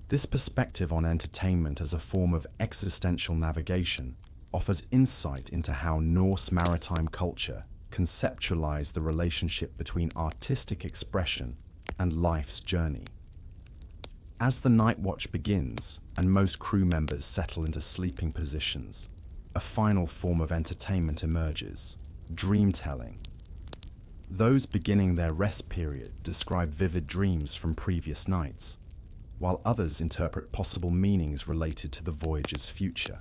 This perspective on entertainment as a form of existential navigation offers insight into how Norse maritime culture conceptualized the relationship between artistic expression and life's journey. As the night watch begins and most crew members settle into sleeping positions, a final form of entertainment emerges: dream-telling. Those beginning their rest period describe vivid dreams from previous nights, while others interpret possible meanings related to the voyage's future.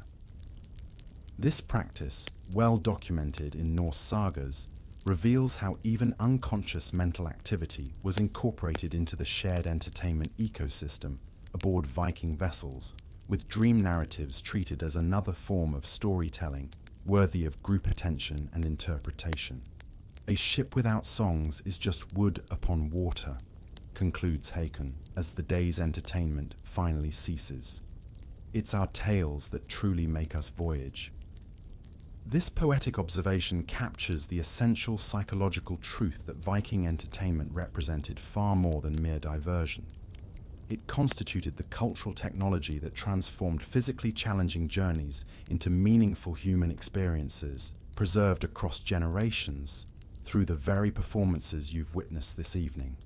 This practice, well documented in Norse sagas, reveals how even unconscious mental activity was incorporated into the shared entertainment ecosystem aboard Viking vessels, with dream narratives treated as another form of storytelling worthy of group attention and interpretation. A ship without songs is just wood upon water, concludes Hakon as the day's entertainment finally ceases. It's our tales that truly make us voyage. This poetic observation captures the essential psychological truth that Viking entertainment represented far more than mere diversion. It constituted the cultural technology that transformed physically challenging journeys into meaningful human experiences, preserved across generations through the very performances you've witnessed this evening.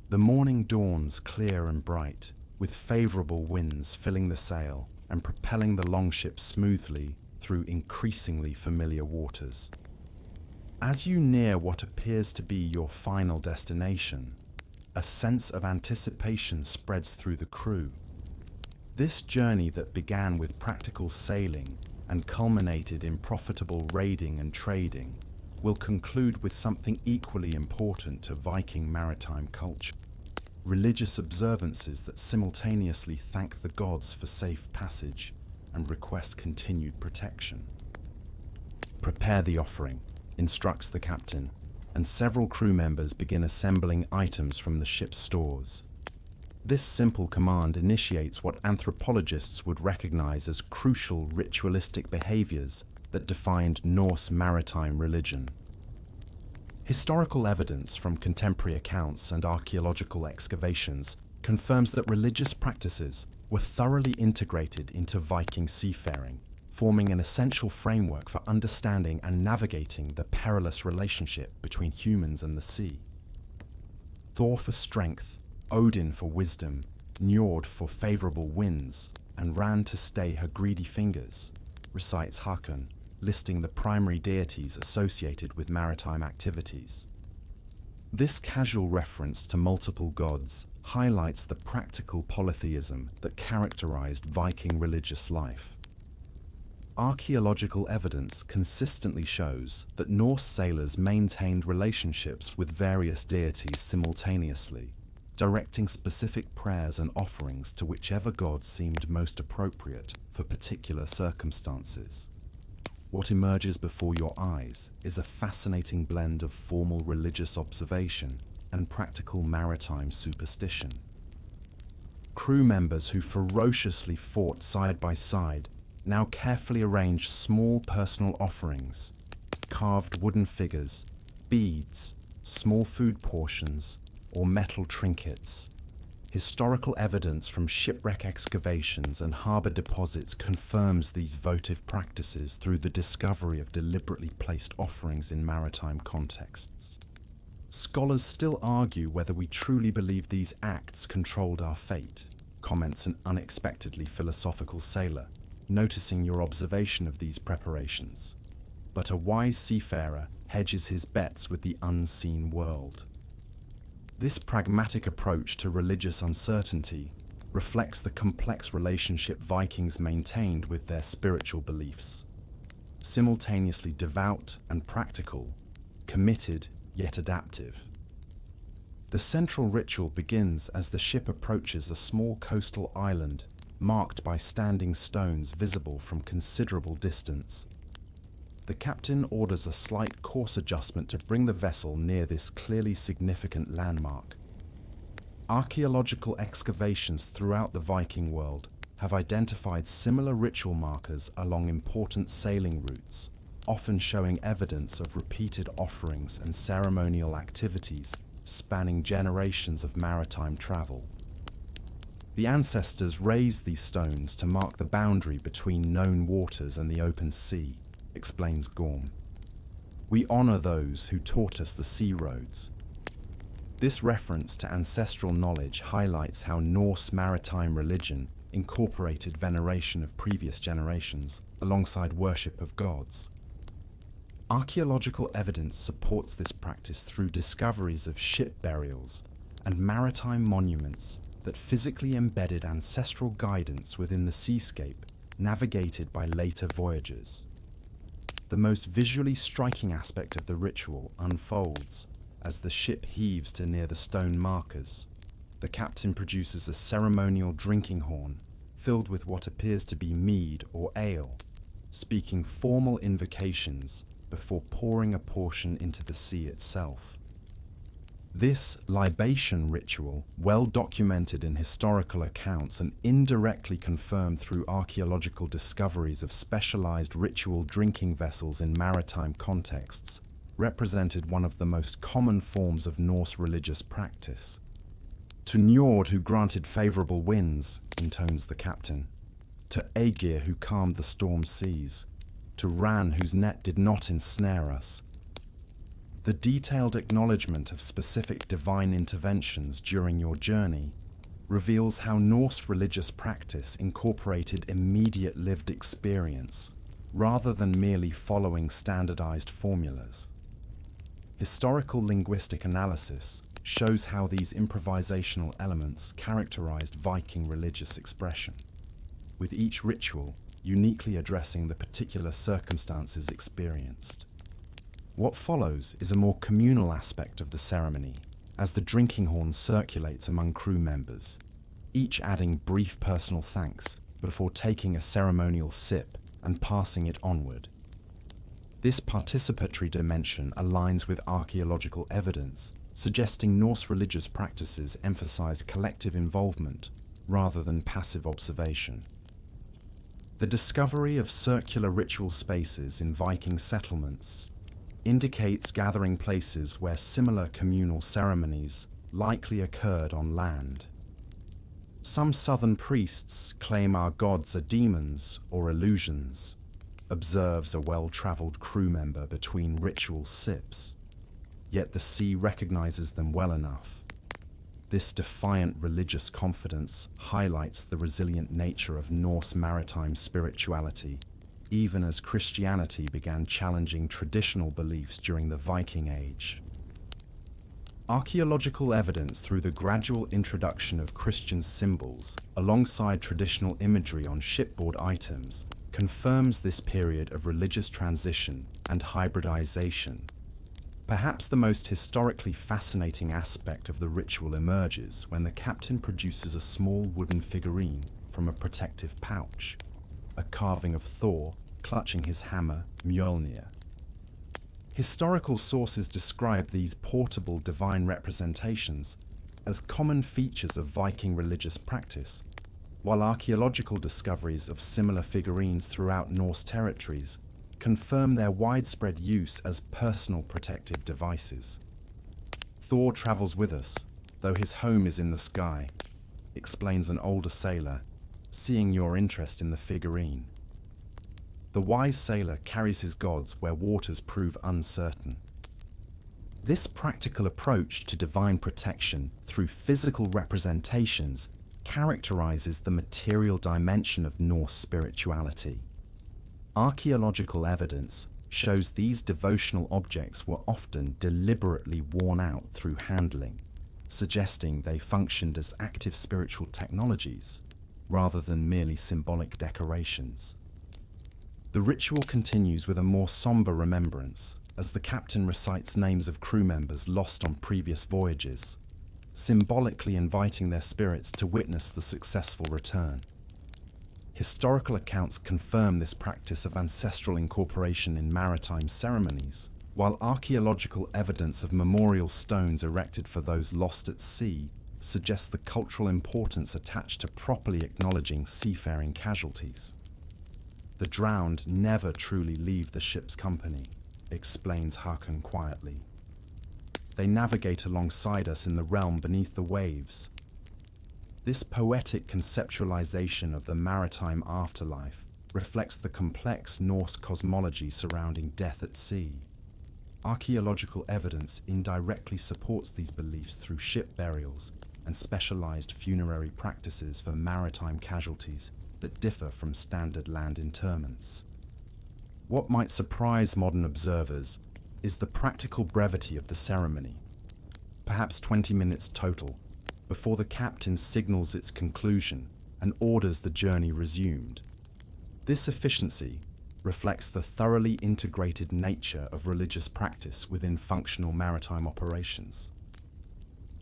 The morning dawns clear and bright, with favorable winds filling the sail and propelling the Longship smoothly through increasingly familiar waters. As you near what appears to be your final destination, a sense of anticipation spreads through the crew. This journey that began with practical sailing and culminated in profitable raiding and trading will conclude with something equally important to Viking maritime culture: religious observances that simultaneously thank the gods for safe passage and request continued protection. "Prepare the offering," instructs the captain, and several crew members begin assembling items from the ship's stores. This simple command initiates what anthropologists would recognize as crucial ritualistic behaviors that defined Norse maritime religion. Historical evidence from contemporary accounts and archaeological excavations confirms that religious practices were thoroughly integrated into Viking seafaring, forming an essential framework for understanding and navigating the perilous relationship between humans and the sea. Thor for strength, Odin for wisdom, Njord for favorable winds, and Ran to stay her greedy fingers, recites Hakon, listing the primary deities associated with maritime activities. This casual reference to multiple gods highlights the practical polytheism that characterized Viking religious life. Archaeological evidence consistently shows that Norse sailors maintained relationships with various deities simultaneously, directing specific prayers and offerings to whichever god seemed most appropriate for particular circumstances. What emerges before your eyes is a fascinating blend of formal religious observation and practical maritime superstition. Crew members who ferociously fought side by side now carefully arrange small personal offerings: carved wooden figures, beads, small food portions, or metal trinkets. Historical evidence from shipwreck excavations and harbour deposits confirms these votive practices through the discovery of deliberately placed offerings in maritime contexts. Scholars still argue whether we truly believe these acts controlled our fate, comments an unexpectedly philosophical sailor, noticing your observation of these preparations. But a wise seafarer hedges his bets with the unseen world. This pragmatic approach to religious uncertainty reflects the complex relationship Vikings maintained with their spiritual beliefs. Simultaneously devout and practical, committed yet adaptive. The central ritual begins as the ship approaches a small coastal island marked by standing stones visible from considerable distance. The captain orders a slight course adjustment to bring the vessel near this clearly significant landmark. Archaeological excavations throughout the Viking world have identified similar ritual markers along important sailing routes, often showing evidence of repeated offerings and ceremonial activities spanning generations of maritime travel. The ancestors raised these stones to mark the boundary between known waters and the open sea, explains Gorm. We honor those who taught us the sea roads. This reference to ancestral knowledge highlights how Norse maritime religion incorporated veneration of previous generations alongside worship of gods. Archaeological evidence supports this practice through discoveries of ship burials and maritime monuments that physically embedded ancestral guidance within the seascape navigated by later voyagers. The most visually striking aspect of the ritual unfolds as the ship heaves to near the stone markers. The captain produces a ceremonial drinking horn filled with what appears to be mead or ale, speaking formal invocations before pouring a portion into the sea itself. This libation ritual, well documented in historical accounts and indirectly confirmed through archaeological discoveries of specialized ritual drinking vessels in maritime contexts, represented one of the most common forms of Norse religious practice. To Njord, who granted favorable winds, intones the captain. To Aegir, who calmed the storm seas. To Ran, whose net did not ensnare us. The detailed acknowledgement of specific divine interventions during your journey reveals how Norse religious practice incorporated immediate lived experience rather than merely following standardized formulas. Historical linguistic analysis shows how these improvisational elements characterized Viking religious expression, with each ritual uniquely addressing the particular circumstances experienced. What follows is a more communal aspect of the ceremony, as the drinking horn circulates among crew members, each adding brief personal thanks before taking a ceremonial sip and passing it onward. This participatory dimension aligns with archaeological evidence, suggesting Norse religious practices emphasize collective involvement rather than passive observation. The discovery of circular ritual spaces in Viking settlements indicates gathering places where similar communal ceremonies likely occurred on land. Some southern priests claim our gods are demons or illusions, observes a well-traveled crew member between ritual sips. Yet the sea recognizes them well enough. This defiant religious confidence highlights the resilient nature of Norse maritime spirituality, even as Christianity began challenging traditional beliefs during the Viking Age. Archaeological evidence through the gradual introduction of Christian symbols alongside traditional imagery on shipboard items confirms this period of religious transition and hybridization. Perhaps the most historically fascinating aspect of the ritual emerges when the captain produces a small wooden figurine from a protective pouch, a carving of Thor clutching his hammer, Mjolnir. Historical sources describe these portable divine representations as common features of Viking religious practice, while archaeological discoveries of similar figurines throughout Norse territories confirm their widespread use as personal protective devices. Thor travels with us, though his home is in the sky, explains an older sailor, seeing your interest in the figurine. The wise sailor carries his gods where waters prove uncertain. This practical approach to divine protection through physical representations characterizes the material dimension of Norse spirituality. Archaeological evidence shows these devotional objects were often deliberately worn out through handling, suggesting they functioned as active spiritual technologies rather than merely symbolic decorations. The ritual continues with a more somber remembrance as the captain recites names of crew members lost on previous voyages, symbolically inviting their spirits to witness the successful return. Historical accounts confirm this practice of ancestral incorporation in maritime ceremonies, while archaeological evidence of memorial stones erected for those lost at sea suggests the cultural importance attached to properly acknowledging seafaring casualties. The drowned never truly leave the ship's company, explains Haakon quietly. They navigate alongside us in the realm beneath the waves. This poetic conceptualization of the maritime afterlife reflects the complex Norse cosmology surrounding death at sea. Archaeological evidence indirectly supports these beliefs through ship burials and specialized funerary practices for maritime casualties that differ from standard land interments. What might surprise modern observers is the practical brevity of the ceremony, perhaps 20 minutes total, before the captain signals its conclusion and orders the journey resumed. This efficiency reflects the thoroughly integrated nature of religious practice within functional maritime operations.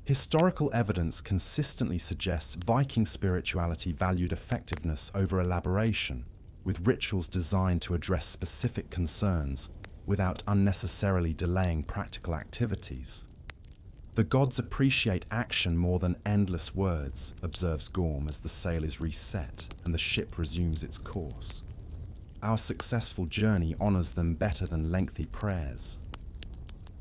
Historical evidence consistently suggests Viking spirituality valued effectiveness over elaboration, with rituals designed to address specific concerns without unnecessarily delaying practical activities. The gods appreciate action more than endless words, observes Gorm as the sail is reset and the ship resumes its course. Our successful journey honors them better than lengthy prayers.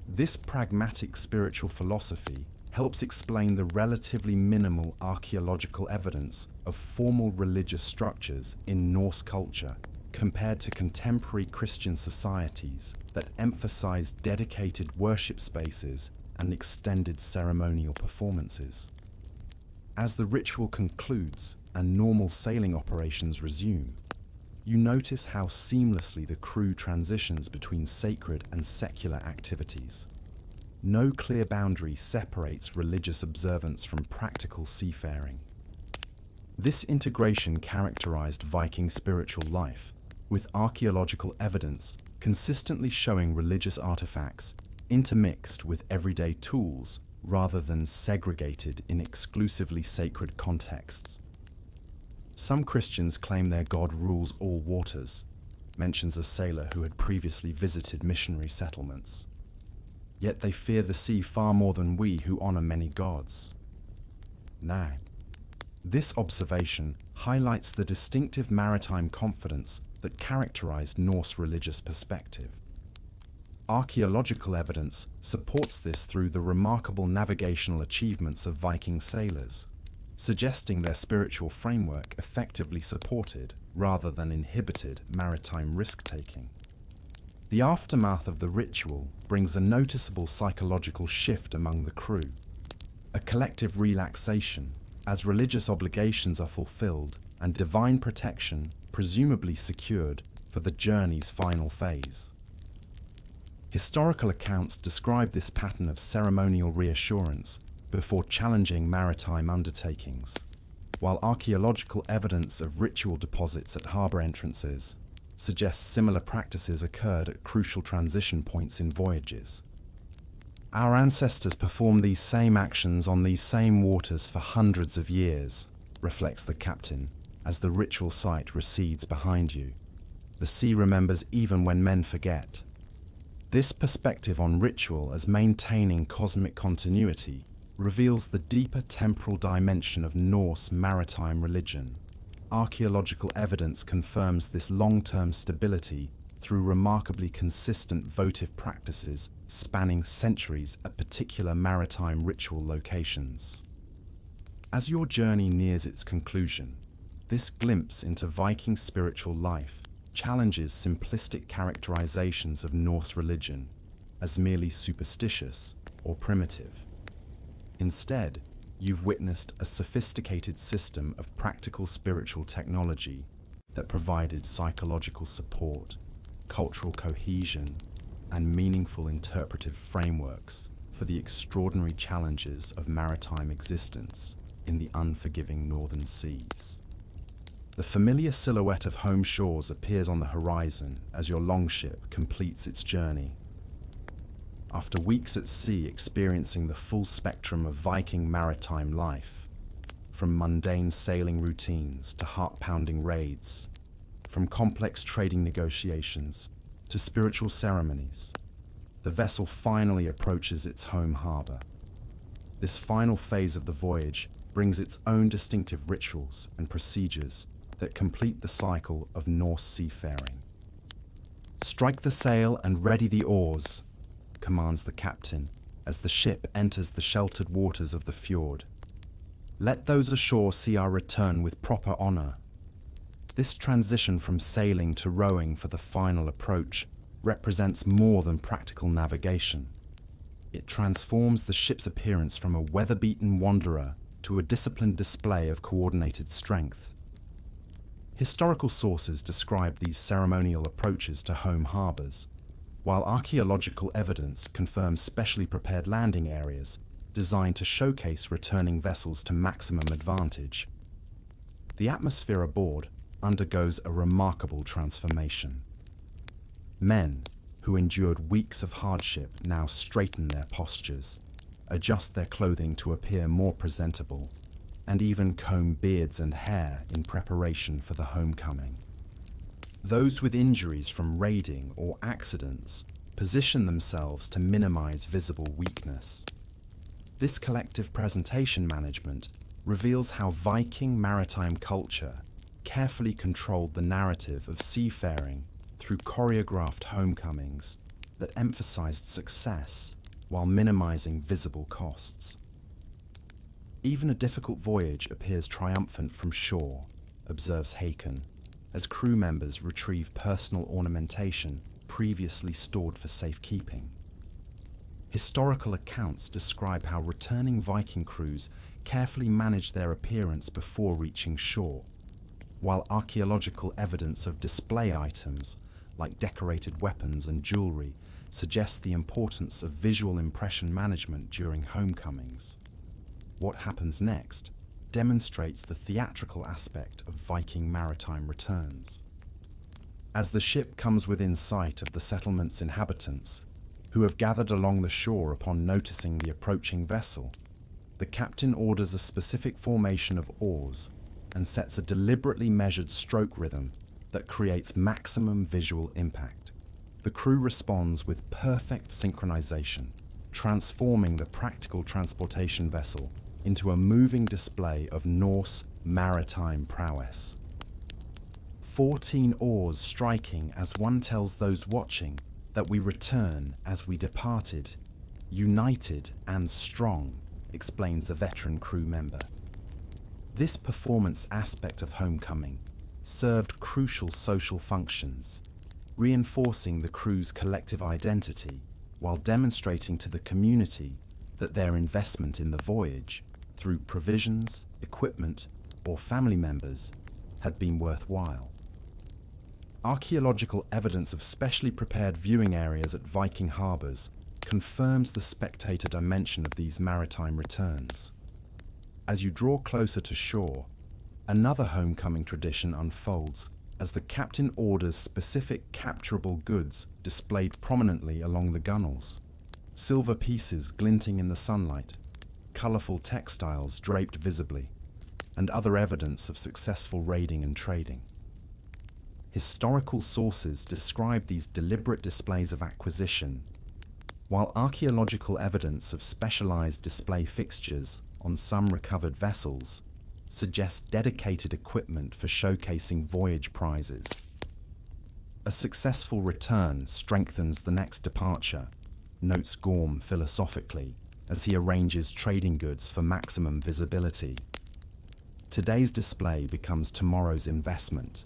This pragmatic spiritual philosophy helps explain the relatively minimal archaeological evidence of formal religious structures in Norse culture compared to contemporary Christian societies that emphasize dedicated worship spaces and extended ceremonial performances. As the ritual concludes and normal sailing operations resume, you notice how seamlessly the crew transitions between sacred and secular activities. No clear boundary separates religious observance from practical seafaring. This integration characterized Viking spiritual life, with archaeological evidence consistently showing religious artifacts intermixed with everyday tools rather than segregated in exclusively sacred contexts. Some Christians claim their God rules all waters, mentions a sailor who had previously visited missionary settlements. Yet they fear the sea far more than we who honor many gods. Now, this observation highlights the distinctive maritime confidence that characterized Norse religious perspective. Archaeological evidence supports this through the remarkable navigational achievements of Viking sailors, suggesting their spiritual framework effectively supported, rather than inhibited, maritime risk-taking. The aftermath of the ritual brings a noticeable psychological shift among the crew, a collective relaxation as religious obligations are fulfilled and divine protection presumably secured for the journey's final phase. Historical accounts describe this pattern of ceremonial reassurance before challenging maritime undertakings, while archaeological evidence of ritual deposits at harbour entrances suggests similar practices occurred at crucial transition points in voyages. Our ancestors performed these same actions on these same waters for hundreds of years, reflects the captain, as the ritual site recedes behind you. The sea remembers even when men forget. This perspective on ritual as maintaining cosmic continuity reveals the deeper temporal dimension of Norse maritime religion. Archaeological evidence confirms this long-term stability through remarkably consistent votive practices spanning centuries at particular maritime ritual locations. As your journey nears its conclusion, this glimpse into Viking spiritual life challenges simplistic characterizations of Norse religion as merely superstitious or primitive. Instead, you've witnessed a sophisticated system of practical spiritual technology that provided psychological support, cultural cohesion, and meaningful interpretive frameworks for the extraordinary challenges of maritime existence in the unforgiving northern seas. The familiar silhouette of home shores appears on the horizon as your longship completes its journey. After weeks at sea experiencing the full spectrum of Viking maritime life, from mundane sailing routines to heart-pounding raids, from complex trading negotiations to spiritual ceremonies, the vessel finally approaches its home harbour. This final phase of the voyage brings its own distinctive rituals and procedures that complete the cycle of Norse seafaring. "Strike the sail and ready the oars," commands the captain as the ship enters the sheltered waters of the fjord. "Let those ashore see our return with proper honour." This transition from sailing to rowing for the final approach represents more than practical navigation. It transforms the ship's appearance from a weather-beaten wanderer to a disciplined display of coordinated strength. Historical sources describe these ceremonial approaches to home harbours, while archaeological evidence confirms specially prepared landing areas designed to showcase returning vessels to maximum advantage. The atmosphere aboard undergoes a remarkable transformation. Men who endured weeks of hardship now straighten their postures, adjust their clothing to appear more presentable, and even comb beards and hair in preparation for the homecoming. Those with injuries from raiding or accidents position themselves to minimize visible weakness. This collective presentation management reveals how Viking maritime culture carefully controlled the narrative of seafaring through choreographed homecomings that emphasized success while minimizing visible costs. Even a difficult voyage appears triumphant from shore, observes Haken, as crew members retrieve personal ornamentation previously stored for safekeeping. Historical accounts describe how returning Viking crews carefully managed their appearance before reaching shore, while archaeological evidence of display items like decorated weapons and jewelry suggests the importance of visual impression management during homecomings. What happens next demonstrates the theatrical aspect of Viking maritime returns. As the ship comes within sight of the settlement's inhabitants, who have gathered along the shore upon noticing the approaching vessel, the captain orders a specific formation of oars and sets a deliberately measured stroke rhythm that creates maximum visual impact. The crew responds with perfect synchronization, transforming the practical transportation vessel into a moving display of Norse maritime prowess. 14 oars striking as one tells those watching that we return as we departed, united and strong, explains a veteran crew member. This performance aspect of homecoming served crucial social functions, reinforcing the crew's collective identity while demonstrating to the community that their investment in the voyage, through provisions, equipment, or family members, had been worthwhile. Archaeological evidence of specially prepared viewing areas at Viking harbours confirms the spectator dimension of these maritime returns. As you draw closer to shore, another homecoming tradition unfolds as the captain orders specific capturable goods displayed prominently along the gunwales. Silver pieces glinting in the sunlight, colourful textiles draped visibly, and other evidence of successful raiding and trading. Historical sources describe these deliberate displays of acquisition, while archaeological evidence of specialised display fixtures on some recovered vessels suggests dedicated equipment for showcasing voyage prizes. A successful return strengthens the next departure, notes Gorm philosophically as he arranges trading goods for maximum visibility. Today's display becomes tomorrow's investment.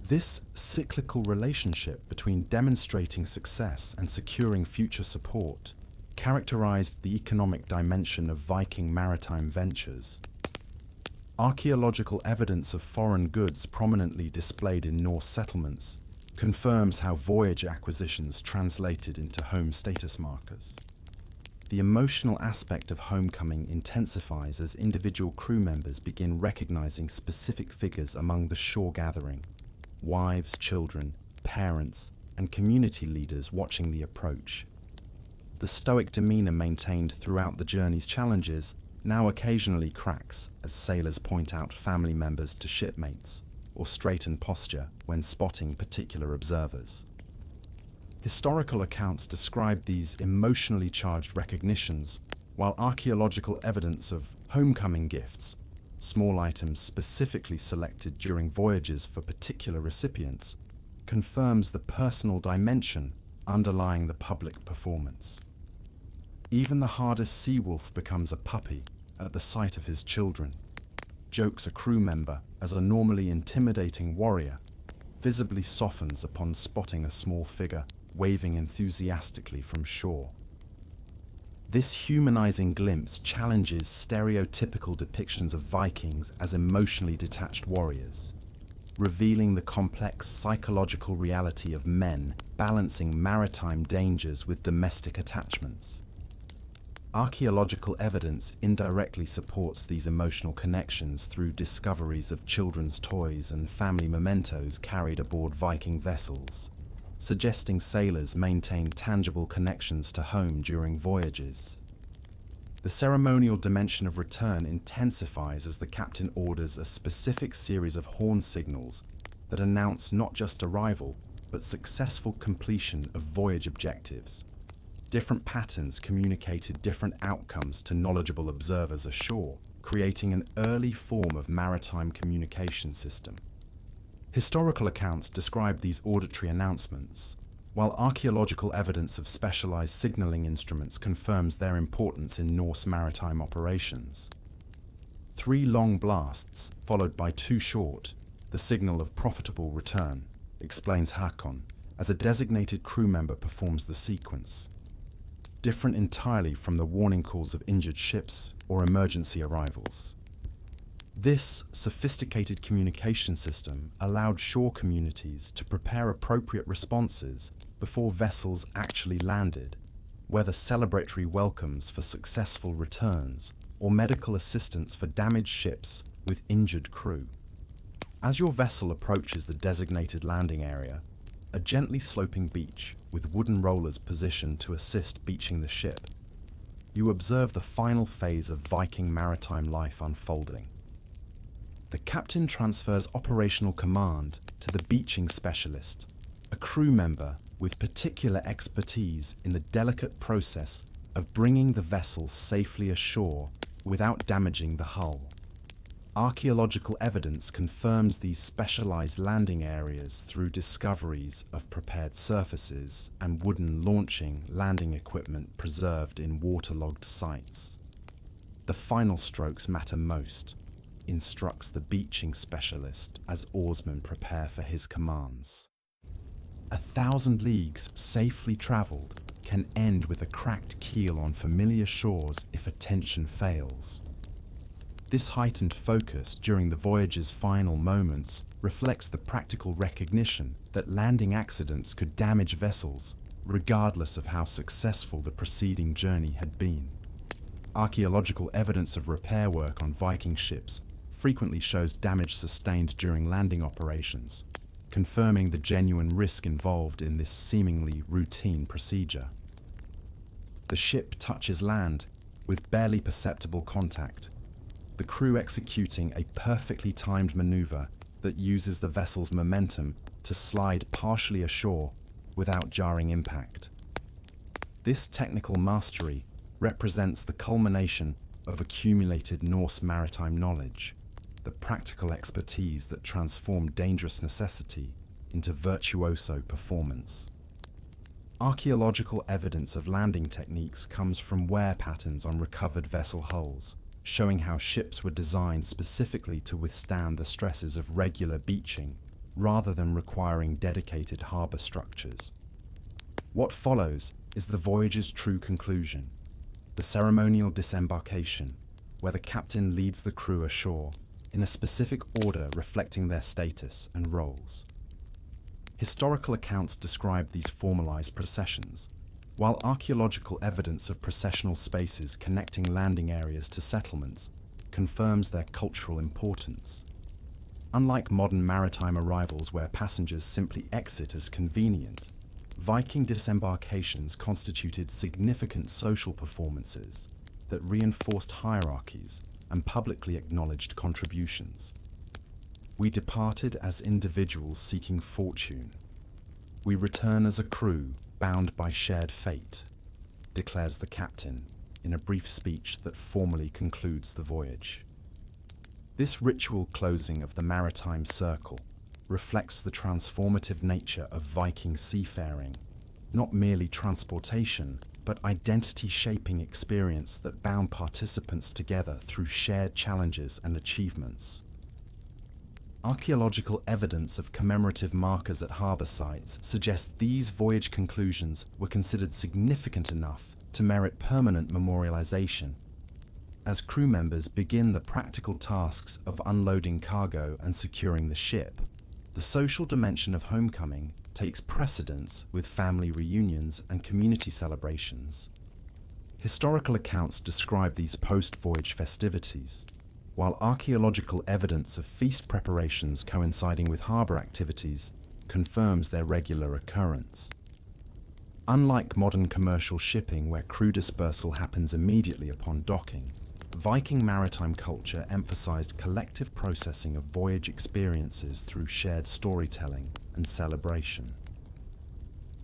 This cyclical relationship between demonstrating success and securing future support characterized the economic dimension of Viking maritime ventures. Archaeological evidence of foreign goods prominently displayed in Norse settlements confirms how voyage acquisitions translated into home status markers. The emotional aspect of homecoming intensifies as individual crew members begin recognizing specific figures among the shore gathering: wives, children, parents, and community leaders watching the approach. The stoic demeanor maintained throughout the journey's challenges now occasionally cracks as sailors point out family members to shipmates or straighten posture when spotting particular observers. Historical accounts describe these emotionally charged recognitions, while archaeological evidence of homecoming gifts, small items specifically selected during voyages for particular recipients, confirms the personal dimension underlying the public performance. Even the hardest sea wolf becomes a puppy at the sight of his children, jokes a crew member as a normally intimidating warrior visibly softens upon spotting a small figure waving enthusiastically from shore. This humanizing glimpse challenges stereotypical depictions of Vikings as emotionally detached warriors, revealing the complex psychological reality of men balancing maritime dangers with domestic attachments. Archaeological evidence indirectly supports these emotional connections through discoveries of children's toys and family mementos carried aboard Viking vessels, suggesting sailors maintain tangible connections to home during voyages. The ceremonial dimension of return intensifies as the captain orders a specific series of horn signals that announce not just arrival, but successful completion of voyage objectives. Different patterns communicated different outcomes to knowledgeable observers ashore, creating an early form of maritime communication system. Historical accounts describe these auditory announcements, while archaeological evidence of specialized signaling instruments confirms their importance in Norse maritime operations. 3 long blasts, followed by 2 short, the signal of profitable return, explains Hakon, as a designated crew member performs the sequence. Different entirely from the warning calls of injured ships or emergency arrivals. This sophisticated communication system allowed shore communities to prepare appropriate responses before vessels actually landed, whether celebratory welcomes for successful returns or medical assistance for damaged ships with injured crew. As your vessel approaches the designated landing area, a gently sloping beach with wooden rollers positioned to assist beaching the ship, you observe the final phase of Viking maritime life unfolding. The captain transfers operational command to the beaching specialist, a crew member with particular expertise in the delicate process of bringing the vessel safely ashore without damaging the hull. Archaeological evidence confirms these specialized landing areas through discoveries of prepared surfaces and wooden launching landing equipment preserved in waterlogged sites. The final strokes matter most, instructs the beaching specialist as oarsmen prepare for his commands. 1,000 leagues safely traveled can end with a cracked keel on familiar shores if attention fails. This heightened focus during the voyage's final moments reflects the practical recognition that landing accidents could damage vessels, regardless of how successful the preceding journey had been. Archaeological evidence of repair work on Viking ships frequently shows damage sustained during landing operations, confirming the genuine risk involved in this seemingly routine procedure. The ship touches land with barely perceptible contact, the crew executing a perfectly timed maneuver that uses the vessel's momentum to slide partially ashore without jarring impact. This technical mastery represents the culmination of accumulated Norse maritime knowledge, the practical expertise that transformed dangerous necessity into virtuoso performance. Archaeological evidence of landing techniques comes from wear patterns on recovered vessel hulls, showing how ships were designed specifically to withstand the stresses of regular beaching, rather than requiring dedicated harbour structures. What follows is the voyage's true conclusion, the ceremonial disembarkation, where the captain leads the crew ashore, in a specific order reflecting their status and roles. Historical accounts describe these formalized processions, while archaeological evidence of processional spaces connecting landing areas to settlements confirms their cultural importance. Unlike modern maritime arrivals where passengers simply exit as convenient, Viking disembarkations constituted significant social performances that reinforced hierarchies and publicly acknowledged contributions. We departed as individuals seeking fortune. We return as a crew bound by shared fate, declares the captain in a brief speech that formally concludes the voyage. This ritual closing of the maritime circle reflects the transformative nature of Viking seafaring, not merely transportation, but identity-shaping experience that bound participants together through shared challenges and achievements. Archaeological evidence of commemorative markers at harbour sites suggests these voyage conclusions were considered significant enough to merit permanent memorialization. As crew members begin the practical tasks of unloading cargo and securing the ship, the social dimension of homecoming takes precedence with family reunions and community celebrations. Historical accounts describe these post-voyage festivities, while archaeological evidence of feast preparations coinciding with harbour activities confirms their regular occurrence. Unlike modern commercial shipping where crew dispersal happens immediately upon docking, Viking maritime culture emphasized collective processing of voyage experiences through shared storytelling and celebration.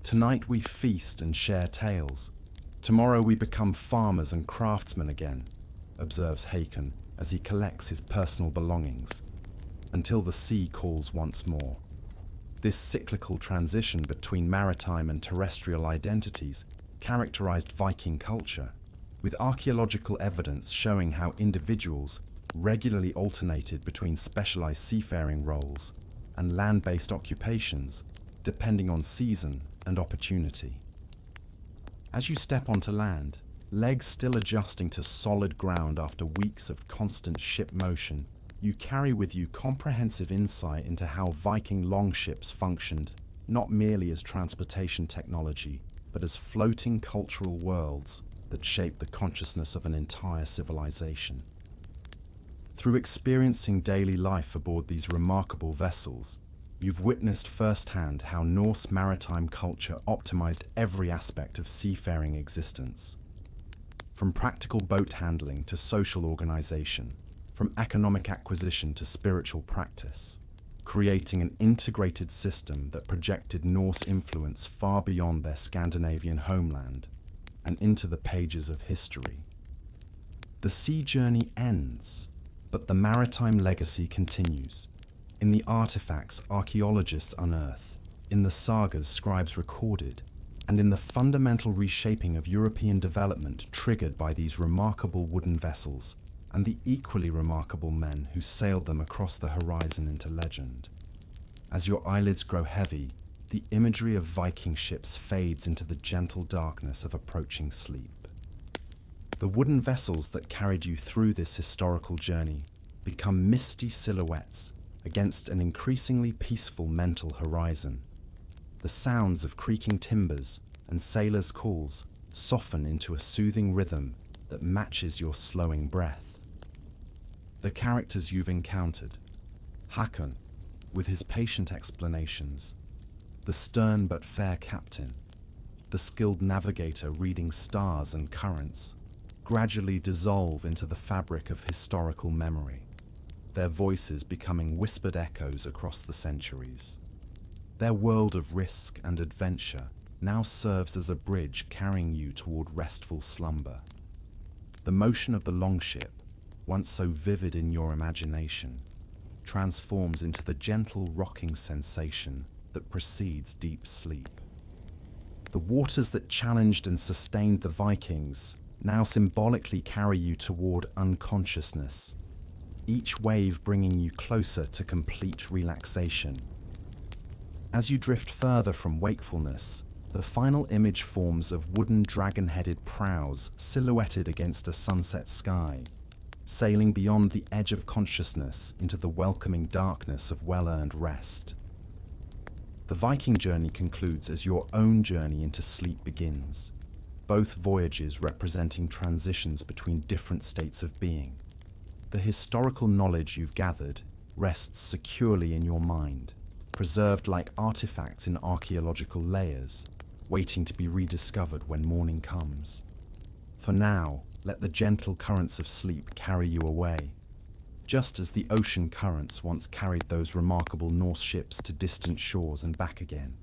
Tonight we feast and share tales. Tomorrow we become farmers and craftsmen again, observes Hakon as he collects his personal belongings, until the sea calls once more. This cyclical transition between maritime and terrestrial identities characterized Viking culture, with archaeological evidence showing how individuals regularly alternated between specialized seafaring roles and land-based occupations, depending on season and opportunity. As you step onto land, legs still adjusting to solid ground after weeks of constant ship motion, You carry with you comprehensive insight into how Viking longships functioned, not merely as transportation technology, but as floating cultural worlds that shaped the consciousness of an entire civilization. Through experiencing daily life aboard these remarkable vessels, you've witnessed firsthand how Norse maritime culture optimized every aspect of seafaring existence. From practical boat handling to social organization, from economic acquisition to spiritual practice, creating an integrated system that projected Norse influence far beyond their Scandinavian homeland and into the pages of history. The sea journey ends, but the maritime legacy continues. In the artifacts archaeologists unearth, in the sagas scribes recorded, and in the fundamental reshaping of European development triggered by these remarkable wooden vessels and the equally remarkable men who sailed them across the horizon into legend. As your eyelids grow heavy, the imagery of Viking ships fades into the gentle darkness of approaching sleep. The wooden vessels that carried you through this historical journey become misty silhouettes against an increasingly peaceful mental horizon. The sounds of creaking timbers and sailors' calls soften into a soothing rhythm that matches your slowing breath. The characters you've encountered: Hakon, with his patient explanations, the stern but fair captain, the skilled navigator reading stars and currents, gradually dissolve into the fabric of historical memory, their voices becoming whispered echoes across the centuries. Their world of risk and adventure now serves as a bridge carrying you toward restful slumber. The motion of the longship, once so vivid in your imagination, transforms into the gentle rocking sensation that precedes deep sleep. The waters that challenged and sustained the Vikings now symbolically carry you toward unconsciousness, each wave bringing you closer to complete relaxation. As you drift further from wakefulness, the final image forms of wooden dragon-headed prows silhouetted against a sunset sky, sailing beyond the edge of consciousness into the welcoming darkness of well-earned rest. The Viking journey concludes as your own journey into sleep begins, both voyages representing transitions between different states of being. The historical knowledge you've gathered rests securely in your mind, preserved like artifacts in archaeological layers, waiting to be rediscovered when morning comes. For now, let the gentle currents of sleep carry you away, just as the ocean currents once carried those remarkable Norse ships to distant shores and back again.